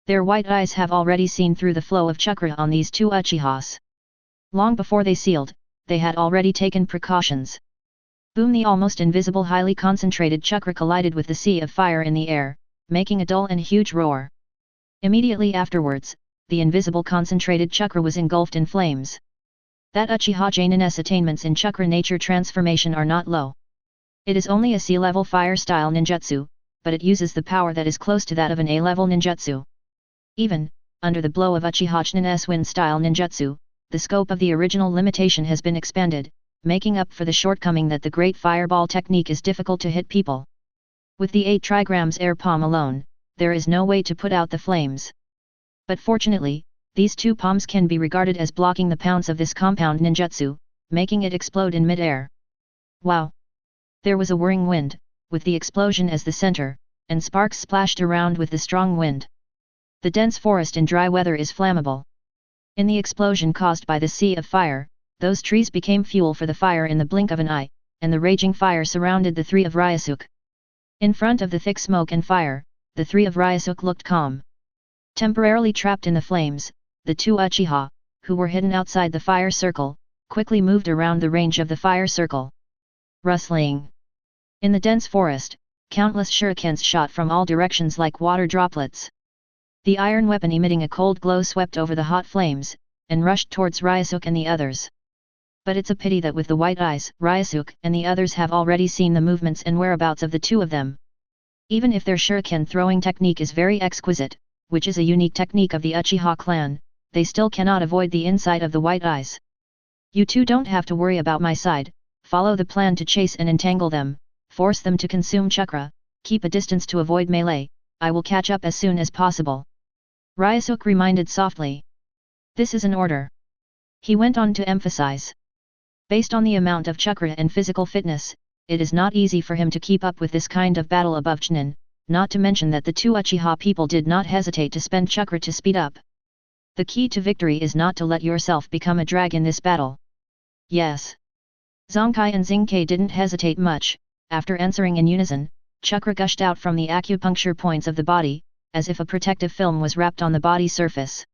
Their white eyes have already seen through the flow of chakra on these two Uchihas. Long before they sealed, they had already taken precautions. Boom! The almost invisible highly concentrated chakra collided with the sea of fire in the air, making a dull and huge roar. Immediately afterwards, the invisible concentrated chakra was engulfed in flames. That Uchiha Jainin's attainments in chakra nature transformation are not low. It is only a C-level fire-style ninjutsu, but it uses the power that is close to that of an A-level ninjutsu. Even, under the blow of Uchiha Jainin's wind-style ninjutsu, the scope of the original limitation has been expanded, making up for the shortcoming that the Great Fireball technique is difficult to hit people. With the 8 trigrams air palm alone, there is no way to put out the flames. But fortunately, these two palms can be regarded as blocking the pounce of this compound ninjutsu, making it explode in mid-air. Wow! There was a whirring wind, with the explosion as the center, and sparks splashed around with the strong wind. The dense forest in dry weather is flammable. In the explosion caused by the sea of fire, those trees became fuel for the fire in the blink of an eye, and the raging fire surrounded the three of Ryosuke. In front of the thick smoke and fire, the three of Ryosuke looked calm. Temporarily trapped in the flames, the two Uchiha, who were hidden outside the fire circle, quickly moved around the range of the fire circle. Rustling. In the dense forest, countless shurikens shot from all directions like water droplets. The iron weapon emitting a cold glow swept over the hot flames, and rushed towards Ryosuke and the others. But it's a pity that with the white eyes, Ryosuke and the others have already seen the movements and whereabouts of the two of them. Even if their shuriken throwing technique is very exquisite, which is a unique technique of the Uchiha clan, they still cannot avoid the insight of the white eyes. You two don't have to worry about my side, follow the plan to chase and entangle them, force them to consume chakra, keep a distance to avoid melee, I will catch up as soon as possible. Ryosuke reminded softly. This is an order. He went on to emphasize. Based on the amount of chakra and physical fitness, it is not easy for him to keep up with this kind of battle above Chunin, not to mention that the two Uchiha people did not hesitate to spend chakra to speed up. The key to victory is not to let yourself become a drag in this battle. Yes. Zongkai and Xingke didn't hesitate much. After answering in unison, chakra gushed out from the acupuncture points of the body, as if a protective film was wrapped on the body surface.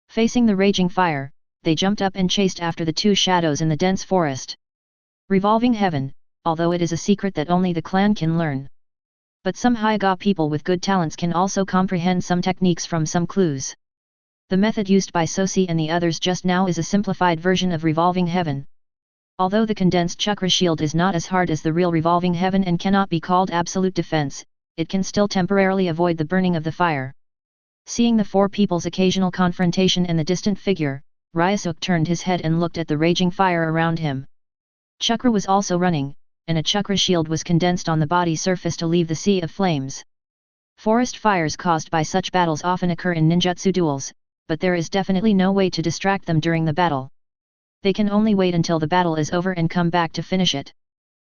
Facing the raging fire, they jumped up and chased after the two shadows in the dense forest. Revolving heaven, although it is a secret that only the clan can learn. But some Hyuga people with good talents can also comprehend some techniques from some clues. The method used by Sosi and the others just now is a simplified version of revolving heaven. Although the condensed chakra shield is not as hard as the real revolving heaven and cannot be called absolute defense, it can still temporarily avoid the burning of the fire. Seeing the four people's occasional confrontation and the distant figure, Ryosuke turned his head and looked at the raging fire around him. Chakra was also running, and a chakra shield was condensed on the body surface to leave the sea of flames. Forest fires caused by such battles often occur in ninjutsu duels, but there is definitely no way to distract them during the battle. They can only wait until the battle is over and come back to finish it.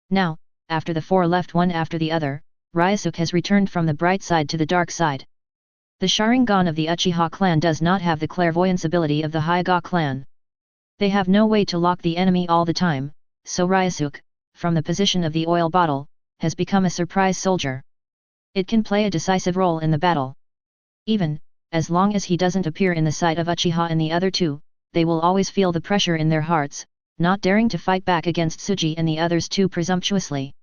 Now, after the four left one after the other, Ryosuke has returned from the bright side to the dark side. The Sharingan of the Uchiha clan does not have the clairvoyance ability of the Hyuga clan. They have no way to lock the enemy all the time, so Ryosuke, from the position of the oil bottle, has become a surprise soldier. It can play a decisive role in the battle. Even, as long as he doesn't appear in the sight of Uchiha and the other two, they will always feel the pressure in their hearts, not daring to fight back against Tsuji and the others too presumptuously.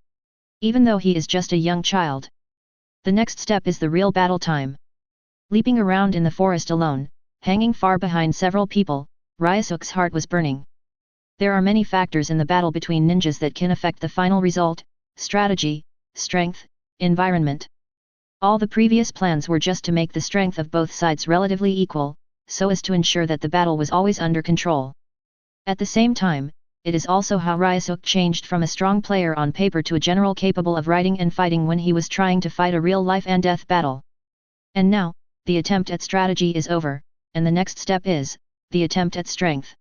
Even though he is just a young child. The next step is the real battle time. Leaping around in the forest alone, hanging far behind several people, Ryosuke's heart was burning. There are many factors in the battle between ninjas that can affect the final result: strategy, strength, environment. All the previous plans were just to make the strength of both sides relatively equal, so as to ensure that the battle was always under control. At the same time, it is also how Ryosuke changed from a strong player on paper to a general capable of writing and fighting when he was trying to fight a real life and death battle. And now, the attempt at strategy is over, and the next step is the attempt at strength.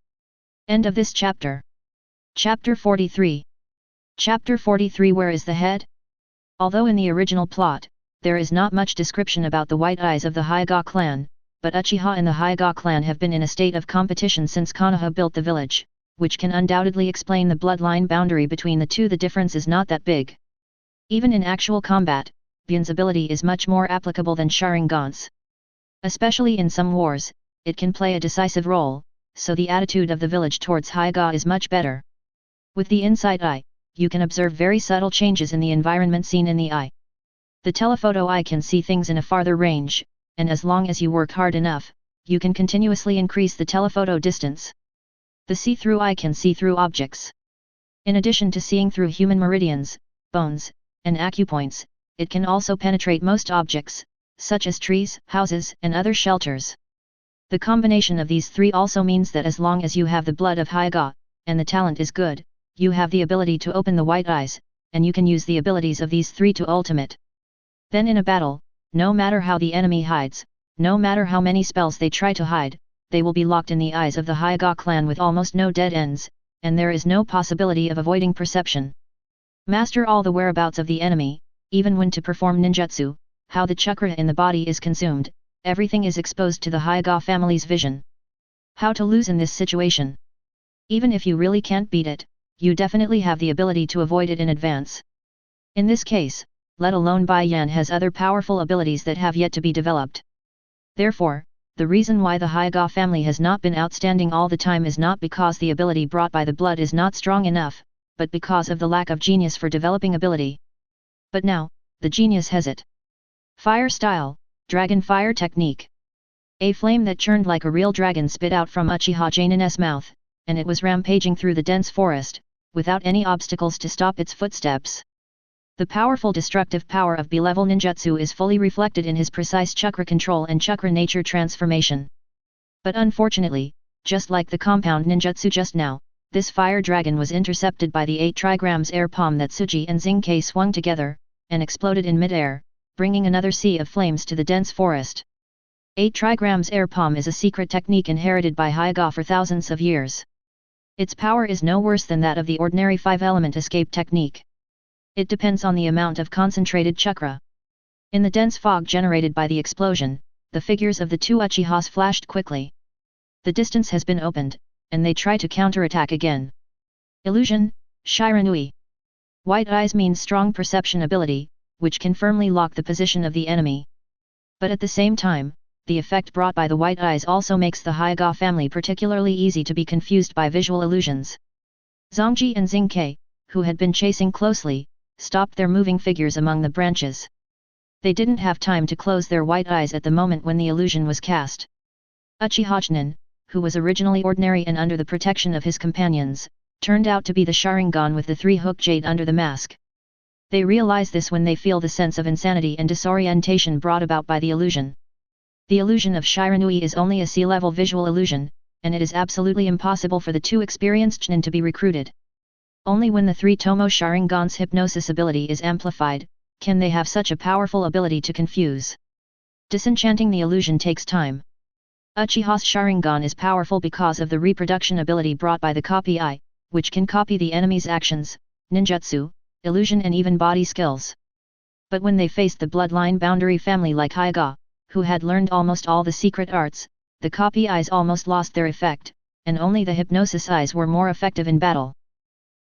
End of this chapter. Chapter 43. Chapter 43. Where is the head? Although in the original plot, there is not much description about the White Eyes of the Hyuga clan, but Uchiha and the Hyuga clan have been in a state of competition since Konoha built the village, which can undoubtedly explain the bloodline boundary between the two. The difference is not that big. Even in actual combat, Byun's ability is much more applicable than Sharingan's. Especially in some wars, it can play a decisive role, so the attitude of the village towards Hyuga is much better. With the inside eye, you can observe very subtle changes in the environment seen in the eye. The telephoto eye can see things in a farther range, and as long as you work hard enough, you can continuously increase the telephoto distance. The see-through eye can see through objects. In addition to seeing through human meridians, bones, and acupoints, it can also penetrate most objects, such as trees, houses, and other shelters. The combination of these three also means that as long as you have the blood of Hyuga, and the talent is good, you have the ability to open the white eyes, and you can use the abilities of these three to ultimate. Then in a battle, no matter how the enemy hides, no matter how many spells they try to hide, they will be locked in the eyes of the Hyuga clan with almost no dead ends, and there is no possibility of avoiding perception. Master all the whereabouts of the enemy, even when to perform ninjutsu, how the chakra in the body is consumed, everything is exposed to the Hyuga family's vision. How to lose in this situation? Even if you really can't beat it, you definitely have the ability to avoid it in advance. In this case, let alone Bai Yan has other powerful abilities that have yet to be developed. Therefore, the reason why the Hyuga family has not been outstanding all the time is not because the ability brought by the blood is not strong enough, but because of the lack of genius for developing ability. But now, the genius has it. Fire style, dragon fire technique. A flame that churned like a real dragon spit out from Uchiha Janin's mouth, and it was rampaging through the dense forest, without any obstacles to stop its footsteps. The powerful destructive power of B-level ninjutsu is fully reflected in his precise chakra control and chakra nature transformation. But unfortunately, just like the compound ninjutsu just now, this fire dragon was intercepted by the 8 trigrams air palm that Tsuji and Zinke swung together, and exploded in mid-air, bringing another sea of flames to the dense forest. 8 trigrams air palm is a secret technique inherited by Hyuga for thousands of years. Its power is no worse than that of the ordinary 5-element escape technique. It depends on the amount of concentrated chakra. In the dense fog generated by the explosion, the figures of the two Uchihas flashed quickly. The distance has been opened, and they try to counterattack again. Illusion, Shiranui. White eyes means strong perception ability, which can firmly lock the position of the enemy. But at the same time, the effect brought by the white eyes also makes the Hyuga family particularly easy to be confused by visual illusions. Zongji and Zinke, who had been chasing closely, stopped their moving figures among the branches. They didn't have time to close their white eyes at the moment when the illusion was cast. Uchiha Chunin, who was originally ordinary and under the protection of his companions, turned out to be the Sharingan with the 3-hook jade under the mask. They realize this when they feel the sense of insanity and disorientation brought about by the illusion. The illusion of Shiranui is only a sea-level visual illusion, and it is absolutely impossible for the two experienced Chunin to be recruited. Only when the 3 Tomo Sharingan's hypnosis ability is amplified, can they have such a powerful ability to confuse. Disenchanting the illusion takes time. Uchiha's Sharingan is powerful because of the reproduction ability brought by the copy eye, which can copy the enemy's actions, ninjutsu, illusion and even body skills. But when they faced the bloodline boundary family like Hyuga, who had learned almost all the secret arts, the copy eyes almost lost their effect, and only the hypnosis eyes were more effective in battle.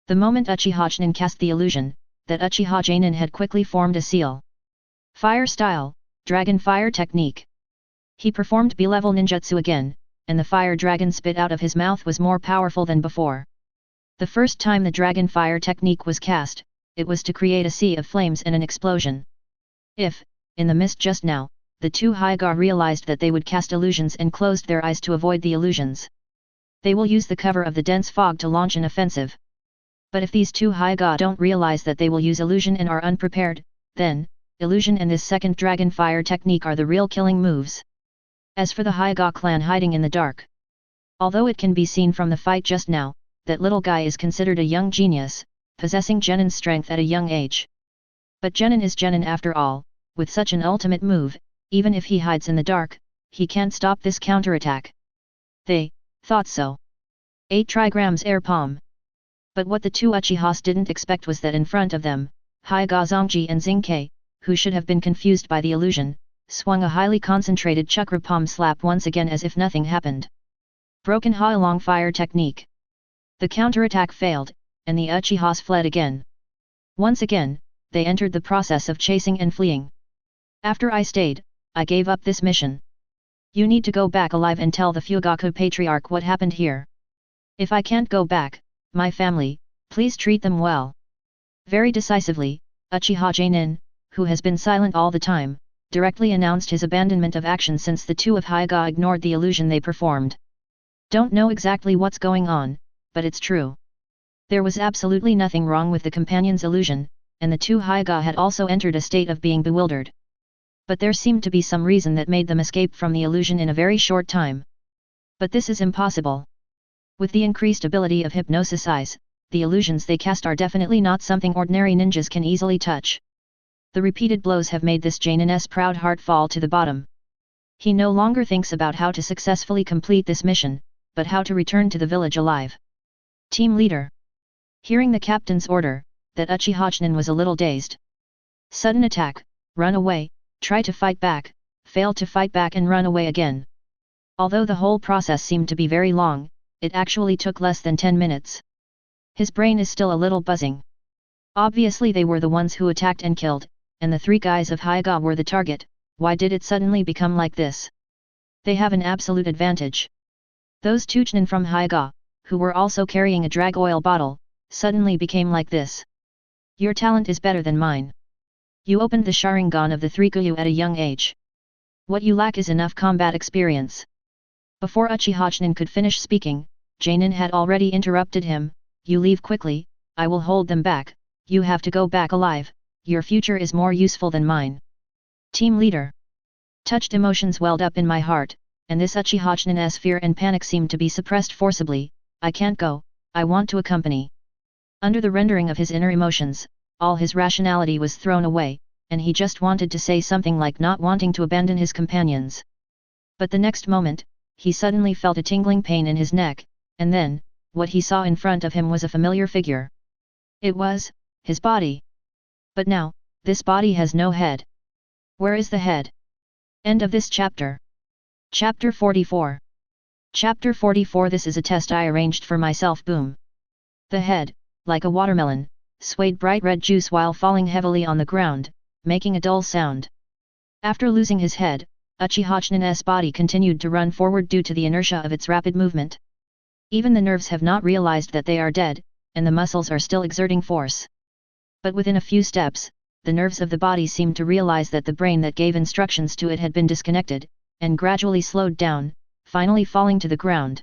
The moment Uchiha Chunin cast the illusion, that Uchiha Janin had quickly formed a seal. Fire style, dragon fire technique. He performed B-level ninjutsu again, and the fire dragon spit out of his mouth was more powerful than before. The first time the dragon fire technique was cast, it was to create a sea of flames and an explosion. If, in the mist just now, the two Hyuga realized that they would cast illusions and closed their eyes to avoid the illusions, they will use the cover of the dense fog to launch an offensive. But if these two Hyuga don't realize that they will use illusion and are unprepared, then, illusion and this second dragon fire technique are the real killing moves. As for the Hyuga clan hiding in the dark, although it can be seen from the fight just now, that little guy is considered a young genius, possessing genin's strength at a young age. But genin is genin after all, with such an ultimate move, even if he hides in the dark, he can't stop this counterattack. They thought so. 8 trigrams air palm. But what the two Uchihas didn't expect was that in front of them, Hyuga Zongji and Zinke, who should have been confused by the illusion, swung a highly concentrated chakra palm slap once again as if nothing happened. Broken Ha-Long fire technique. The counterattack failed, and the Uchihas fled again. Once again, they entered the process of chasing and fleeing. After I stayed, I gave up this mission. You need to go back alive and tell the Fugaku Patriarch what happened here. If I can't go back, my family, please treat them well. Very decisively, Uchiha Jainin, who has been silent all the time, directly announced his abandonment of action since the two of Hyuga ignored the illusion they performed. Don't know exactly what's going on, but it's true. There was absolutely nothing wrong with the companion's illusion, and the two Hyuga had also entered a state of being bewildered. But there seemed to be some reason that made them escape from the illusion in a very short time. But this is impossible. With the increased ability of hypnosis eyes, the illusions they cast are definitely not something ordinary ninjas can easily touch. The repeated blows have made this Jainin's proud heart fall to the bottom. He no longer thinks about how to successfully complete this mission, but how to return to the village alive. Team leader. Hearing the captain's order, that Uchiha Jainin was a little dazed. Sudden attack, run away, try to fight back, fail to fight back and run away again. Although the whole process seemed to be very long, it actually took less than 10 minutes. His brain is still a little buzzing. Obviously they were the ones who attacked and killed, and the 3 guys of Hyuga were the target. Why did it suddenly become like this? They have an absolute advantage. Those 2 Jainin from Hyuga, who were also carrying a drag oil bottle, suddenly became like this. Your talent is better than mine. You opened the Sharingan of the 3 Guyu at a young age. What you lack is enough combat experience. Before Uchiha Jainin could finish speaking, Jainin had already interrupted him. You leave quickly, I will hold them back. You have to go back alive, your future is more useful than mine. Team leader. Touched emotions welled up in my heart, and this Uchiha Jainin's fear and panic seemed to be suppressed forcibly. I can't go, I want to accompany. Under the rendering of his inner emotions, all his rationality was thrown away, and he just wanted to say something like not wanting to abandon his companions. But the next moment, he suddenly felt a tingling pain in his neck, and then, what he saw in front of him was a familiar figure. It was his body. But now, this body has no head. Where is the head? End of this chapter. Chapter 44. Chapter 44. This is a test I arranged for myself. Boom. The head, like a watermelon, swayed bright red juice while falling heavily on the ground, making a dull sound. After losing his head, Uchiha Jainin's body continued to run forward due to the inertia of its rapid movement. Even the nerves have not realized that they are dead, and the muscles are still exerting force. But within a few steps, the nerves of the body seemed to realize that the brain that gave instructions to it had been disconnected, and gradually slowed down, finally falling to the ground.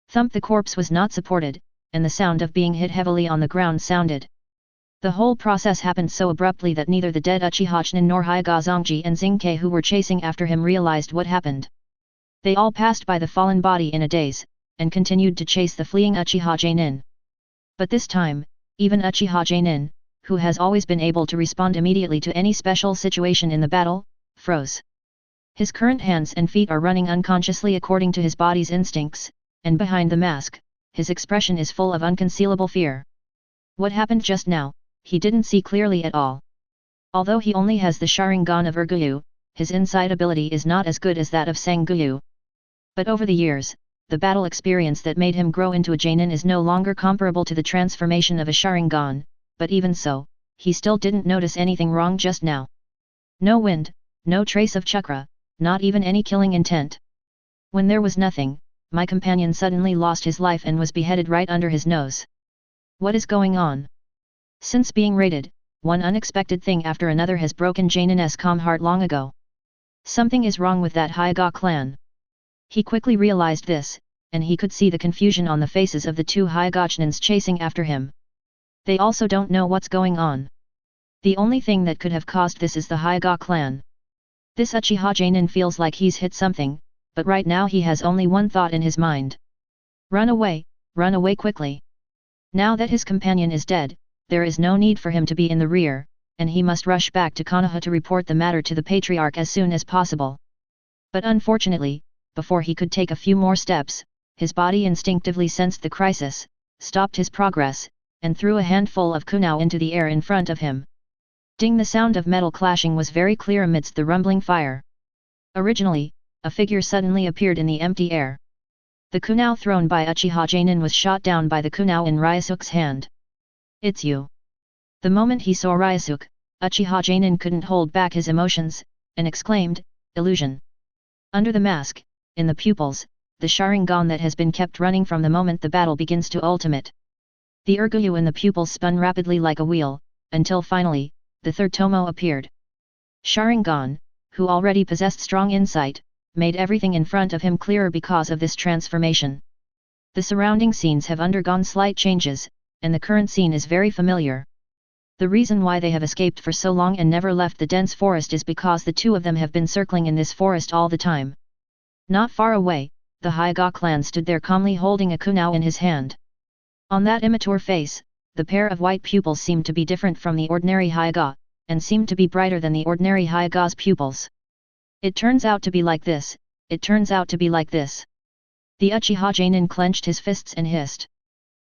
Thump! The corpse was not supported, and the sound of being hit heavily on the ground sounded. The whole process happened so abruptly that neither the dead Uchiha Jainin nor Hyuga Zongji and Zinke who were chasing after him realized what happened. They all passed by the fallen body in a daze, and continued to chase the fleeing Uchiha Jainin. But this time, even Uchiha Jainin, who has always been able to respond immediately to any special situation in the battle, froze. His current hands and feet are running unconsciously according to his body's instincts, and behind the mask, his expression is full of unconcealable fear. What happened just now, he didn't see clearly at all. Although he only has the Sharingan of Guyu, his inside ability is not as good as that of Sanguyu. But over the years, the battle experience that made him grow into a Jainin is no longer comparable to the transformation of a Sharingan, but even so, he still didn't notice anything wrong just now. No wind, no trace of chakra, not even any killing intent. When there was nothing, my companion suddenly lost his life and was beheaded right under his nose. What is going on? Since being raided, one unexpected thing after another has broken Janin's calm heart long ago. Something is wrong with that Hyuga clan. He quickly realized this, and he could see the confusion on the faces of the two Hyugachnins chasing after him. They also don't know what's going on. The only thing that could have caused this is the Hyuga clan. This Uchiha Janin feels like he's hit something, but right now he has only one thought in his mind. Run away quickly. Now that his companion is dead, there is no need for him to be in the rear, and he must rush back to Konoha to report the matter to the Patriarch as soon as possible. But unfortunately, before he could take a few more steps, his body instinctively sensed the crisis, stopped his progress, and threw a handful of kunao into the air in front of him. Ding! The sound of metal clashing was very clear amidst the rumbling fire. Originally, a figure suddenly appeared in the empty air. The kunao thrown by Uchiha Janin was shot down by the kunao in Ryosuke's hand. It's you. The moment he saw Ryosuke, Uchiha Janin couldn't hold back his emotions, and exclaimed, "Illusion!" Under the mask, in the pupils, the Sharingan that has been kept running from the moment the battle begins to ultimate. The Urgyu in the pupils spun rapidly like a wheel, until finally, the third Tomo appeared. Sharingan, who already possessed strong insight, made everything in front of him clearer because of this transformation. The surrounding scenes have undergone slight changes, and the current scene is very familiar. The reason why they have escaped for so long and never left the dense forest is because the two of them have been circling in this forest all the time. Not far away, the Hyuga clan stood there calmly holding a kunao in his hand. On that immature face, the pair of white pupils seemed to be different from the ordinary Hyuga, and seemed to be brighter than the ordinary Hyuga's pupils. It turns out to be like this, it turns out to be like this. The Uchiha Janin clenched his fists and hissed.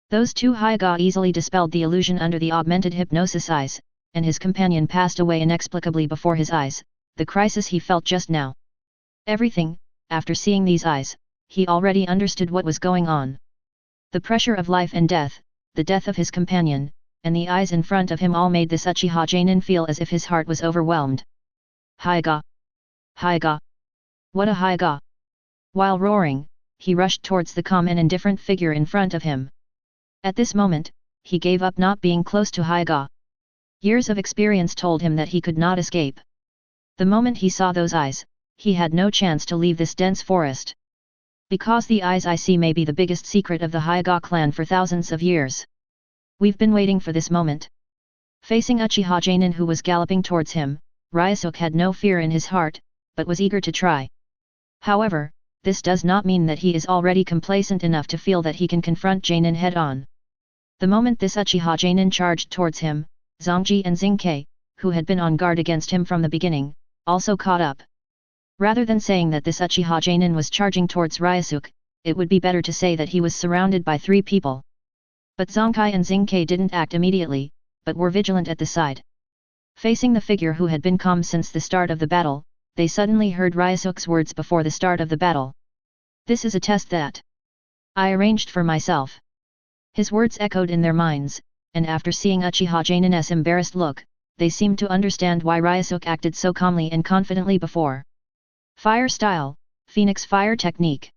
Those two Hyuga easily dispelled the illusion under the augmented hypnosis eyes, and his companion passed away inexplicably before his eyes, the crisis he felt just now. Everything, after seeing these eyes, he already understood what was going on. The pressure of life and death, the death of his companion, and the eyes in front of him all made this Uchiha Janin feel as if his heart was overwhelmed. Hyuga! Hyuga! What a Hyuga! While roaring, he rushed towards the calm and indifferent figure in front of him. At this moment, he gave up not being close to Hyuga. Years of experience told him that he could not escape. The moment he saw those eyes, he had no chance to leave this dense forest. Because the eyes I see may be the biggest secret of the Hyuga clan for thousands of years. We've been waiting for this moment. Facing Uchiha Janin who was galloping towards him, Ryosuke had no fear in his heart, but was eager to try. However, this does not mean that he is already complacent enough to feel that he can confront Janin head-on. The moment this Uchiha Janin charged towards him, Zongji and Xinkei, who had been on guard against him from the beginning, also caught up. Rather than saying that this Uchiha Janin was charging towards Ryosuke, it would be better to say that he was surrounded by three people. But Zongkai and Xinkei didn't act immediately, but were vigilant at the side. Facing the figure who had been calm since the start of the battle, they suddenly heard Ryosuke's words before the start of the battle. "This is a test that I arranged for myself." His words echoed in their minds, and after seeing Uchiha Janin's embarrassed look, they seemed to understand why Ryosuke acted so calmly and confidently before. Fire style, Phoenix fire technique.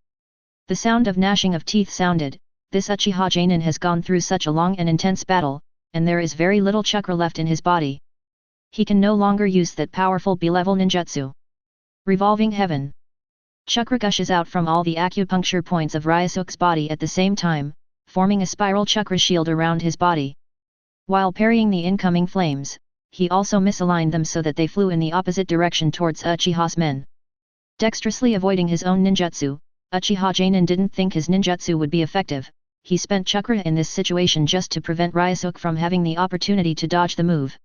The sound of gnashing of teeth sounded. This Uchiha Janin has gone through such a long and intense battle, and there is very little chakra left in his body. He can no longer use that powerful B-level ninjutsu. Revolving Heaven. Chakra gushes out from all the acupuncture points of Ryosuke's body at the same time, forming a spiral chakra shield around his body. While parrying the incoming flames, he also misaligned them so that they flew in the opposite direction towards Uchiha's men. Dexterously avoiding his own ninjutsu, Uchiha Janin didn't think his ninjutsu would be effective. He spent chakra in this situation just to prevent Ryosuke from having the opportunity to dodge the move.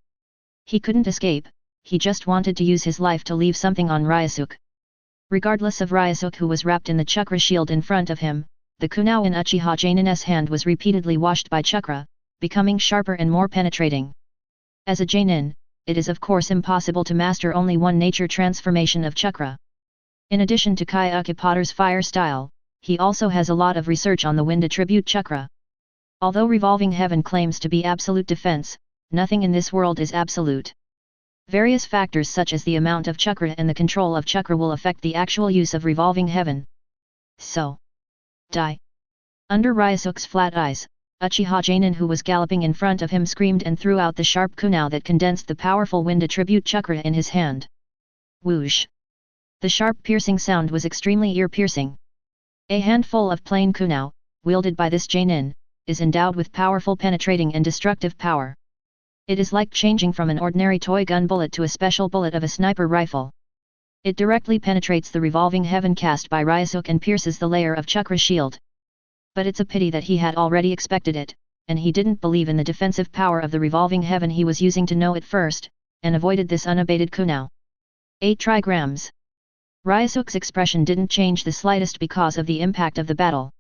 He couldn't escape, he just wanted to use his life to leave something on Ryosuke. Regardless of Ryosuke who was wrapped in the chakra shield in front of him, the kunao in Uchiha Janin's hand was repeatedly washed by chakra, becoming sharper and more penetrating. As a Janin, it is of course impossible to master only one nature transformation of chakra. In addition to Kaiuki Potter's fire style, he also has a lot of research on the wind attribute chakra. Although Revolving Heaven claims to be absolute defense, nothing in this world is absolute. Various factors such as the amount of chakra and the control of chakra will affect the actual use of revolving heaven. So, die. Under Ryosuke's flat eyes, Uchiha Jainin who was galloping in front of him screamed and threw out the sharp kunai that condensed the powerful wind attribute chakra in his hand. Whoosh! The sharp piercing sound was extremely ear-piercing. A handful of plain kunai, wielded by this Jainin, is endowed with powerful penetrating and destructive power. It is like changing from an ordinary toy gun bullet to a special bullet of a sniper rifle. It directly penetrates the revolving heaven cast by Ryosuke and pierces the layer of chakra shield. But it's a pity that he had already expected it, and he didn't believe in the defensive power of the revolving heaven he was using to know it first, and avoided this unabated kunai. 8 trigrams. Ryosuke's expression didn't change the slightest because of the impact of the battle.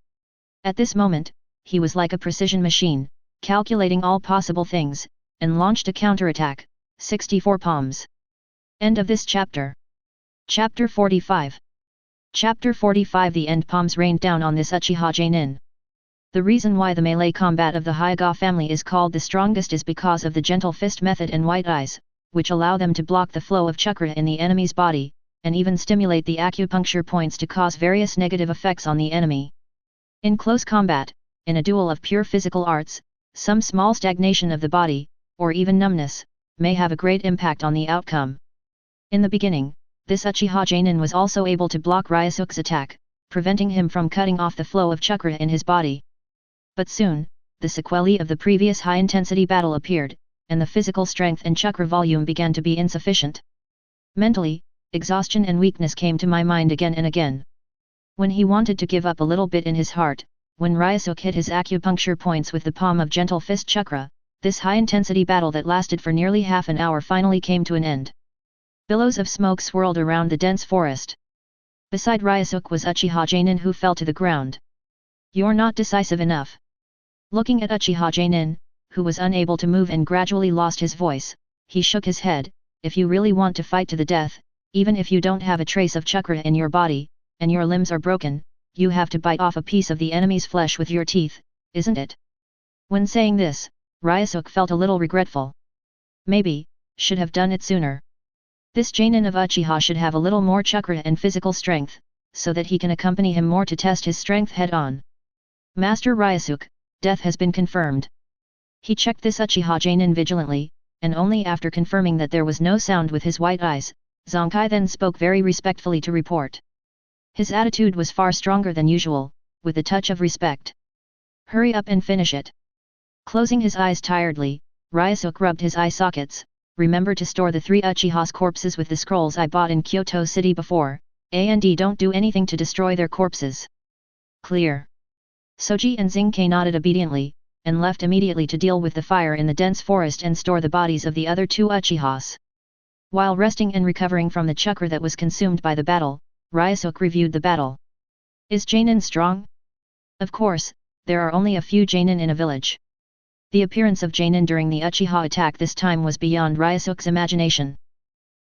At this moment, he was like a precision machine, calculating all possible things, and launched a counterattack. 64 palms. End of this chapter. Chapter 45. Chapter 45. The end palms rained down on this Uchiha Jainin. The reason why the melee combat of the Hyuga family is called the strongest is because of the gentle fist method and white eyes, which allow them to block the flow of chakra in the enemy's body, and even stimulate the acupuncture points to cause various negative effects on the enemy. In close combat, in a duel of pure physical arts, some small stagnation of the body, or even numbness, may have a great impact on the outcome. In the beginning, this Uchiha Jainin was also able to block Ryosuke's attack, preventing him from cutting off the flow of chakra in his body. But soon, the sequelae of the previous high-intensity battle appeared, and the physical strength and chakra volume began to be insufficient. Mentally, exhaustion and weakness came to my mind again and again. When he wanted to give up a little bit in his heart, when Ryosuke hit his acupuncture points with the palm of gentle fist chakra, this high-intensity battle that lasted for nearly half an hour finally came to an end. Billows of smoke swirled around the dense forest. Beside Ryosuke was Uchiha Jainin who fell to the ground. "You're not decisive enough." Looking at Uchiha Jainin, who was unable to move and gradually lost his voice, he shook his head. "If you really want to fight to the death, even if you don't have a trace of chakra in your body, and your limbs are broken, you have to bite off a piece of the enemy's flesh with your teeth, isn't it?" When saying this, Ryosuke felt a little regretful. Maybe, should have done it sooner. This Jainin of Uchiha should have a little more chakra and physical strength, so that he can accompany him more to test his strength head-on. "Master Ryosuke, death has been confirmed." He checked this Uchiha Jainin vigilantly, and only after confirming that there was no sound with his white eyes, Zonkai then spoke very respectfully to report. His attitude was far stronger than usual, with a touch of respect. "Hurry up and finish it." Closing his eyes tiredly, Ryosuke rubbed his eye sockets. "Remember to store the 3 Uchiha's corpses with the scrolls I bought in Kyoto City before, and don't do anything to destroy their corpses." "Clear." Soji and Zinke nodded obediently, and left immediately to deal with the fire in the dense forest and store the bodies of the other 2 Uchihas. While resting and recovering from the chakra that was consumed by the battle, Ryosuke reviewed the battle. "Is Jainin strong?" Of course, there are only a few Jainin in a village. The appearance of Jainin during the Uchiha attack this time was beyond Ryosuke's imagination.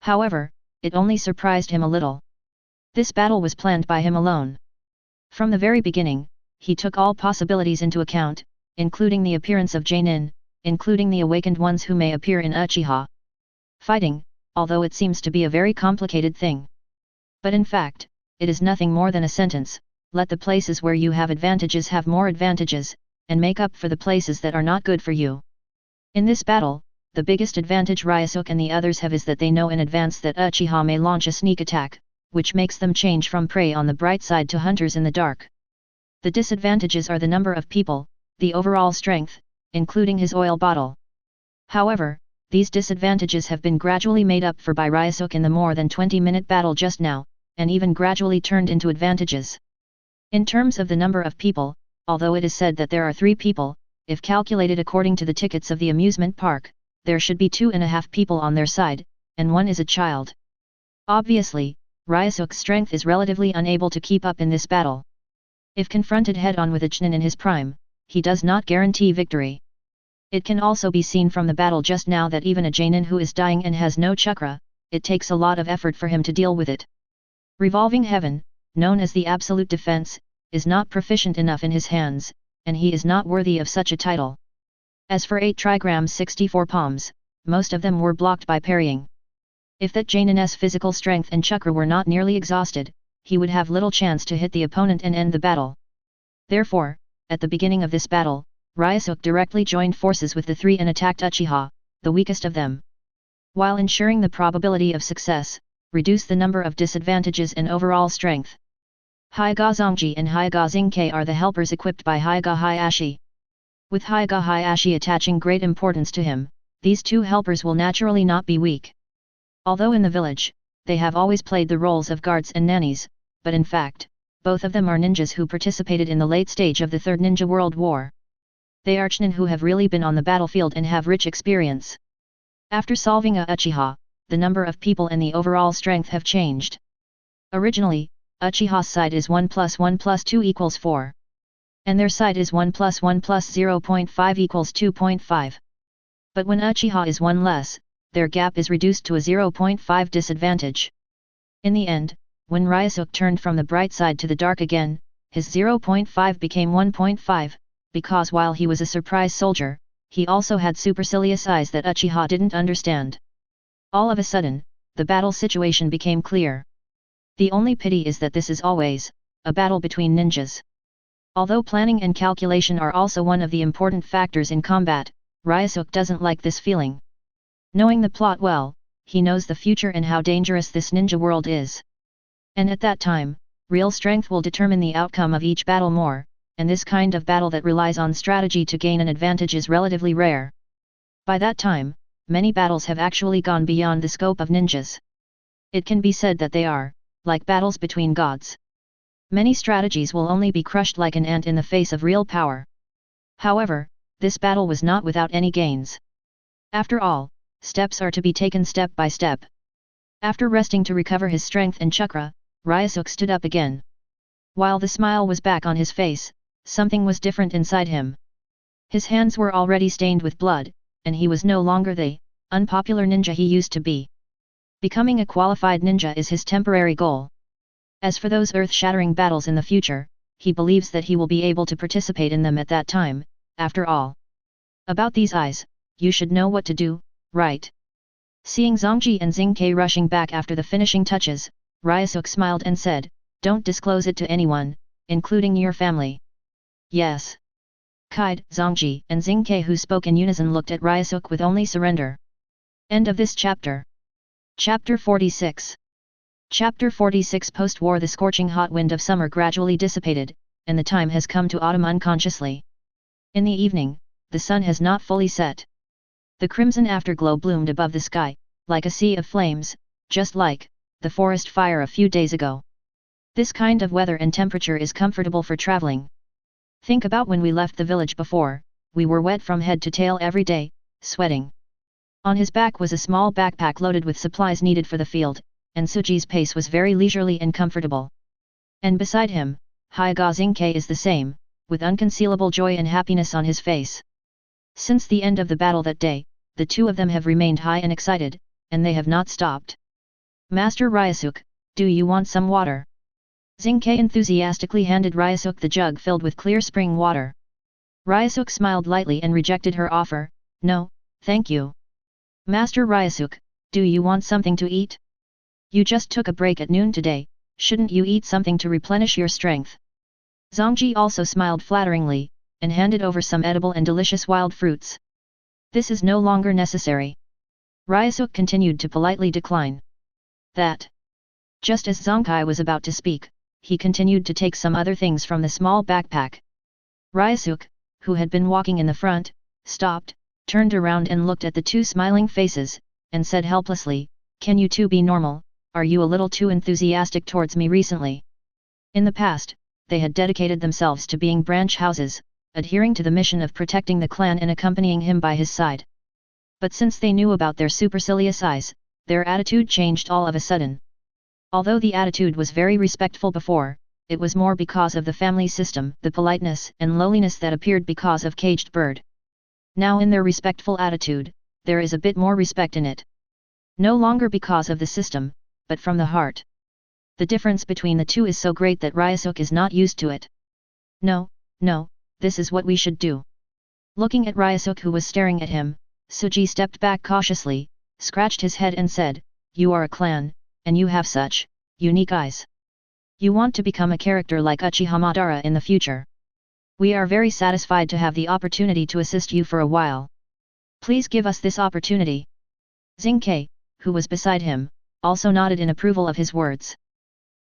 However, it only surprised him a little. This battle was planned by him alone. From the very beginning, he took all possibilities into account, including the appearance of Jainin, including the awakened ones who may appear in Uchiha. Fighting, although it seems to be a very complicated thing. But in fact, it is nothing more than a sentence: let the places where you have advantages have more advantages, and make up for the places that are not good for you. In this battle, the biggest advantage Ryosuke and the others have is that they know in advance that Uchiha may launch a sneak attack, which makes them change from prey on the bright side to hunters in the dark. The disadvantages are the number of people, the overall strength, including his oil bottle. However, these disadvantages have been gradually made up for by Ryosuke in the more than 20-minute battle just now, and even gradually turned into advantages. In terms of the number of people, although it is said that there are 3 people, if calculated according to the tickets of the amusement park, there should be 2.5 people on their side, and 1 is a child. Obviously, Ryosuke's strength is relatively unable to keep up in this battle. If confronted head-on with a Chunin in his prime, he does not guarantee victory. It can also be seen from the battle just now that even a Jainin who is dying and has no chakra, it takes a lot of effort for him to deal with it. Revolving Heaven, known as the Absolute Defense, is not proficient enough in his hands, and he is not worthy of such a title. As for 8 trigrams 64 palms, most of them were blocked by parrying. If that Janin's physical strength and chakra were not nearly exhausted, he would have little chance to hit the opponent and end the battle. Therefore, at the beginning of this battle, Ryosuke directly joined forces with the three and attacked Uchiha, the weakest of them. While ensuring the probability of success, reduce the number of disadvantages and overall strength. Hyuga Zongji and Hyuga Zinke are the helpers equipped by Hyuga Hayashi. With Hyuga Hayashi attaching great importance to him, these two helpers will naturally not be weak. Although in the village, they have always played the roles of guards and nannies, but in fact, both of them are ninjas who participated in the late stage of the Third Ninja World War. They are Chunin who have really been on the battlefield and have rich experience. After solving a Uchiha, the number of people and the overall strength have changed. Originally, Uchiha's side is 1 + 1 + 2 = 4. And their side is 1 + 1 + 0.5 = 2.5. But when Uchiha is 1 less, their gap is reduced to a 0.5 disadvantage. In the end, when Ryosuke turned from the bright side to the dark again, his 0.5 became 1.5, because while he was a surprise soldier, he also had supercilious eyes that Uchiha didn't understand. All of a sudden, the battle situation became clear. The only pity is that this is always a battle between ninjas. Although planning and calculation are also one of the important factors in combat, Ryosuke doesn't like this feeling. Knowing the plot well, he knows the future and how dangerous this ninja world is. And at that time, real strength will determine the outcome of each battle more, and this kind of battle that relies on strategy to gain an advantage is relatively rare. By that time, many battles have actually gone beyond the scope of ninjas. It can be said that they are like battles between gods. Many strategies will only be crushed like an ant in the face of real power. However, this battle was not without any gains. After all, steps are to be taken step by step. After resting to recover his strength and chakra, Ryosuke stood up again. While the smile was back on his face, something was different inside him. His hands were already stained with blood, and he was no longer the unpopular ninja he used to be. Becoming a qualified ninja is his temporary goal. As for those earth-shattering battles in the future, he believes that he will be able to participate in them at that time. After all. About these eyes, you should know what to do, right? Seeing Zongji and Zinke rushing back after the finishing touches, Ryosuke smiled and said, "Don't disclose it to anyone, including your family." "Yes." Kaide, Zongji and Zinke, who spoke in unison, looked at Ryosuke with only surrender. End of this chapter. Chapter 46. Chapter 46. Post-war. The scorching hot wind of summer gradually dissipated, and the time has come to autumn unconsciously. In the evening, the sun has not fully set. The crimson afterglow bloomed above the sky, like a sea of flames, just like the forest fire a few days ago. This kind of weather and temperature is comfortable for traveling. Think about when we left the village before, we were wet from head to tail every day, sweating. On his back was a small backpack loaded with supplies needed for the field, and Tsuji's pace was very leisurely and comfortable. And beside him, Hyuga Zinke is the same, with unconcealable joy and happiness on his face. Since the end of the battle that day, the two of them have remained high and excited, and they have not stopped. "Master Ryosuke, do you want some water?" Zinke enthusiastically handed Ryosuke the jug filled with clear spring water. Ryosuke smiled lightly and rejected her offer. "No, thank you." "Master Ryosuke, do you want something to eat? You just took a break at noon today, shouldn't you eat something to replenish your strength?" Zongji also smiled flatteringly, and handed over some edible and delicious wild fruits. "This is no longer necessary." Ryosuke continued to politely decline. That. Just as Zonkai was about to speak, he continued to take some other things from the small backpack. Ryosuke, who had been walking in the front, stopped, turned around and looked at the two smiling faces, and said helplessly, "Can you two be normal? Are you a little too enthusiastic towards me recently?" In the past, they had dedicated themselves to being branch houses, adhering to the mission of protecting the clan and accompanying him by his side. But since they knew about their supercilious eyes, their attitude changed all of a sudden. Although the attitude was very respectful before, it was more because of the family system, the politeness and lowliness that appeared because of caged bird. Now in their respectful attitude, there is a bit more respect in it. No longer because of the system, but from the heart. The difference between the two is so great that Ryosuke is not used to it. No, this is what we should do." Looking at Ryosuke, who was staring at him, Tsuji stepped back cautiously, scratched his head and said, you are a clan, and you have such unique eyes. You want to become a character like Uchiha Madara in the future. We are very satisfied to have the opportunity to assist you for a while. Please give us this opportunity. Zinke, who was beside him, also nodded in approval of his words.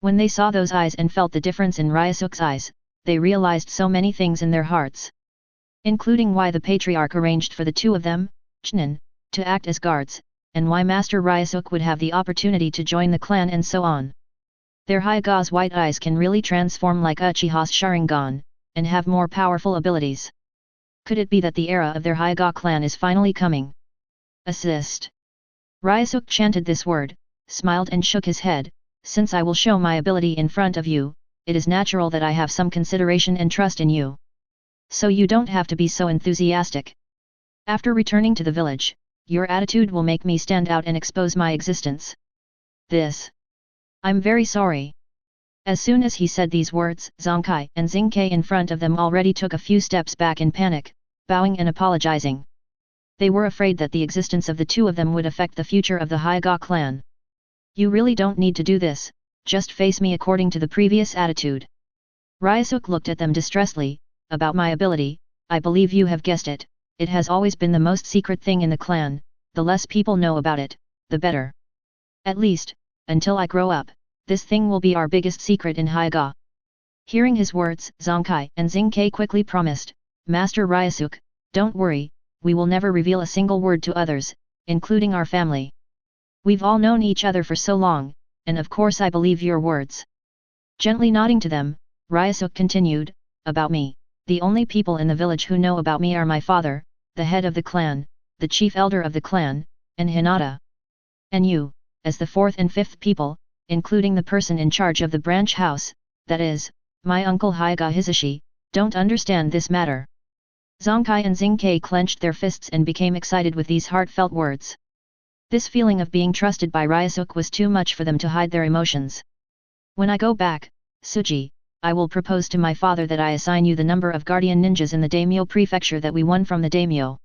When they saw those eyes and felt the difference in Ryosuke's eyes, they realized so many things in their hearts. Including why the patriarch arranged for the two of them, Chunin, to act as guards, and why Master Ryosuke would have the opportunity to join the clan and so on. Their Hyuga's white eyes can really transform like Uchiha's Sharingan, and have more powerful abilities. Could it be that the era of their Hyuga clan is finally coming? Assist. Ryosuke chanted this word, smiled and shook his head. Since I will show my ability in front of you, it is natural that I have some consideration and trust in you. So you don't have to be so enthusiastic. After returning to the village, your attitude will make me stand out and expose my existence. I'm very sorry. As soon as he said these words, Zonkai and Zinke in front of them already took a few steps back in panic, bowing and apologizing. They were afraid that the existence of the two of them would affect the future of the Hyuga clan. You really don't need to do this, just face me according to the previous attitude. Ryosuke looked at them distressedly. About my ability, I believe you have guessed it, it has always been the most secret thing in the clan, the less people know about it, the better. At least, until I grow up, this thing will be our biggest secret in Hyuga. Hearing his words, Zonkai and Zinke quickly promised, Master Ryosuke, don't worry, we will never reveal a single word to others, including our family. We've all known each other for so long, and of course I believe your words. Gently nodding to them, Ryosuke continued, about me, the only people in the village who know about me are my father, the head of the clan, the chief elder of the clan, and Hinata. And you, as the fourth and fifth people, including the person in charge of the branch house, that is, my uncle Hyuga Hisashi, don't understand this matter. Zonkai and Zinke clenched their fists and became excited with these heartfelt words. This feeling of being trusted by Ryosuke was too much for them to hide their emotions. When I go back, Tsuji, I will propose to my father that I assign you the number of guardian ninjas in the daimyo prefecture that we won from the daimyo.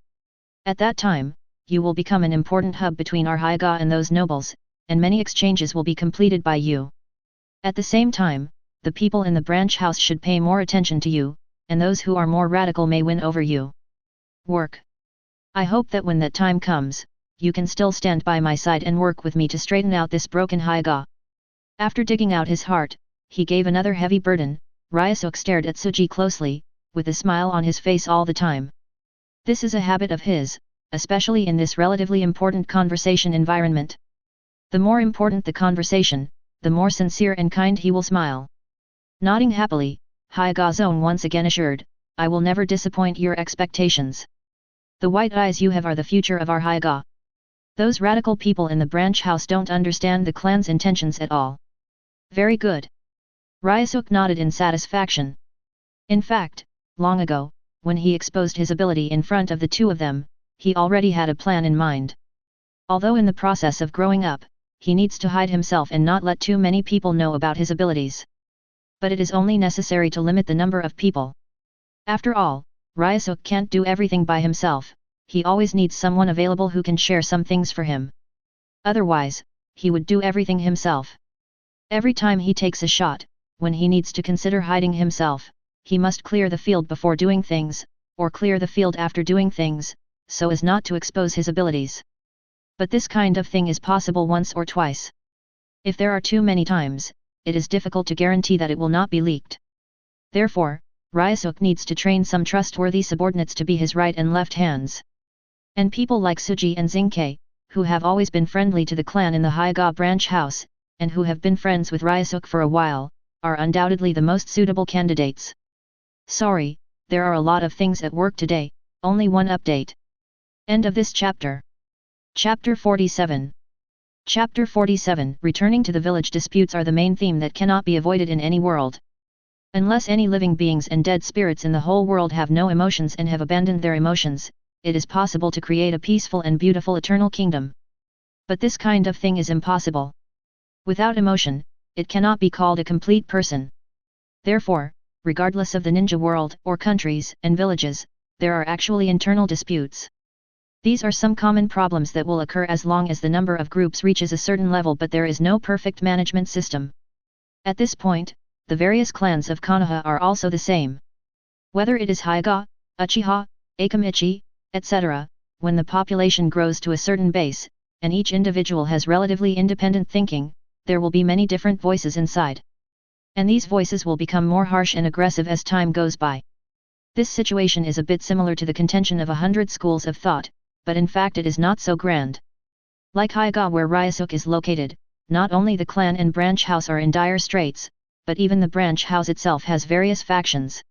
At that time, you will become an important hub between our Hyuga and those nobles, and many exchanges will be completed by you. At the same time, the people in the branch house should pay more attention to you, and those who are more radical may win over you. Work. I hope that when that time comes, you can still stand by my side and work with me to straighten out this broken Hyuga. After digging out his heart, he gave another heavy burden. Ryosuke stared at Tsuji closely, with a smile on his face all the time. This is a habit of his, especially in this relatively important conversation environment. The more important the conversation, the more sincere and kind he will smile. Nodding happily, Hyuga-zone once again assured, I will never disappoint your expectations. The white eyes you have are the future of our Hyuga. Those radical people in the branch house don't understand the clan's intentions at all. Very good. Ryosuke nodded in satisfaction. In fact, long ago, when he exposed his ability in front of the two of them, he already had a plan in mind. Although in the process of growing up, he needs to hide himself and not let too many people know about his abilities. But it is only necessary to limit the number of people. After all, Ryosuke can't do everything by himself, he always needs someone available who can share some things for him. Otherwise, he would do everything himself. Every time he takes a shot, when he needs to consider hiding himself, he must clear the field before doing things, or clear the field after doing things, so as not to expose his abilities. But this kind of thing is possible once or twice. If there are too many times, it is difficult to guarantee that it will not be leaked. Therefore, Ryosuke needs to train some trustworthy subordinates to be his right and left hands. And people like Tsuji and Zinke, who have always been friendly to the clan in the Hyuga branch house, and who have been friends with Ryosuke for a while, are undoubtedly the most suitable candidates. Sorry, there are a lot of things at work today, only one update. End of this chapter. Chapter 47. Chapter 47. Returning to the village disputes are the main theme that cannot be avoided in any world. Unless any living beings and dead spirits in the whole world have no emotions and have abandoned their emotions, it is possible to create a peaceful and beautiful eternal kingdom. But this kind of thing is impossible. Without emotion, it cannot be called a complete person. Therefore, regardless of the ninja world or countries and villages, there are actually internal disputes. These are some common problems that will occur as long as the number of groups reaches a certain level, but there is no perfect management system. At this point, the various clans of Konoha are also the same. Whether it is Hyuga, Uchiha, Akamichi, etc., when the population grows to a certain base, and each individual has relatively independent thinking, there will be many different voices inside. And these voices will become more harsh and aggressive as time goes by. This situation is a bit similar to the contention of 100 schools of thought, but in fact it is not so grand. Like Hyuga, where Ryosuke is located, not only the clan and branch house are in dire straits, but even the branch house itself has various factions.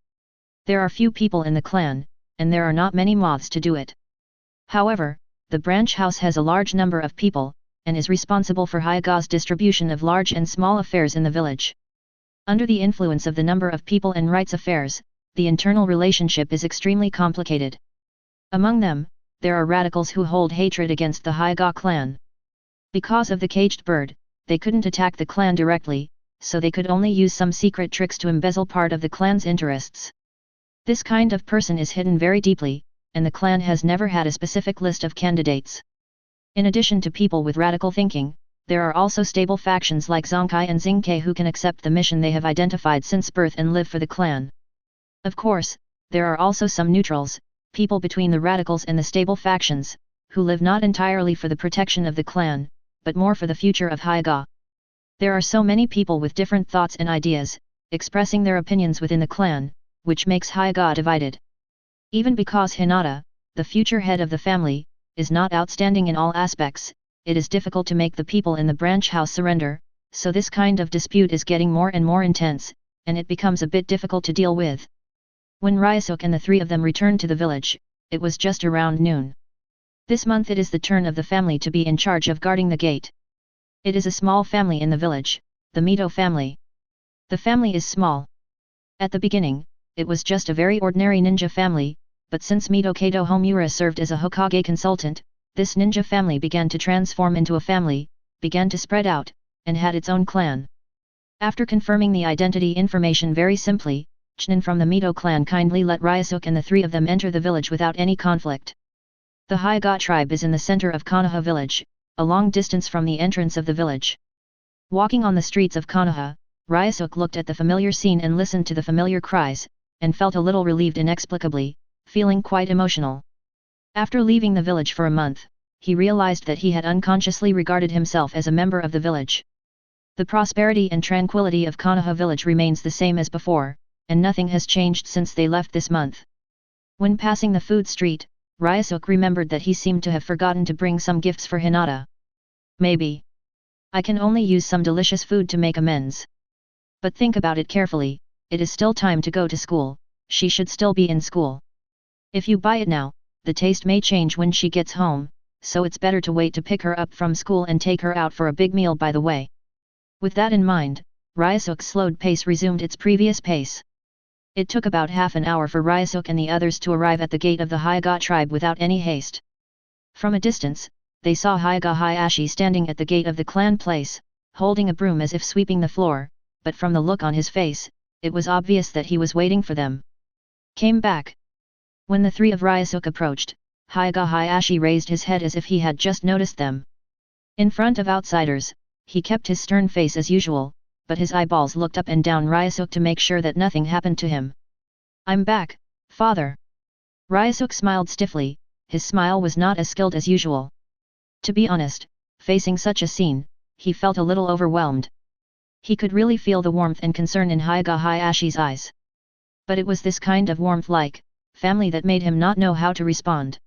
There are few people in the clan, and there are not many moths to do it. However, the branch house has a large number of people, and is responsible for Hyuga's distribution of large and small affairs in the village. Under the influence of the number of people and rights affairs, the internal relationship is extremely complicated. Among them, there are radicals who hold hatred against the Hyuga clan. Because of the caged bird, they couldn't attack the clan directly, so they could only use some secret tricks to embezzle part of the clan's interests. This kind of person is hidden very deeply, and the clan has never had a specific list of candidates. In addition to people with radical thinking, there are also stable factions like Zonkai and Zinkai who can accept the mission they have identified since birth and live for the clan. Of course, there are also some neutrals, people between the radicals and the stable factions, who live not entirely for the protection of the clan, but more for the future of Hyuga. There are so many people with different thoughts and ideas, expressing their opinions within the clan, which makes Hyuga divided. Even because Hinata, the future head of the family, is not outstanding in all aspects, it is difficult to make the people in the branch house surrender, so this kind of dispute is getting more and more intense, and it becomes a bit difficult to deal with. When Ryosuke and the three of them returned to the village, it was just around noon. This month it is the turn of the family to be in charge of guarding the gate. It is a small family in the village, the Mito family. The family is small. At the beginning, it was just a very ordinary ninja family, but since Mito Kato Homura served as a Hokage consultant, this ninja family began to transform into a family, began to spread out, and had its own clan. After confirming the identity information very simply, Chunin from the Mito clan kindly let Ryosuke and the three of them enter the village without any conflict. The Hyuga tribe is in the center of Konoha village, a long distance from the entrance of the village. Walking on the streets of Konoha, Ryosuke looked at the familiar scene and listened to the familiar cries, and felt a little relieved inexplicably, feeling quite emotional. After leaving the village for a month, he realized that he had unconsciously regarded himself as a member of the village. The prosperity and tranquility of Konoha village remains the same as before, and nothing has changed since they left this month. When passing the food street, Ryosuke remembered that he seemed to have forgotten to bring some gifts for Hinata. Maybe I can only use some delicious food to make amends. But think about it carefully, it is still time to go to school, she should still be in school. If you buy it now, the taste may change when she gets home, so it's better to wait to pick her up from school and take her out for a big meal by the way. With that in mind, Ryosuke's slowed pace resumed its previous pace. It took about half an hour for Ryosuke and the others to arrive at the gate of the Hyuga tribe without any haste. From a distance, they saw Hyuga Hayashi standing at the gate of the clan place, holding a broom as if sweeping the floor, but from the look on his face, it was obvious that he was waiting for them. Came back. When the three of Ryosuke approached, Hyuga Hayashi raised his head as if he had just noticed them. In front of outsiders, he kept his stern face as usual, but his eyeballs looked up and down Ryosuke to make sure that nothing happened to him. "I'm back, father." Ryosuke smiled stiffly, his smile was not as skilled as usual. To be honest, facing such a scene, he felt a little overwhelmed. He could really feel the warmth and concern in Hyuga Hayashi's eyes. But it was this kind of warmth like family that made him not know how to respond.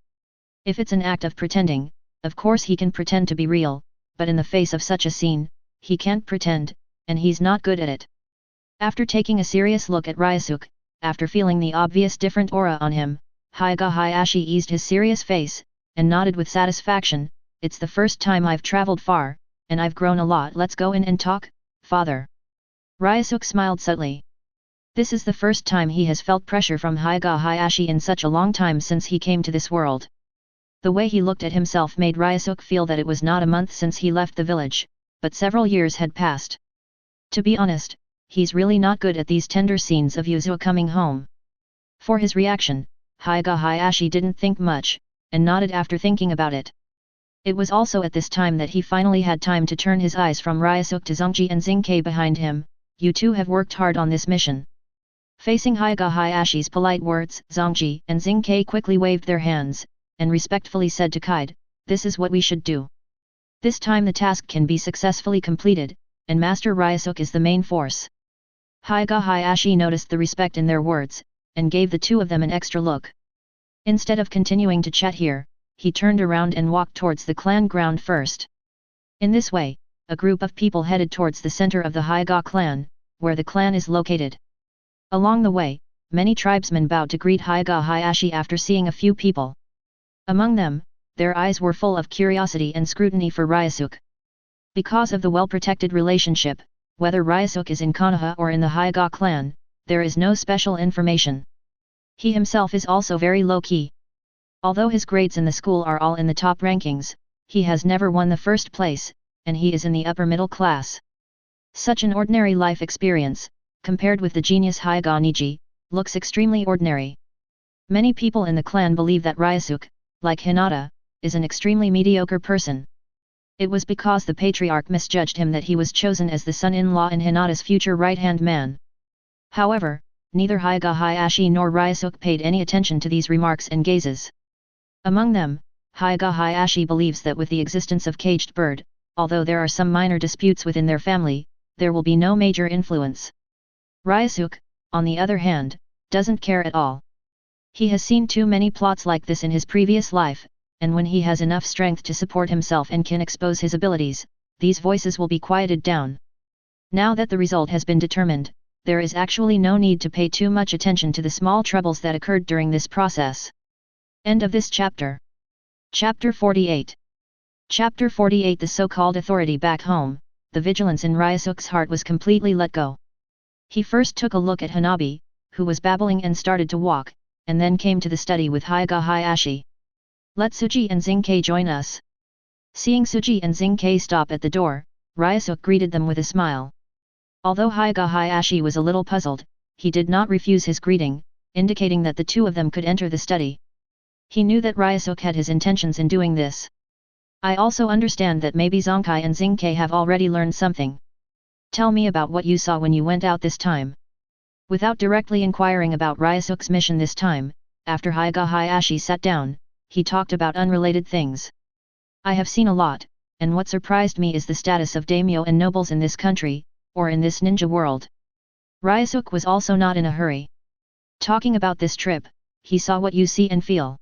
If it's an act of pretending, of course he can pretend to be real, but in the face of such a scene, he can't pretend, and he's not good at it. After taking a serious look at Ryosuke, after feeling the obvious different aura on him, Hyuga Hayashi eased his serious face, and nodded with satisfaction. "It's the first time I've traveled far, and I've grown a lot. Let's go in and talk, father." Ryosuke smiled subtly. This is the first time he has felt pressure from Hyuga Hayashi in such a long time since he came to this world. The way he looked at himself made Ryosuke feel that it was not a month since he left the village, but several years had passed. To be honest, he's really not good at these tender scenes of Yuzuo coming home. For his reaction, Hyuga Hayashi didn't think much, and nodded after thinking about it. It was also at this time that he finally had time to turn his eyes from Ryosuke to Zongji and Zinke behind him. You two have worked hard on this mission. Facing Hyuga Hayashi's polite words, Zongji and Zinke quickly waved their hands, and respectfully said to Kide, this is what we should do. This time the task can be successfully completed, and Master Ryosuke is the main force. Hyuga Hayashi noticed the respect in their words, and gave the two of them an extra look. Instead of continuing to chat here, he turned around and walked towards the clan ground first. In this way, a group of people headed towards the center of the Hyuga clan, where the clan is located. Along the way, many tribesmen bowed to greet Hyuga Hayashi after seeing a few people. Among them, their eyes were full of curiosity and scrutiny for Ryosuke. Because of the well-protected relationship, whether Ryosuke is in Konoha or in the Hyuga clan, there is no special information. He himself is also very low-key. Although his grades in the school are all in the top rankings, he has never won the first place, and he is in the upper middle class. Such an ordinary life experience, compared with the genius Hyuga Niji, looks extremely ordinary. Many people in the clan believe that Ryosuke, like Hinata, is an extremely mediocre person. It was because the patriarch misjudged him that he was chosen as the son-in-law and Hinata's future right-hand man. However, neither Hyuga Hayashi nor Ryosuke paid any attention to these remarks and gazes. Among them, Hyuga Hayashi believes that with the existence of Caged Bird, although there are some minor disputes within their family, there will be no major influence. Ryosuke, on the other hand, doesn't care at all. He has seen too many plots like this in his previous life, and when he has enough strength to support himself and can expose his abilities, these voices will be quieted down. Now that the result has been determined, there is actually no need to pay too much attention to the small troubles that occurred during this process. End of this chapter. Chapter 48. Chapter 48. The so-called authority back home. The vigilance in Ryosuke's heart was completely let go. He first took a look at Hanabi, who was babbling and started to walk, and then came to the study with Hyuga Hayashi. Let Tsuji and Zinke join us. Seeing Tsuji and Zinke stop at the door, Ryosuke greeted them with a smile. Although Hyuga Hayashi was a little puzzled, he did not refuse his greeting, indicating that the two of them could enter the study. He knew that Ryosuke had his intentions in doing this. I also understand that maybe Zonkai and Zinke have already learned something. Tell me about what you saw when you went out this time. Without directly inquiring about Ryosuke's mission this time, after Hyuga Hayashi sat down, he talked about unrelated things. I have seen a lot, and what surprised me is the status of daimyo and nobles in this country, or in this ninja world. Ryosuke was also not in a hurry. Talking about this trip, he saw what you see and feel.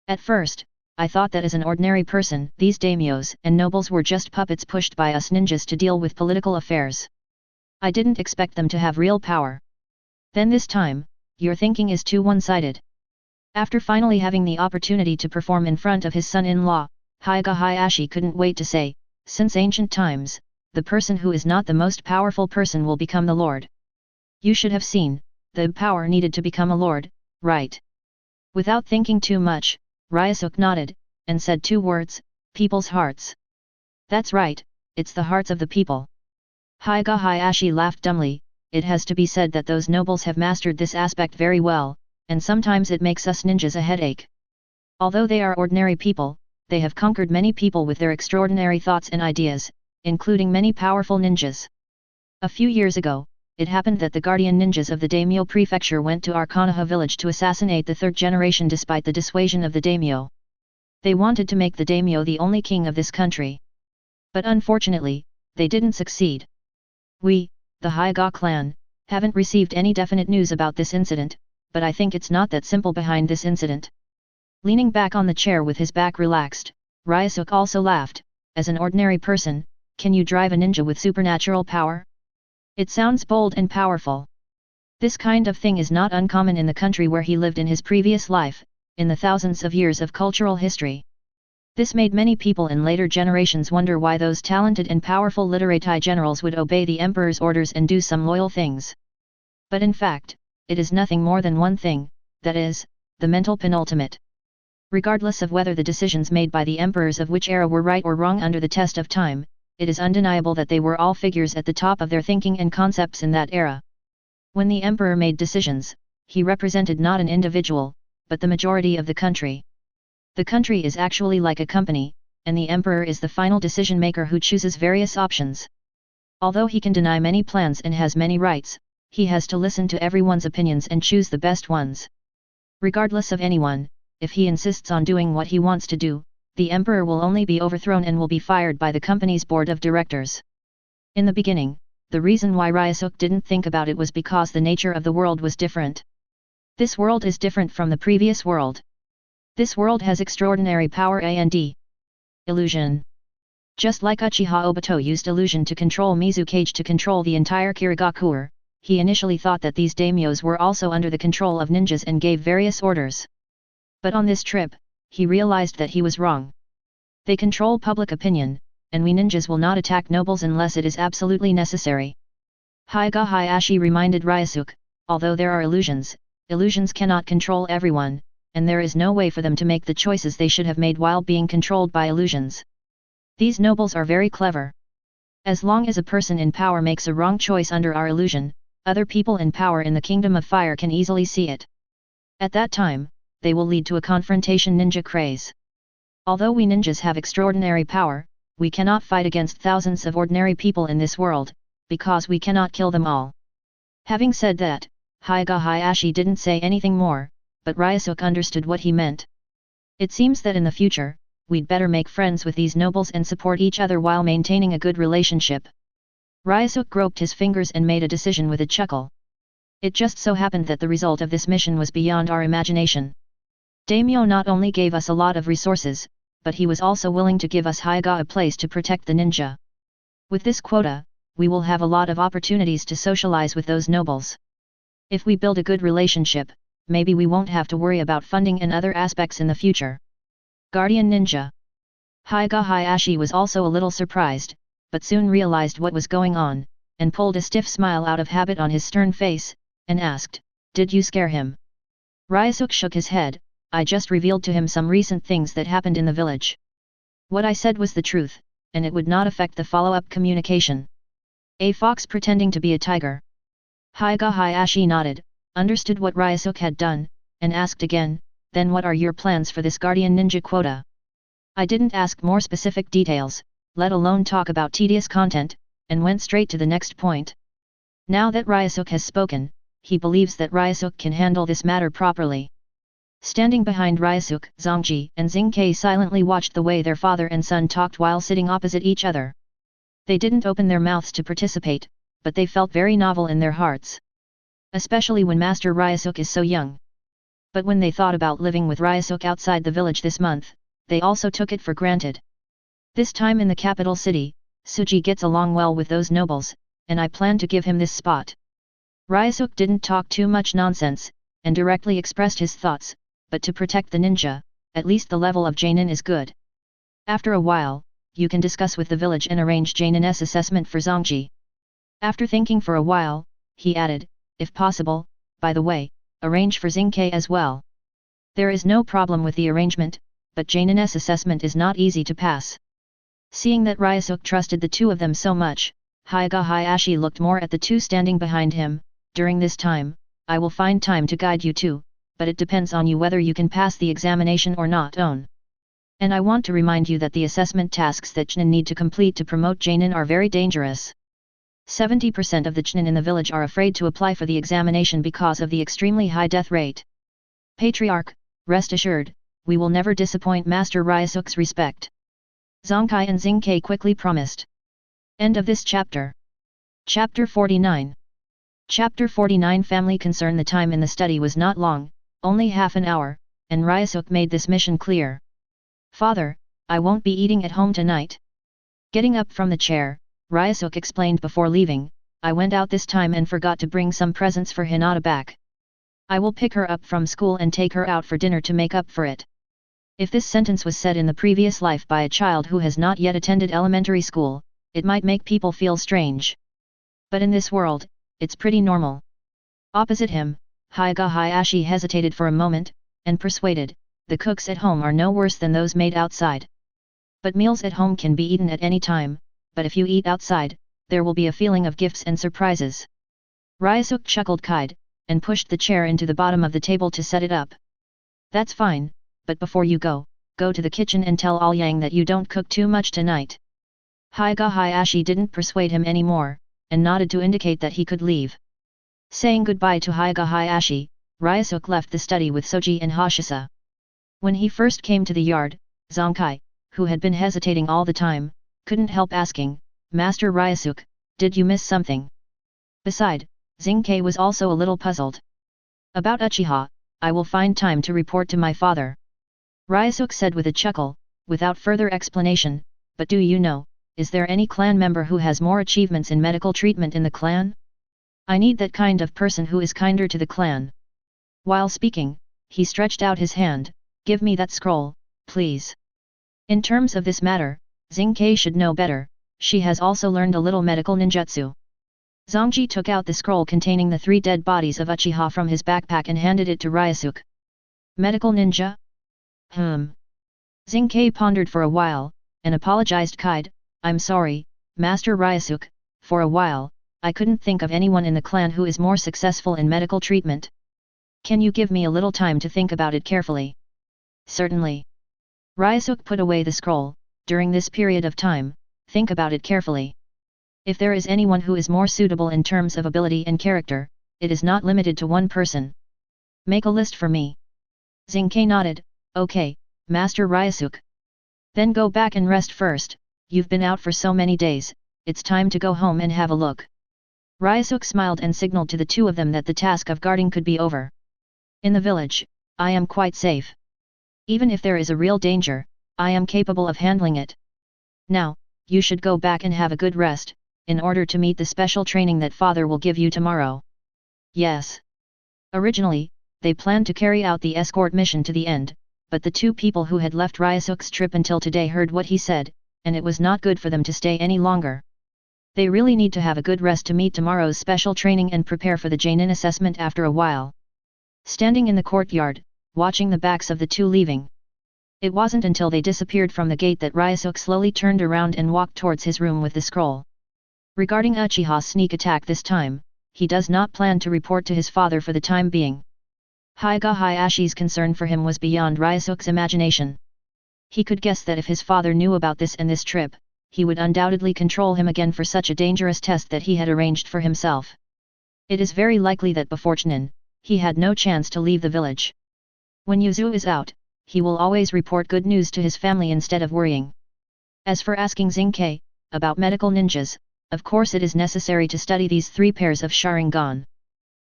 At first, I thought that as an ordinary person, these daimyos and nobles were just puppets pushed by us ninjas to deal with political affairs. I didn't expect them to have real power. Then this time, your thinking is too one-sided. After finally having the opportunity to perform in front of his son-in-law, Hyuga Hayashi couldn't wait to say, since ancient times, the person who is not the most powerful person will become the lord. You should have seen, the power needed to become a lord, right? Without thinking too much, Ryosuke nodded, and said two words, people's hearts. That's right, it's the hearts of the people. Hyuga Hayashi laughed dumbly. It has to be said that those nobles have mastered this aspect very well, and sometimes it makes us ninjas a headache. Although they are ordinary people, they have conquered many people with their extraordinary thoughts and ideas, including many powerful ninjas. A few years ago, it happened that the guardian ninjas of the daimyo prefecture went to our Konoha village to assassinate the third generation despite the dissuasion of the daimyo. They wanted to make the daimyo the only king of this country. But unfortunately, they didn't succeed. We, the Hyuga clan, haven't received any definite news about this incident, but I think it's not that simple behind this incident. Leaning back on the chair with his back relaxed, Ryosuke also laughed. As an ordinary person, can you drive a ninja with supernatural power? It sounds bold and powerful. This kind of thing is not uncommon in the country where he lived in his previous life, in the thousands of years of cultural history. This made many people in later generations wonder why those talented and powerful literati generals would obey the emperor's orders and do some loyal things. But in fact, it is nothing more than one thing, that is, the mental penultimate. Regardless of whether the decisions made by the emperors of which era were right or wrong under the test of time, it is undeniable that they were all figures at the top of their thinking and concepts in that era. When the emperor made decisions, he represented not an individual, but the majority of the country. The country is actually like a company, and the emperor is the final decision maker who chooses various options. Although he can deny many plans and has many rights, he has to listen to everyone's opinions and choose the best ones. Regardless of anyone, if he insists on doing what he wants to do, the emperor will only be overthrown and will be fired by the company's board of directors. In the beginning, the reason why Ryosuke didn't think about it was because the nature of the world was different. This world is different from the previous world. This world has extraordinary power and illusion. Just like Uchiha Obito used illusion to control Mizukage to control the entire Kirigakure, he initially thought that these daimyos were also under the control of ninjas and gave various orders. But on this trip, he realized that he was wrong. They control public opinion, and we ninjas will not attack nobles unless it is absolutely necessary. Hyuga Hayashi reminded Ryosuke, although there are illusions, illusions cannot control everyone, and there is no way for them to make the choices they should have made while being controlled by illusions. These nobles are very clever. As long as a person in power makes a wrong choice under our illusion, other people in power in the Kingdom of Fire can easily see it. At that time, they will lead to a confrontation ninja craze. Although we ninjas have extraordinary power, we cannot fight against thousands of ordinary people in this world, because we cannot kill them all. Having said that, Hyuga Hayashi didn't say anything more, but Ryosuke understood what he meant. It seems that in the future, we'd better make friends with these nobles and support each other while maintaining a good relationship. Ryosuke groped his fingers and made a decision with a chuckle. It just so happened that the result of this mission was beyond our imagination. Daimyo not only gave us a lot of resources, but he was also willing to give us Hyuga a place to protect the ninja. With this quota, we will have a lot of opportunities to socialize with those nobles. If we build a good relationship, maybe we won't have to worry about funding and other aspects in the future. Guardian Ninja. Hyuga Hayashi was also a little surprised, but soon realized what was going on, and pulled a stiff smile out of habit on his stern face, and asked, "Did you scare him?" Ryosuke shook his head. "I just revealed to him some recent things that happened in the village. What I said was the truth, and it would not affect the follow-up communication." A fox pretending to be a tiger. Hyuga Hayashi nodded, understood what Ryosuke had done, and asked again, "Then what are your plans for this guardian ninja quota?" I didn't ask more specific details, let alone talk about tedious content, and went straight to the next point. Now that Ryosuke has spoken, he believes that Ryosuke can handle this matter properly. Standing behind Ryosuke, Zongji and Xinkei silently watched the way their father and son talked while sitting opposite each other. They didn't open their mouths to participate, but they felt very novel in their hearts. Especially when Master Ryosuke is so young. But when they thought about living with Ryosuke outside the village this month, they also took it for granted. This time in the capital city, Tsuji gets along well with those nobles, and I plan to give him this spot. Ryosuke didn't talk too much nonsense, and directly expressed his thoughts, but to protect the ninja, at least the level of Jainin is good. After a while, you can discuss with the village and arrange Jainin's assessment for Zongji. After thinking for a while, he added, "If possible, by the way, arrange for Xinkei as well. There is no problem with the arrangement, but Jainin's assessment is not easy to pass." Seeing that Ryosuke trusted the two of them so much, Hyuga Hayashi looked more at the two standing behind him. "During this time, I will find time to guide you too, but it depends on you whether you can pass the examination or not. And I want to remind you that the assessment tasks that Chunin need to complete to promote Jainin are very dangerous. 70% of the Chunin in the village are afraid to apply for the examination because of the extremely high death rate. Patriarch, rest assured, we will never disappoint Master Ryosuke's respect." Zongkai and Xinkei quickly promised. End of this chapter. Chapter 49. Chapter 49 Family Concern. The time in the study was not long, only half an hour, and Ryosuke made this mission clear. "Father, I won't be eating at home tonight." Getting up from the chair, Ryosuke explained before leaving, "I went out this time and forgot to bring some presents for Hinata back. I will pick her up from school and take her out for dinner to make up for it." If this sentence was said in the previous life by a child who has not yet attended elementary school, it might make people feel strange. But in this world, it's pretty normal. Opposite him, Hyuga Hayashi hesitated for a moment, and persuaded, "The cooks at home are no worse than those made outside. But meals at home can be eaten at any time, but if you eat outside, there will be a feeling of gifts and surprises." Ryosuke chuckled kide, and pushed the chair into the bottom of the table to set it up. "That's fine, but before you go, go to the kitchen and tell Aoyang that you don't cook too much tonight. Hyuga Hayashi didn't persuade him anymore, and nodded to indicate that he could leave. Saying goodbye to Hyuga Hayashi, Ryosuke left the study with Soji and Hoshisa. When he first came to the yard, Zonkai, who had been hesitating all the time, couldn't help asking, "Master Ryosuke, did you miss something?" Beside, Zinkai was also a little puzzled. "About Uchiha, I will find time to report to my father," Ryosuke said with a chuckle, without further explanation, "but do you know, is there any clan member who has more achievements in medical treatment in the clan? I need that kind of person who is kinder to the clan." While speaking, he stretched out his hand, "Give me that scroll, please." In terms of this matter, Zinkai should know better, she has also learned a little medical ninjutsu. Zongji took out the scroll containing the 3 dead bodies of Uchiha from his backpack and handed it to Ryosuke. "Medical ninja? Zinkai pondered for a while, and apologized. "I'm sorry, Master Ryosuke, for a while, I couldn't think of anyone in the clan who is more successful in medical treatment. Can you give me a little time to think about it carefully?" "Certainly." Ryosuke put away the scroll. "During this period of time, think about it carefully. If there is anyone who is more suitable in terms of ability and character, it is not limited to one person. Make a list for me." Zinkai nodded, "Okay, Master Ryosuke. Then go back and rest first, you've been out for so many days, it's time to go home and have a look." Ryosuke smiled and signaled to the two of them that the task of guarding could be over. "In the village, I am quite safe. Even if there is a real danger, I am capable of handling it. Now, you should go back and have a good rest, in order to meet the special training that father will give you tomorrow." "Yes." Originally, they planned to carry out the escort mission to the end, but the two people who had left Ryosuke's trip until today heard what he said, and it was not good for them to stay any longer. They really need to have a good rest to meet tomorrow's special training and prepare for the Jainin assessment after a while. Standing in the courtyard, watching the backs of the two leaving. It wasn't until they disappeared from the gate that Ryosuke slowly turned around and walked towards his room with the scroll. Regarding Uchiha's sneak attack this time, he does not plan to report to his father for the time being. Hyuga Hayashi's concern for him was beyond Ryosuke's imagination. He could guess that if his father knew about this and this trip, he would undoubtedly control him again for such a dangerous test that he had arranged for himself. It is very likely that before Chunin, he had no chance to leave the village. When Yuzu is out, he will always report good news to his family instead of worrying. As for asking Zinkai about medical ninjas, of course it is necessary to study these 3 pairs of Sharingan.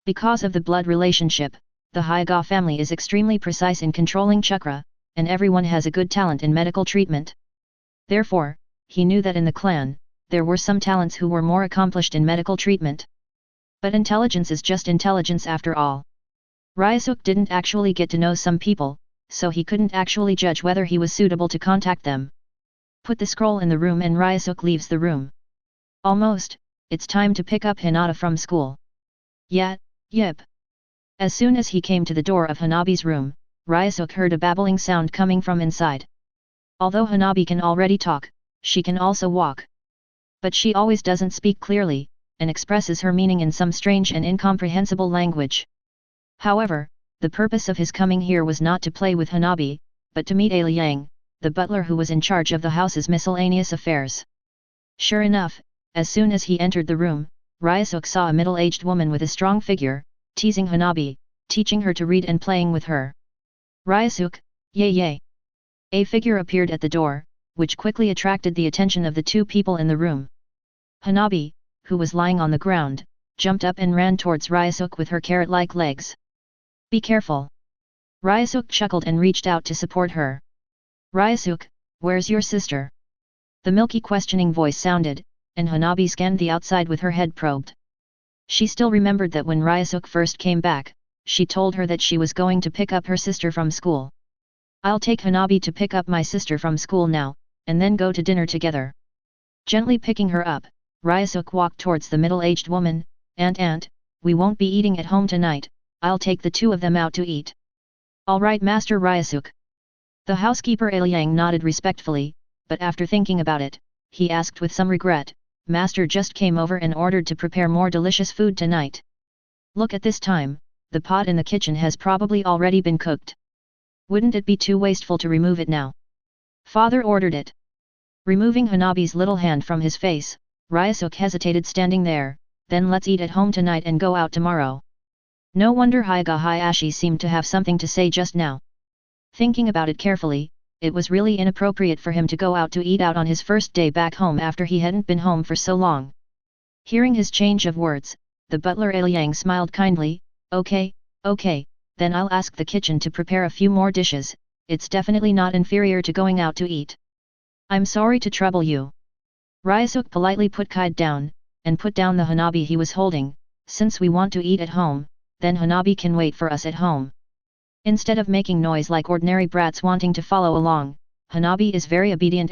Because of the blood relationship, the Hyuga family is extremely precise in controlling chakra, and everyone has a good talent in medical treatment. Therefore, he knew that in the clan, there were some talents who were more accomplished in medical treatment. But intelligence is just intelligence after all. Ryosuke didn't actually get to know some people, so he couldn't actually judge whether he was suitable to contact them. Put the scroll in the room and Ryosuke leaves the room. Almost, it's time to pick up Hinata from school. Yep. As soon as he came to the door of Hanabi's room, Ryosuke heard a babbling sound coming from inside. Although Hanabi can already talk, she can also walk. But she always doesn't speak clearly, and expresses her meaning in some strange and incomprehensible language. However, the purpose of his coming here was not to play with Hanabi, but to meet Liang, the butler who was in charge of the house's miscellaneous affairs. Sure enough, as soon as he entered the room, Ryosuke saw a middle-aged woman with a strong figure, teasing Hanabi, teaching her to read and playing with her. "Ryosuke, yay!" A figure appeared at the door, which quickly attracted the attention of the two people in the room. Hanabi, who was lying on the ground, jumped up and ran towards Ryosuke with her carrot-like legs. "Be careful!" Ryosuke chuckled and reached out to support her. "Ryosuke, where's your sister?" The milky questioning voice sounded, and Hanabi scanned the outside with her head probed. She still remembered that when Ryosuke first came back, she told her that she was going to pick up her sister from school. "I'll take Hanabi to pick up my sister from school now, and then go to dinner together." Gently picking her up, Ryosuke walked towards the middle-aged woman. Aunt, we won't be eating at home tonight, I'll take the two of them out to eat." "All right, Master Ryosuke." The housekeeper Liang nodded respectfully, but after thinking about it, he asked with some regret, "Master just came over and ordered to prepare more delicious food tonight. Look at this time, the pot in the kitchen has probably already been cooked." Wouldn't it be too wasteful to remove it now? Father ordered it. Removing Hanabi's little hand from his face, Ryosuke hesitated standing there, then let's eat at home tonight and go out tomorrow. No wonder Hyuga Hayashi seemed to have something to say just now. Thinking about it carefully, it was really inappropriate for him to go out to eat out on his first day back home after he hadn't been home for so long. Hearing his change of words, the butler Liang smiled kindly, okay, then I'll ask the kitchen to prepare a few more dishes, it's definitely not inferior to going out to eat. I'm sorry to trouble you. Ryosuke politely put Kide down, and put down the Hanabi he was holding, since we want to eat at home, then Hanabi can wait for us at home. Instead of making noise like ordinary brats wanting to follow along, Hanabi is very obedient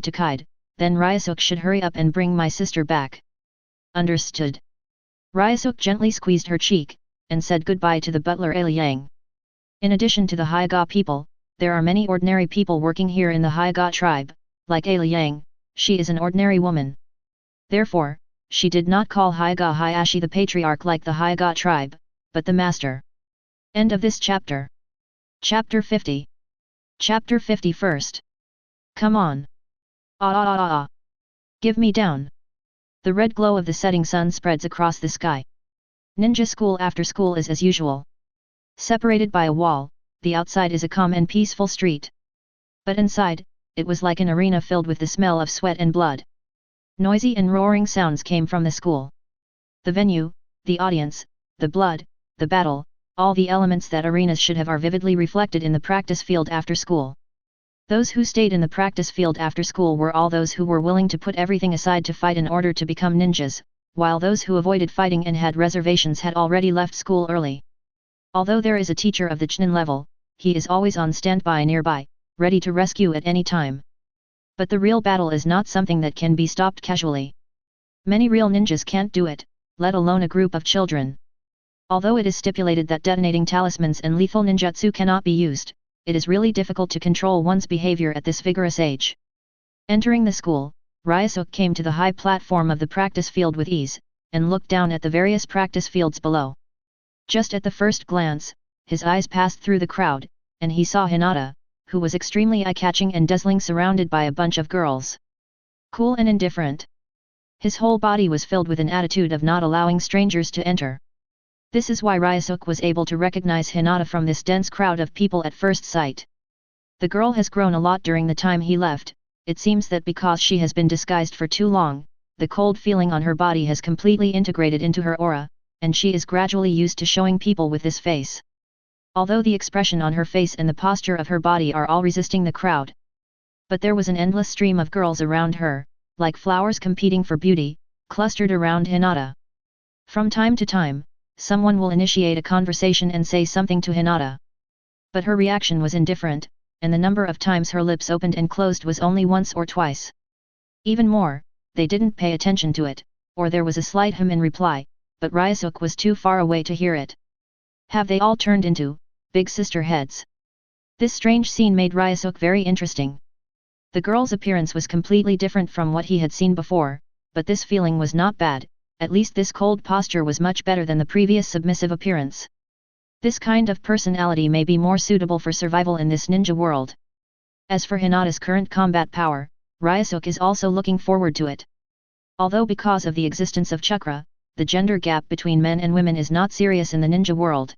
to Kide, then Ryosuke should hurry up and bring my sister back. Understood. Ryosuke gently squeezed her cheek, and said goodbye to the butler Liang. In addition to the Hyuga people, there are many ordinary people working here in the Hyuga tribe, like Liang, she is an ordinary woman. Therefore, she did not call Hyuga Hayashi the patriarch like the Hyuga tribe, but the master. End of this chapter. Chapter 50. Chapter 51st. Come on. Give me down. The red glow of the setting sun spreads across the sky. Ninja school after school is as usual. Separated by a wall, the outside is a calm and peaceful street. But inside, it was like an arena filled with the smell of sweat and blood. Noisy and roaring sounds came from the school. The venue, the audience, the blood, the battle, all the elements that arenas should have are vividly reflected in the practice field after school. Those who stayed in the practice field after school were all those who were willing to put everything aside to fight in order to become ninjas, while those who avoided fighting and had reservations had already left school early. Although there is a teacher of the Chunin level, he is always on standby nearby, ready to rescue at any time. But the real battle is not something that can be stopped casually. Many real ninjas can't do it, let alone a group of children. Although it is stipulated that detonating talismans and lethal ninjutsu cannot be used, it is really difficult to control one's behavior at this vigorous age. Entering the school, Ryosuke came to the high platform of the practice field with ease, and looked down at the various practice fields below. Just at the first glance, his eyes passed through the crowd, and he saw Hinata, who was extremely eye-catching and dazzling, surrounded by a bunch of girls. Cool and indifferent. His whole body was filled with an attitude of not allowing strangers to enter. This is why Ryosuke was able to recognize Hinata from this dense crowd of people at first sight. The girl has grown a lot during the time he left. It seems that because she has been disguised for too long, the cold feeling on her body has completely integrated into her aura, and she is gradually used to showing people with this face. Although the expression on her face and the posture of her body are all resisting the crowd. But there was an endless stream of girls around her, like flowers competing for beauty, clustered around Hinata. From time to time, someone will initiate a conversation and say something to Hinata. But her reaction was indifferent, and the number of times her lips opened and closed was only once or twice. Even more, they didn't pay attention to it, or there was a slight hum in reply, but Ryosuke was too far away to hear it. Have they all turned into big sister heads? This strange scene made Ryosuke very interesting. The girl's appearance was completely different from what he had seen before, but this feeling was not bad. At least this cold posture was much better than the previous submissive appearance. This kind of personality may be more suitable for survival in this ninja world. As for Hinata's current combat power, Ryosuke is also looking forward to it. Although because of the existence of chakra, the gender gap between men and women is not serious in the ninja world.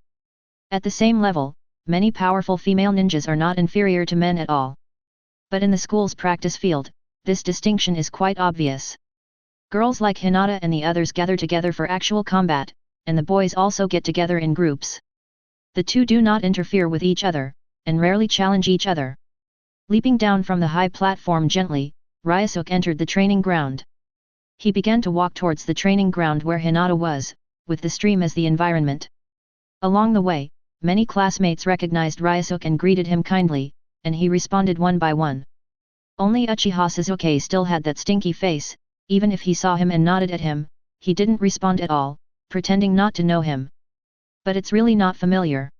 At the same level, many powerful female ninjas are not inferior to men at all. But in the school's practice field, this distinction is quite obvious. Girls like Hinata and the others gather together for actual combat, and the boys also get together in groups. The two do not interfere with each other, and rarely challenge each other. Leaping down from the high platform gently, Ryosuke entered the training ground. He began to walk towards the training ground where Hinata was, with the stream as the environment. Along the way, many classmates recognized Ryosuke and greeted him kindly, and he responded one by one. Only Uchiha Suzuki still had that stinky face. Even if he saw him and nodded at him, he didn't respond at all, pretending not to know him. But it's really not familiar.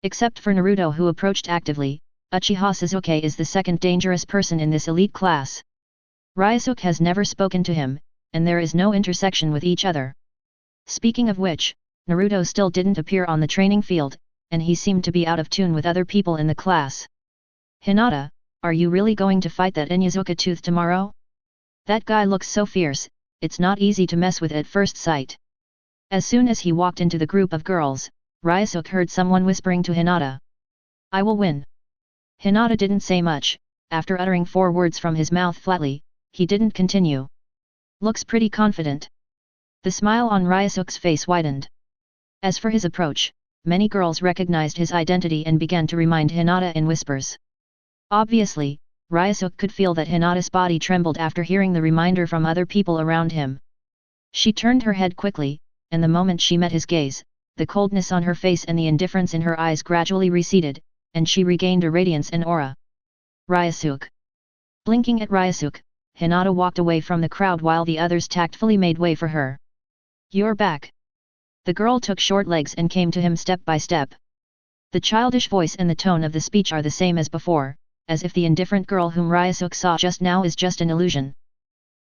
Except for Naruto, who approached actively, Uchiha Suzuki is the second dangerous person in this elite class. Ryosuke has never spoken to him, and there is no intersection with each other. Speaking of which, Naruto still didn't appear on the training field, and he seemed to be out of tune with other people in the class. "Hinata, are you really going to fight that Inyazuka tooth tomorrow? That guy looks so fierce, it's not easy to mess with at first sight." As soon as he walked into the group of girls, Ryosuke heard someone whispering to Hinata. "I will win." Hinata didn't say much. After uttering 4 words from his mouth flatly, he didn't continue. "Looks pretty confident." The smile on Ryosuke's face widened. As for his approach, many girls recognized his identity and began to remind Hinata in whispers. Obviously, Ryosuke could feel that Hinata's body trembled after hearing the reminder from other people around him. She turned her head quickly, and the moment she met his gaze, the coldness on her face and the indifference in her eyes gradually receded, and she regained a radiance and aura. "Ryosuke." Blinking at Ryosuke, Hinata walked away from the crowd while the others tactfully made way for her. "You're back." The girl took short legs and came to him step by step. The childish voice and the tone of the speech are the same as before, as if the indifferent girl whom Ryosuke saw just now is just an illusion.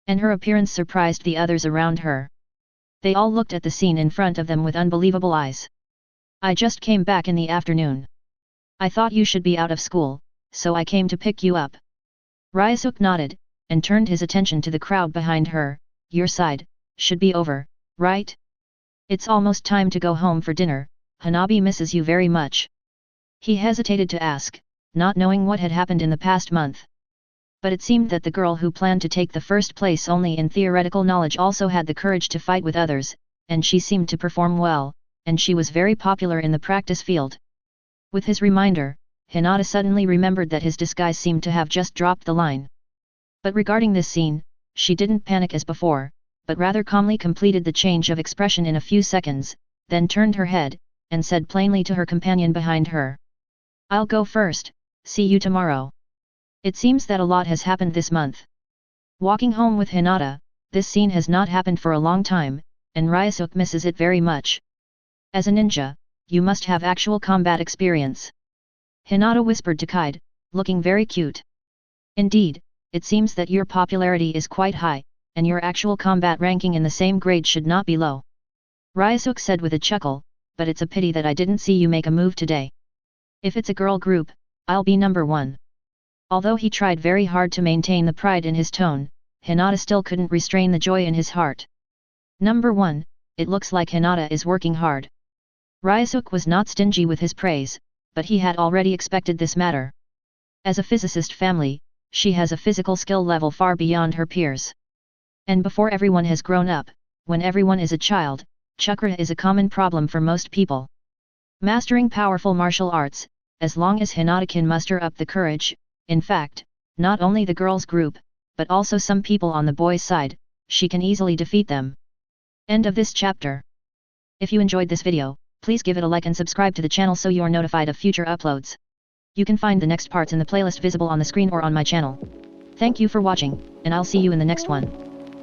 And her appearance surprised the others around her. They all looked at the scene in front of them with unbelievable eyes. "I just came back in the afternoon. I thought you should be out of school, so I came to pick you up." Ryosuke nodded, and turned his attention to the crowd behind her. "Your side should be over, right? It's almost time to go home for dinner. Hanabi misses you very much." He hesitated to ask, not knowing what had happened in the past month. But it seemed that the girl who planned to take the first place only in theoretical knowledge also had the courage to fight with others, and she seemed to perform well, and she was very popular in the practice field. With his reminder, Hinata suddenly remembered that his disguise seemed to have just dropped the line. But regarding this scene, she didn't panic as before, but rather calmly completed the change of expression in a few seconds, then turned her head, and said plainly to her companion behind her. "I'll go first, see you tomorrow." It seems that a lot has happened this month. Walking home with Hinata, this scene has not happened for a long time, and Ryosuke misses it very much. "As a ninja, you must have actual combat experience." Hinata whispered to Kide, looking very cute. "Indeed, it seems that your popularity is quite high, and your actual combat ranking in the same grade should not be low." Ryosuke said with a chuckle, "But it's a pity that I didn't see you make a move today. If it's a girl group, I'll be number 1. Although he tried very hard to maintain the pride in his tone, Hinata still couldn't restrain the joy in his heart. "Number 1, it looks like Hinata is working hard." Ryosuke was not stingy with his praise, but he had already expected this matter. As a physicist family, she has a physical skill level far beyond her peers. And before everyone has grown up, when everyone is a child, chakra is a common problem for most people. Mastering powerful martial arts, as long as Hinata can muster up the courage, in fact, not only the girls' group, but also some people on the boys' side, she can easily defeat them. End of this chapter. If you enjoyed this video, please give it a like and subscribe to the channel so you are notified of future uploads. You can find the next parts in the playlist visible on the screen or on my channel. Thank you for watching, and I'll see you in the next one.